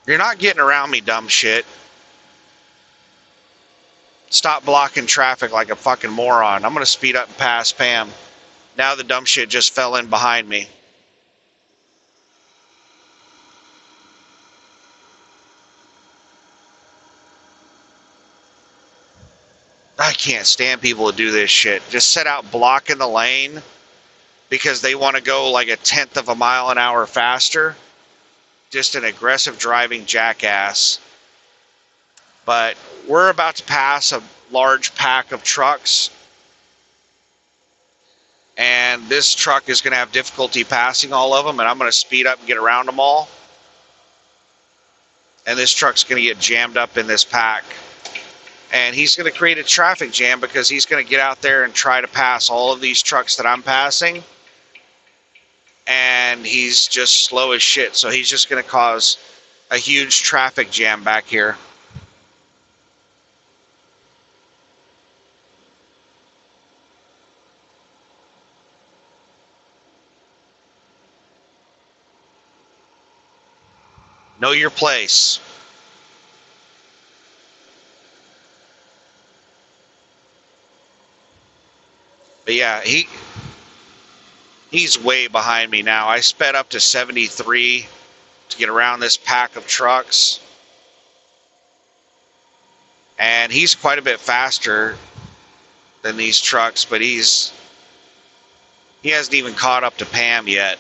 A: You're not getting around me, dumb shit. Stop blocking traffic like a fucking moron. I'm going to speed up and pass Pam. Now the dumb shit just fell in behind me. I can't stand people to do this shit. Just set out blocking the lane because they want to go like a tenth of a mile an hour faster. Just an aggressive driving jackass. But we're about to pass a large pack of trucks, and this truck is going to have difficulty passing all of them, and I'm going to speed up and get around them all. And this truck's going to get jammed up in this pack. And he's going to create a traffic jam because he's going to get out there and try to pass all of these trucks that I'm passing. And he's just slow as shit, so he's just going to cause a huge traffic jam back here. Know your place. But yeah, he's way behind me now. I sped up to 73 to get around this pack of trucks. And he's quite a bit faster than these trucks, but he hasn't even caught up to Pam yet.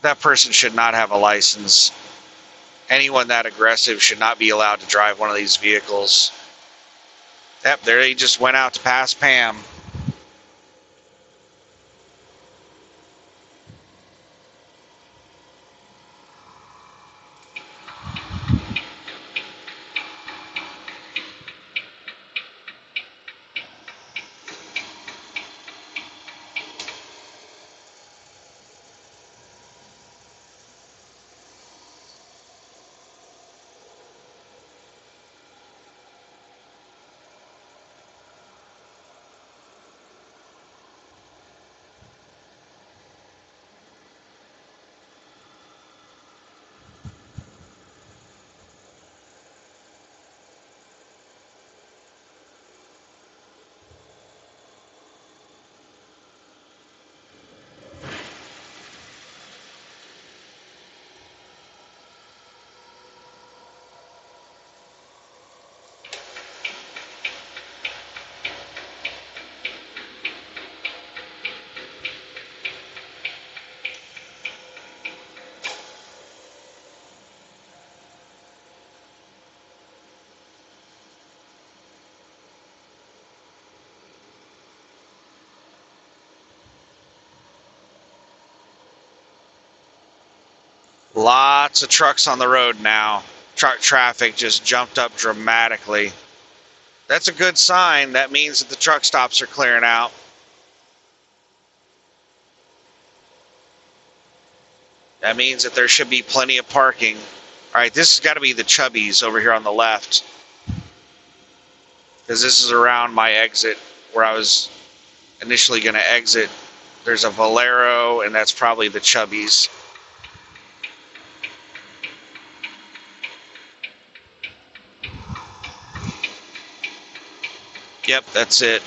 A: That person should not have a license. Anyone that aggressive should not be allowed to drive one of these vehicles. Yep, there he just went out to pass Pam. Lots of trucks on the road now. Truck traffic just jumped up dramatically. That's a good sign. That means that the truck stops are clearing out. That means that there should be plenty of parking. All right, this has got to be the Chubbies over here on the left, because this is around my exit where I was initially going to exit. There's a Valero, and that's probably the Chubbies. Yep, that's it.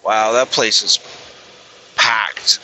A: Wow, that place is packed.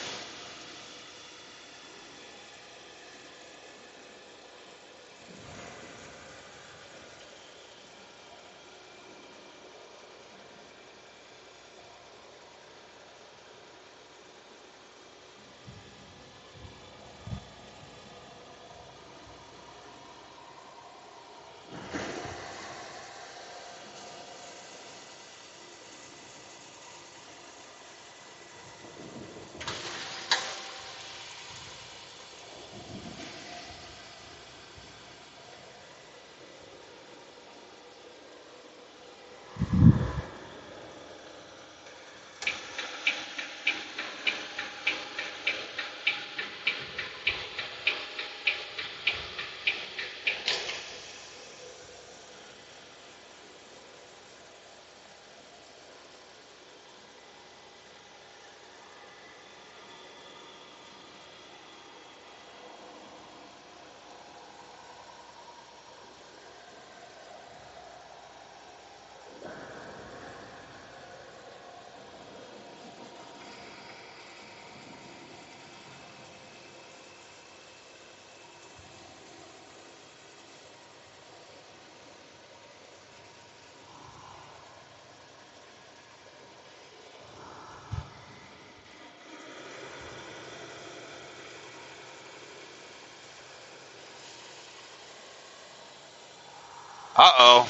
A: Uh-oh.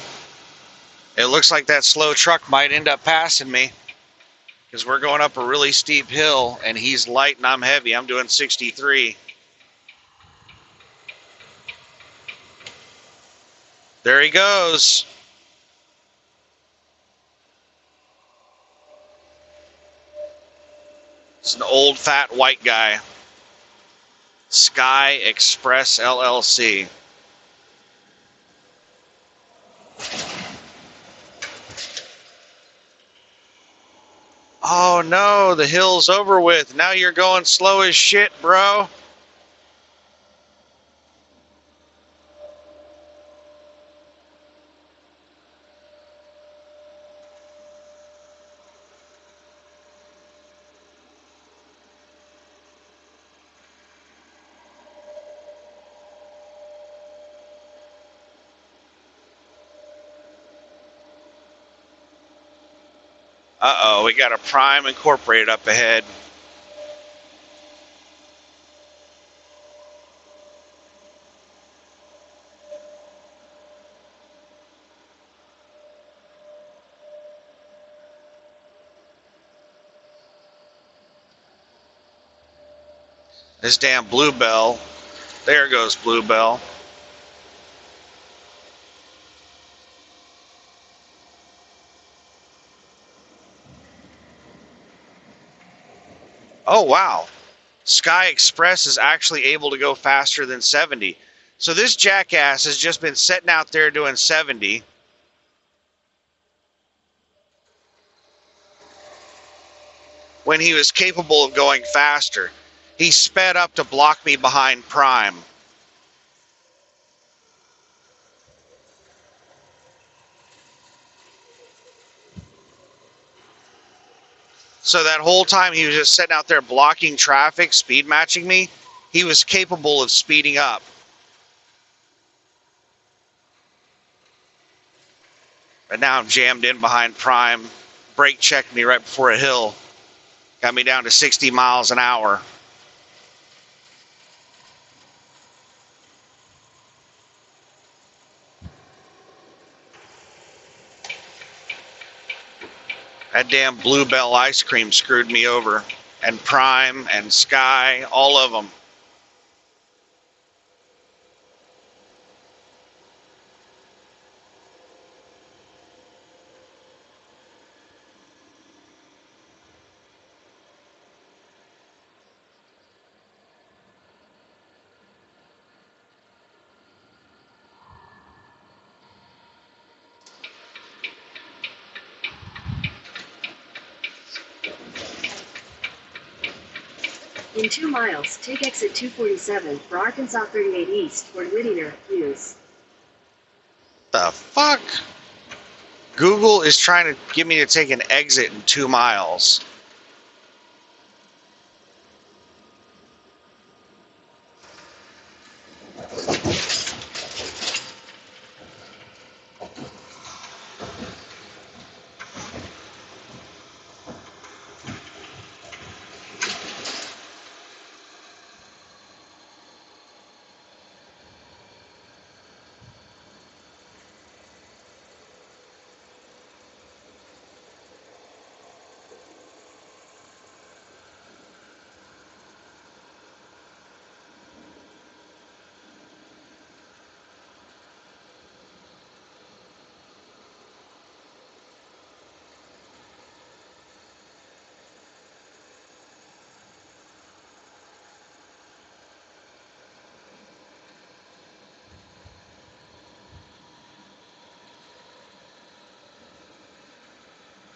A: It looks like that slow truck might end up passing me because we're going up a really steep hill and he's light and I'm heavy. I'm doing 63. There he goes. It's an old fat white guy. Sky Express LLC. Oh no, the hill's over with. Now you're going slow as shit, bro. Uh-oh, we got a Prime Incorporated up ahead. This damn Bluebell. There goes Bluebell. Oh, wow. Sky Express is actually able to go faster than 70. So this jackass has just been sitting out there doing 70. When he was capable of going faster. He sped up to block me behind Prime. So that whole time he was just sitting out there blocking traffic, speed matching me. He was capable of speeding up. But now I'm jammed in behind Prime. Brake checked me right before a hill. Got me down to 60 miles an hour. That damn Bluebell ice cream screwed me over. And Prime and Sky, all of them.
B: In 2 miles, take exit 247 for Arkansas 38 East toward Whittier, Hughes.
A: The fuck? Google is trying to get me to take an exit in 2 miles.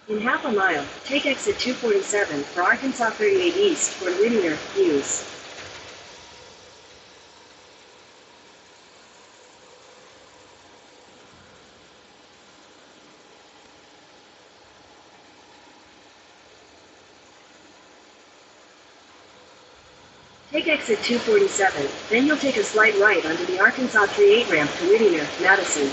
B: In half a mile, take exit 247 for Arkansas 38 East for linear use. Take exit 247, then you'll take a slight right onto the Arkansas 38 ramp to Whittier, Madison.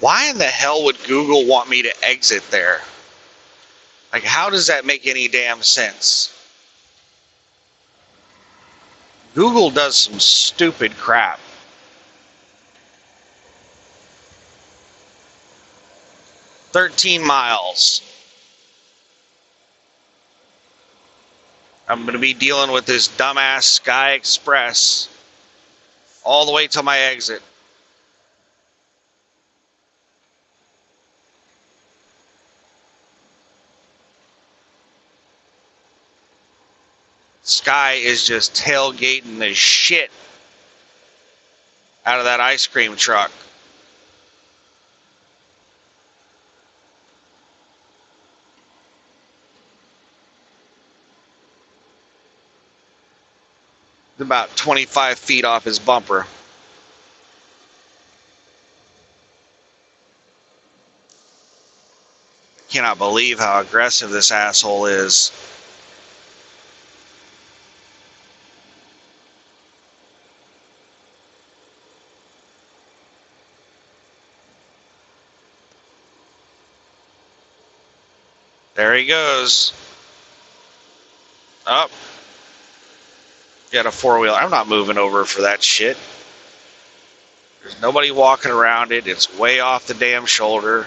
A: Why in the hell would Google want me to exit there? Like, how does that make any damn sense? Google does some stupid crap. "13 miles. I'm going to be dealing with this dumbass Sky Express all the way till my exit. Sky is just tailgating the shit out of that ice cream truck. About 25 feet off his bumper. Cannot believe how aggressive this asshole is. There he goes. Up. Got a four-wheel. I'm not moving over for that shit. There's nobody walking around it. It's way off the damn shoulder.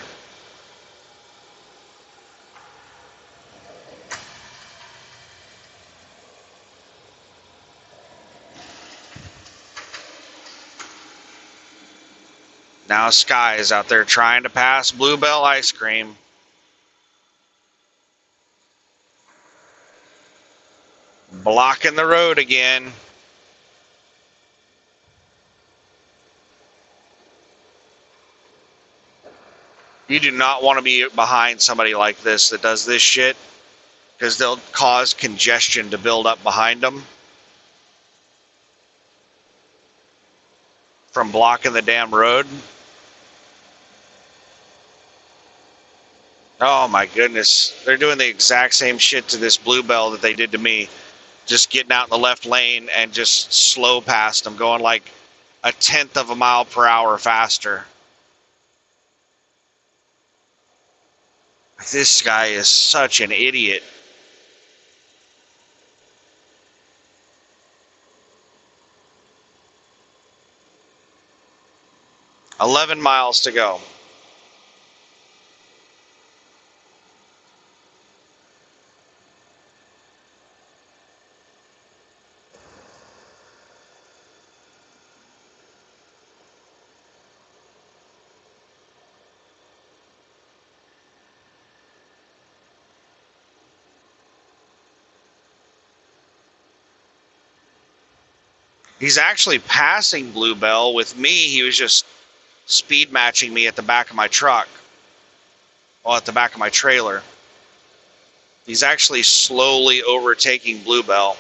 A: Now Sky is out there trying to pass Bluebell ice cream. Blocking the road again. You do not want to be behind somebody like this that does this shit, because they'll cause congestion to build up behind them from blocking the damn road. Oh my goodness. They're doing the exact same shit to this Bluebell that they did to me. Just getting out in the left lane and just slow past them, going like 1/10 of a mile per hour faster. This guy is such an idiot. "11 miles to go. He's actually passing Bluebell with me. He was just speed matching me at the back of my truck. well, at the back of my trailer. He's actually slowly overtaking Bluebell.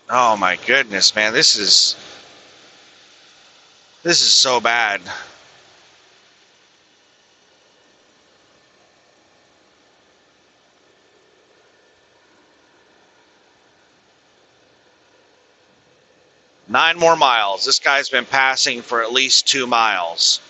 A: Oh my goodness, man, this is so bad. Nine more miles. This guy's been passing for at least 2 miles.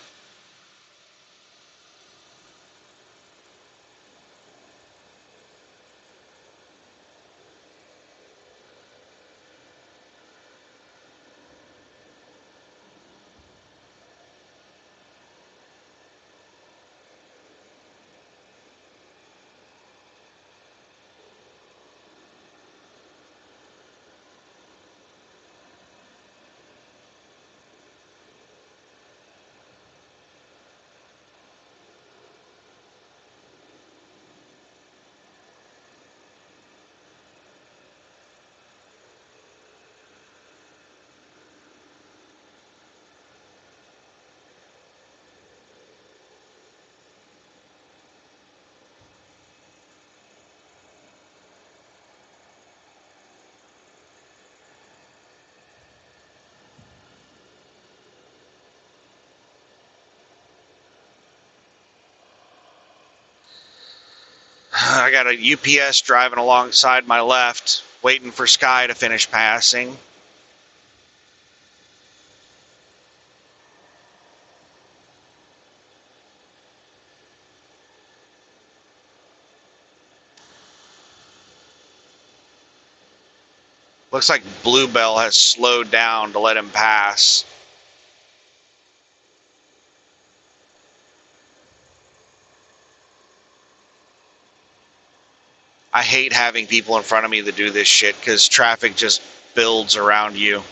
A: I got a UPS driving alongside my left, waiting for Sky to finish passing. Looks like Bluebell has slowed down to let him pass. I hate having people in front of me that do this shit because traffic just builds around you. All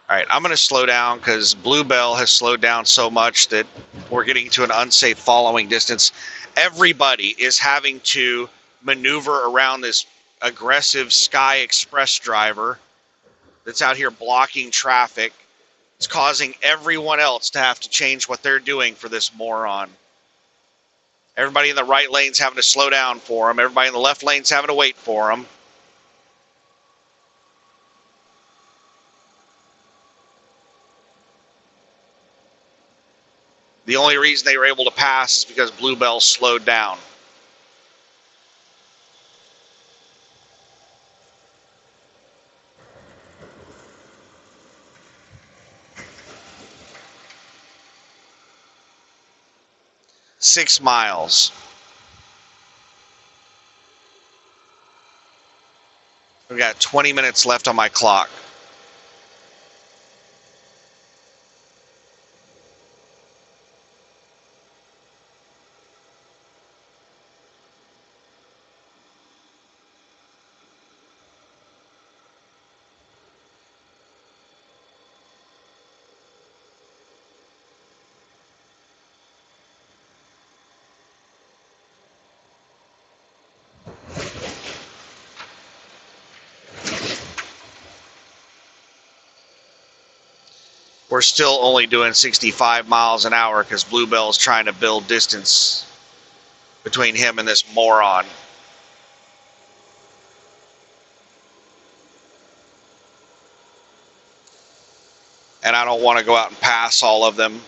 A: right, I'm going to slow down because Bluebell has slowed down so much that we're getting to an unsafe following distance. Everybody is having to maneuver around this aggressive Sky Express driver that's out here blocking traffic. It's causing everyone else to have to change what they're doing for this moron. Everybody in the right lane's having to slow down for him. Everybody in the left lane's having to wait for him. The only reason they were able to pass is because Bluebell slowed down. Six miles. We've got 20 minutes left on my clock. We're still only doing 65 miles an hour because Bluebell's trying to build distance between him and this moron. And I don't want to go out and pass all of them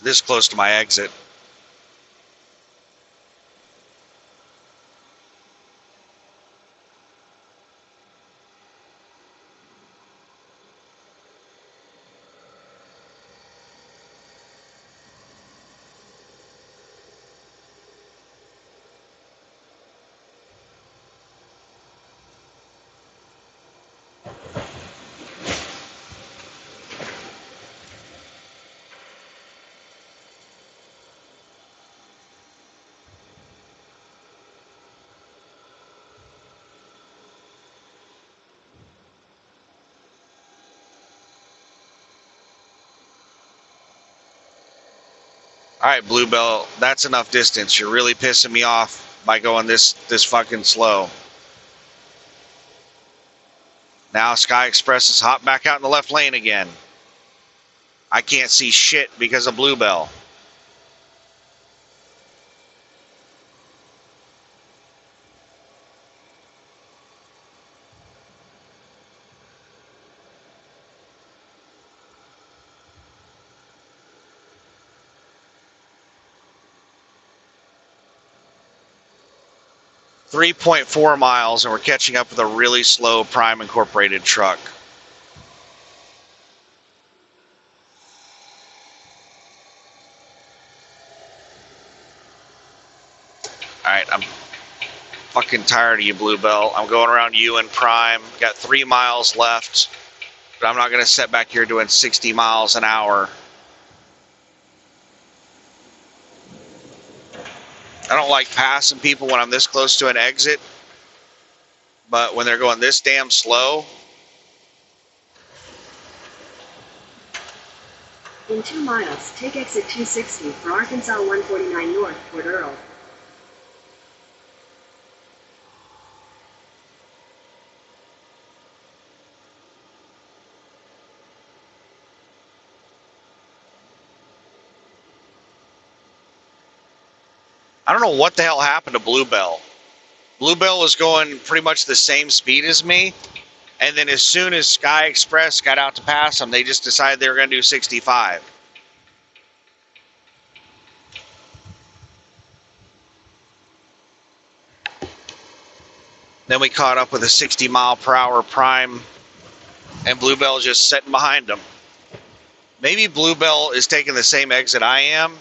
A: this close to my exit. All right, Bluebell, that's enough distance. You're really pissing me off by going this fucking slow. Now Sky Express is hot back out in the left lane again. I can't see shit because of Bluebell. .4 miles, and we're catching up with a really slow Prime Incorporated truck. Alright, I'm fucking tired of you, Bluebell. I'm going around you and Prime. Got 3 miles left, but I'm not going to sit back here doing 60 miles an hour. I don't like passing people when I'm this close to an exit, but when they're going this damn slow.
B: In 2 miles, take exit 260 for Arkansas 149 North, Port Earl.
A: I don't know what the hell happened to Bluebell. Bluebell was going pretty much the same speed as me, and then as soon as Sky Express got out to pass them, they just decided they were going to do 65. Then we caught up with a 60 mile per hour Prime, and Bluebell just sitting behind them. Maybe Bluebell is taking the same exit I am,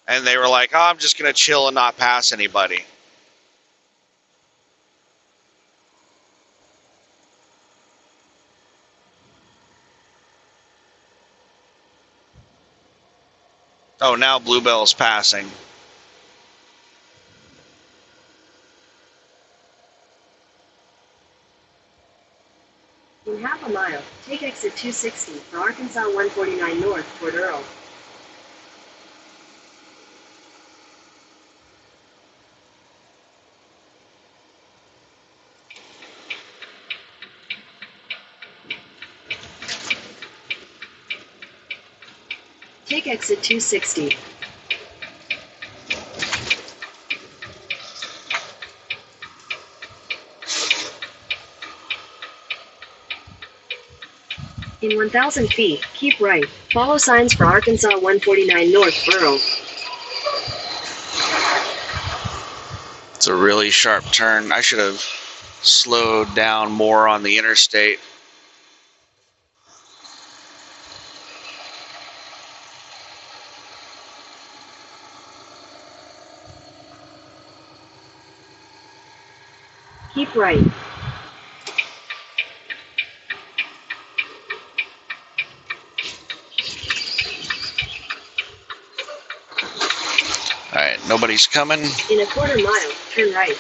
A: and they were like, oh, I'm just going to chill and not pass anybody. Oh, now Bluebell's passing.
B: In half a mile, take exit 260 for Arkansas 149 North, Port Earl. Take exit 260. In 1,000 feet, keep right. Follow signs for Arkansas 149 North, Burrow.
A: It's a really sharp turn. I should have slowed down more on the interstate.
B: Keep right.
A: Alright, nobody's coming.
B: In a quarter mile, turn right.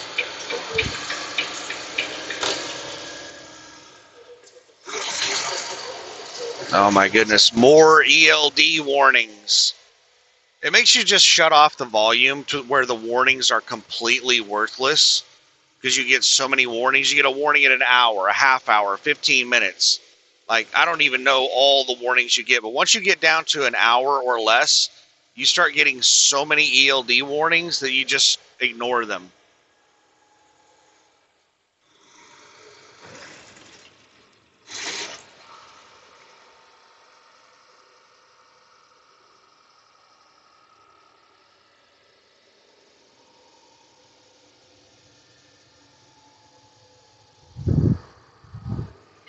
A: Oh my goodness, more ELD warnings. It makes you just shut off the volume to where the warnings are completely worthless, because you get so many warnings. You get a warning in an hour, a half hour, 15 minutes. Like, I don't even know all the warnings you get, but once you get down to an hour or less, you start getting so many ELD warnings that you just ignore them.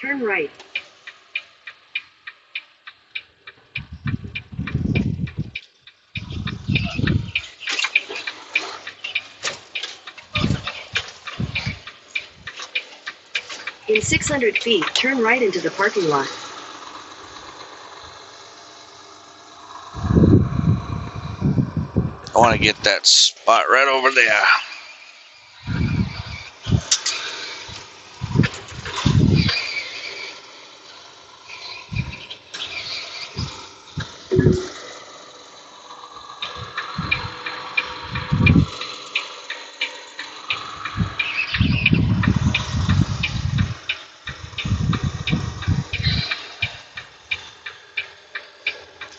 B: Turn right. In 600 feet, turn right into the parking lot.
A: I want to get that spot right over there.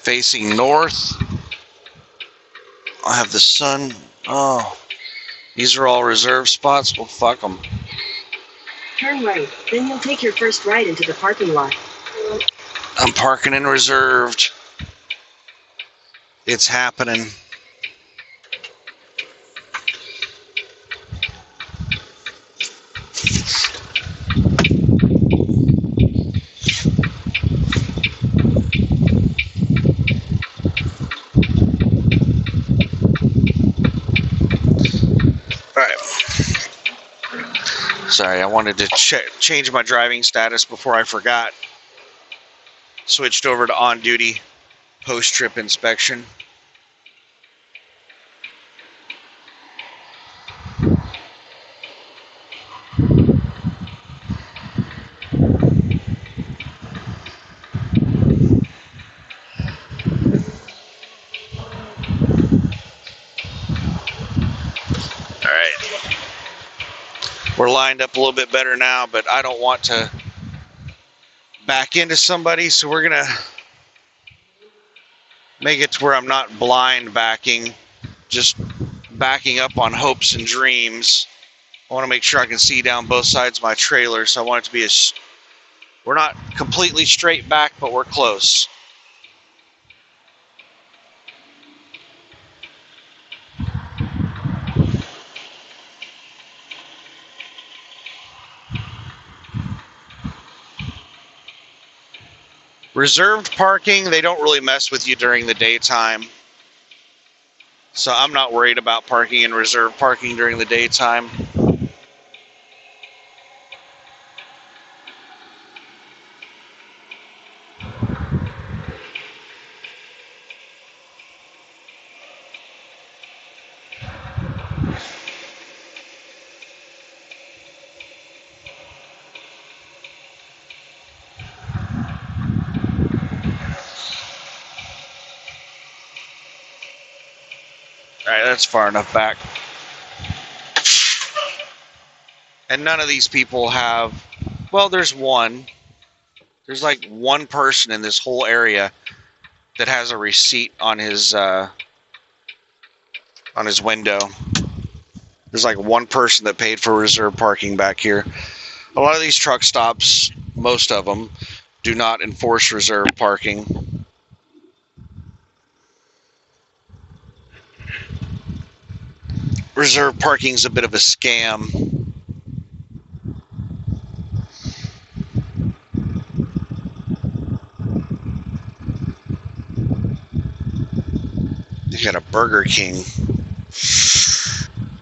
A: facing north. I have the sun. Oh, these are all reserved spots. Well, fuck them.
B: Turn right, then you'll take your first right into the parking lot.
A: I'm parking in reserved. It's happening. Sorry, I wanted to change my driving status before I forgot. Switched over to on-duty post-trip inspection. Alright. We're lined up a little bit better now, but I don't want to back into somebody, so we're going to make it to where I'm not blind backing, just backing up on hopes and dreams. I want to make sure I can see down both sides of my trailer, so I want it to be we're not completely straight back, but we're close. Reserved parking, they don't really mess with you during the daytime. So I'm not worried about parking in reserved parking during the daytime. Alright, that's far enough back. And none of these people have, well, there's one. There's like one person in this whole area that has a receipt on his window. There's like one person that paid for reserved parking back here. A lot of these truck stops, most of them, do not enforce reserved parking. Reserved parking is a bit of a scam. They got a Burger King.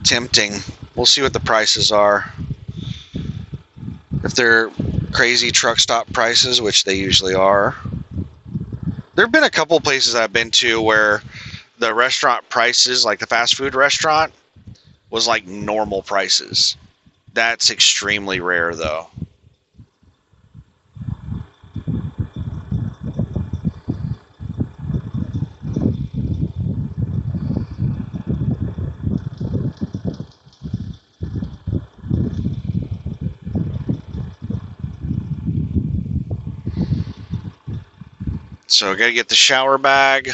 A: Tempting. We'll see what the prices are. If they're crazy truck stop prices, which they usually are. There have been a couple places I've been to where the restaurant prices, like the fast food restaurant, was like normal prices. That's extremely rare, though. So I gotta get the shower bag.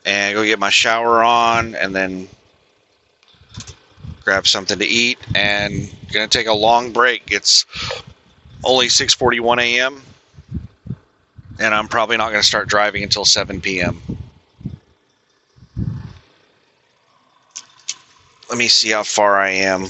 A: And go get my shower on, and then grab something to eat, and gonna take a long break. It's only 6:41 a.m. and I'm probably not gonna start driving until 7 p.m. Let me see how far I am.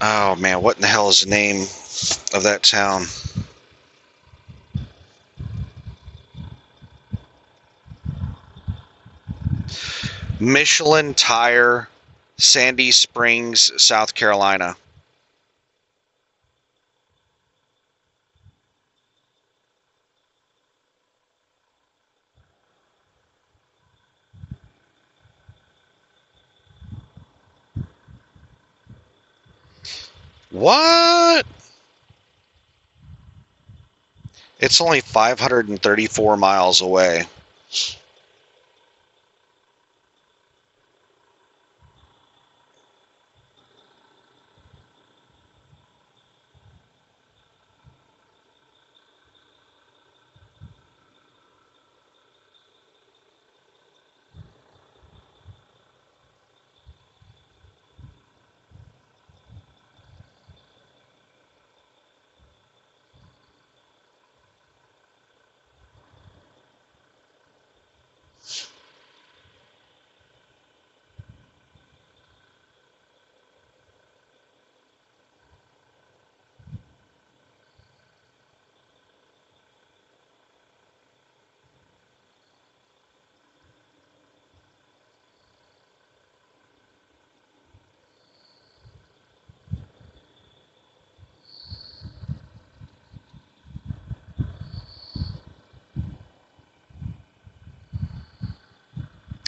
A: Oh man, what in the hell is the name of that town? Michelin Tire, Sandy Springs, South Carolina. What? It's only 534 miles away.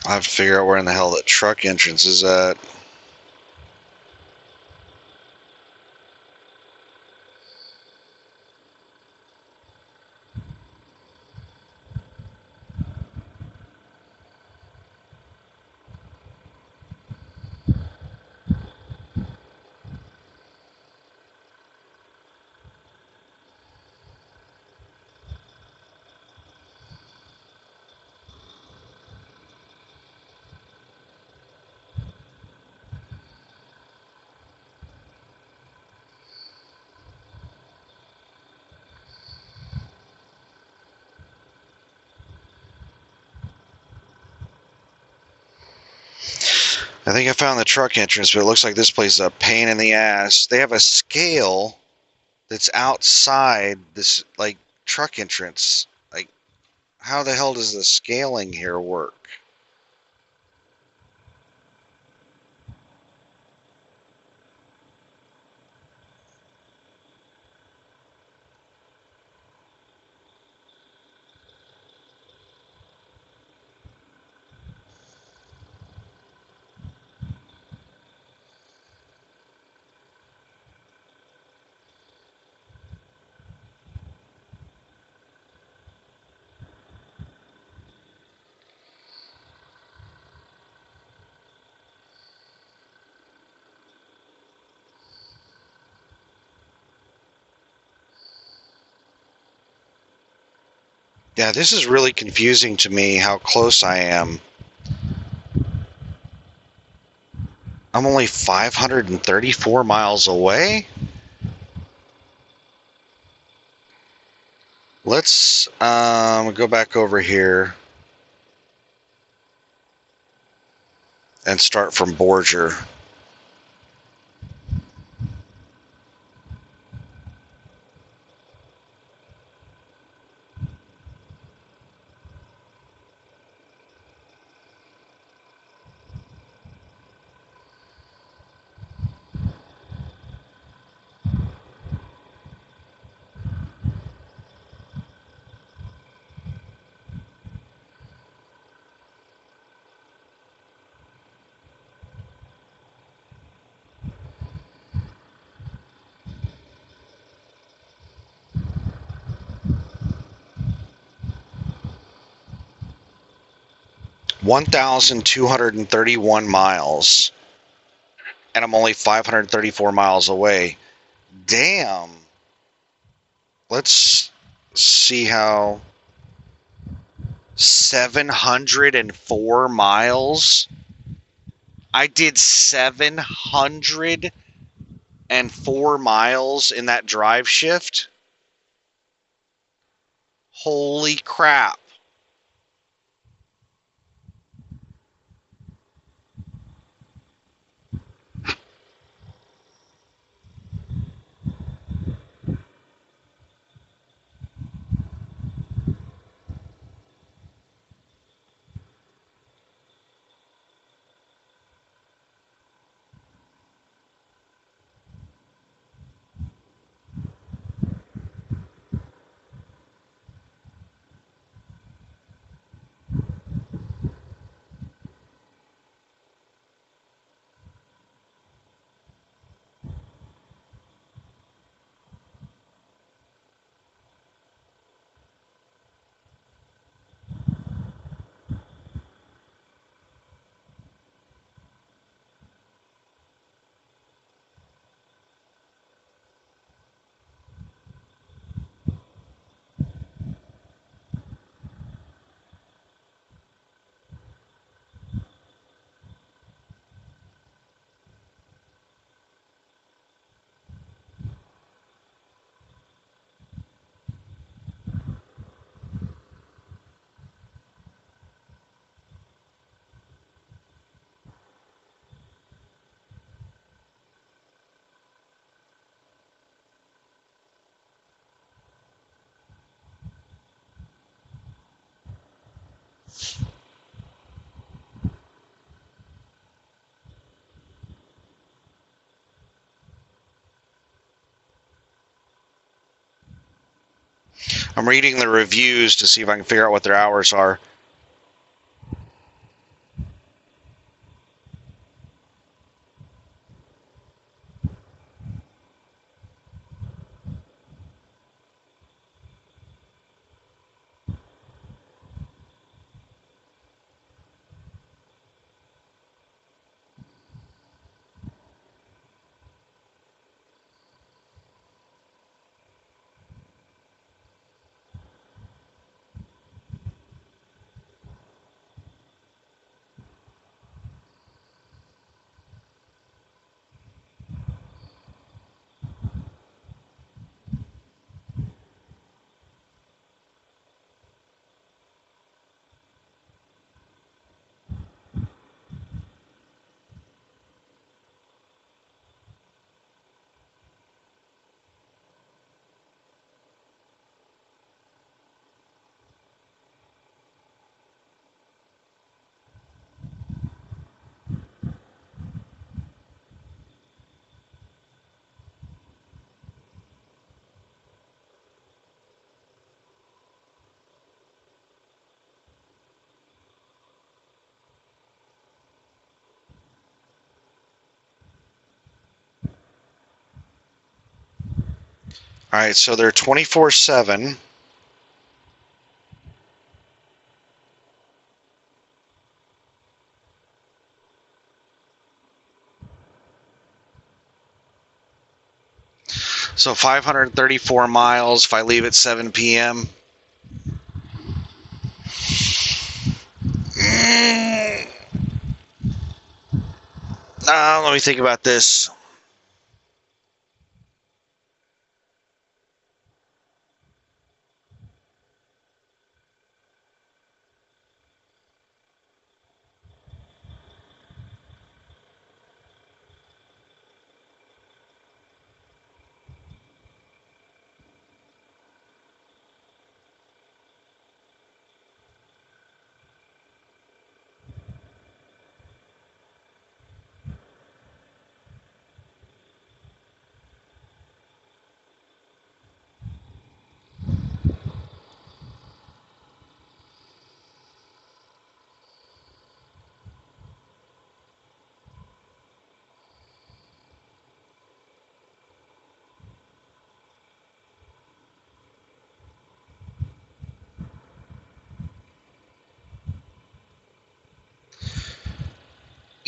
A: I have to figure out where in the hell that truck entrance is at. I think I found the truck entrance, but it looks like this place is a pain in the ass. They have a scale that's outside this like truck entrance. Like, how the hell does the scaling here work? Yeah, this is really confusing to me how close I am. I'm only 534 miles away? Let's go back over here and start from Borger. (1,231 miles), and I'm only 534 miles away. Damn. Let's see how 704 miles. I did 704 miles in that drive shift. Holy crap. I'm reading the reviews to see if I can figure out what their hours are. All right, so they're 24/7. So 534 miles if I leave at 7 p.m. Let me think about this.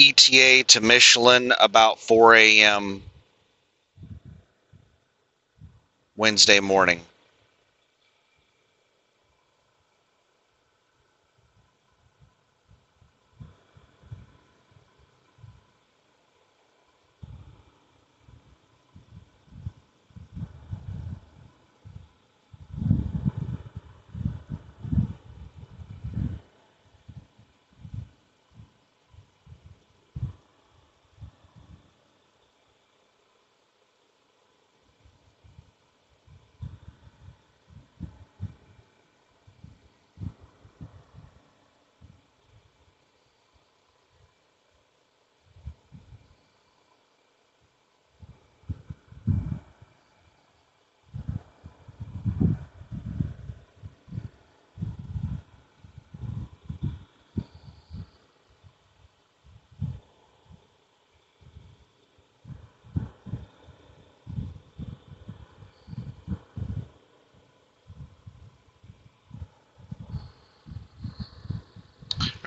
A: ETA to Michelin about 4 a.m. Wednesday morning.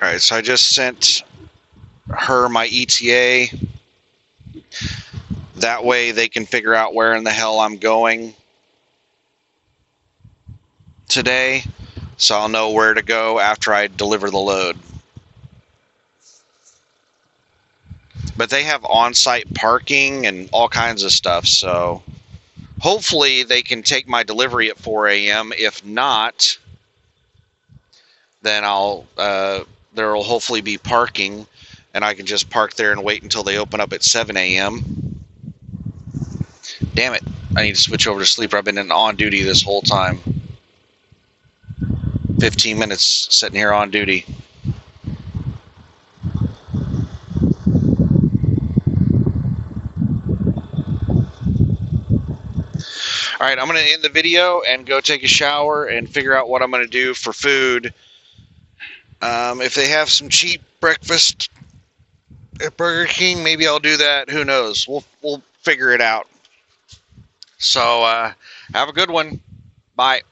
A: All right, so I just sent her my ETA. That way they can figure out where in the hell I'm going today, so I'll know where to go after I deliver the load. But they have on-site parking and all kinds of stuff, so hopefully they can take my delivery at 4 a.m. If not, then there will hopefully be parking, and I can just park there and wait until they open up at 7 a.m. Damn it, I need to switch over to sleeper. I've been on duty this whole time. 15 minutes sitting here on duty. All right, I'm going to end the video and go take a shower and figure out what I'm going to do for food. If they have some cheap breakfast at Burger King, maybe I'll do that. Who knows? We'll figure it out. So have a good one. Bye.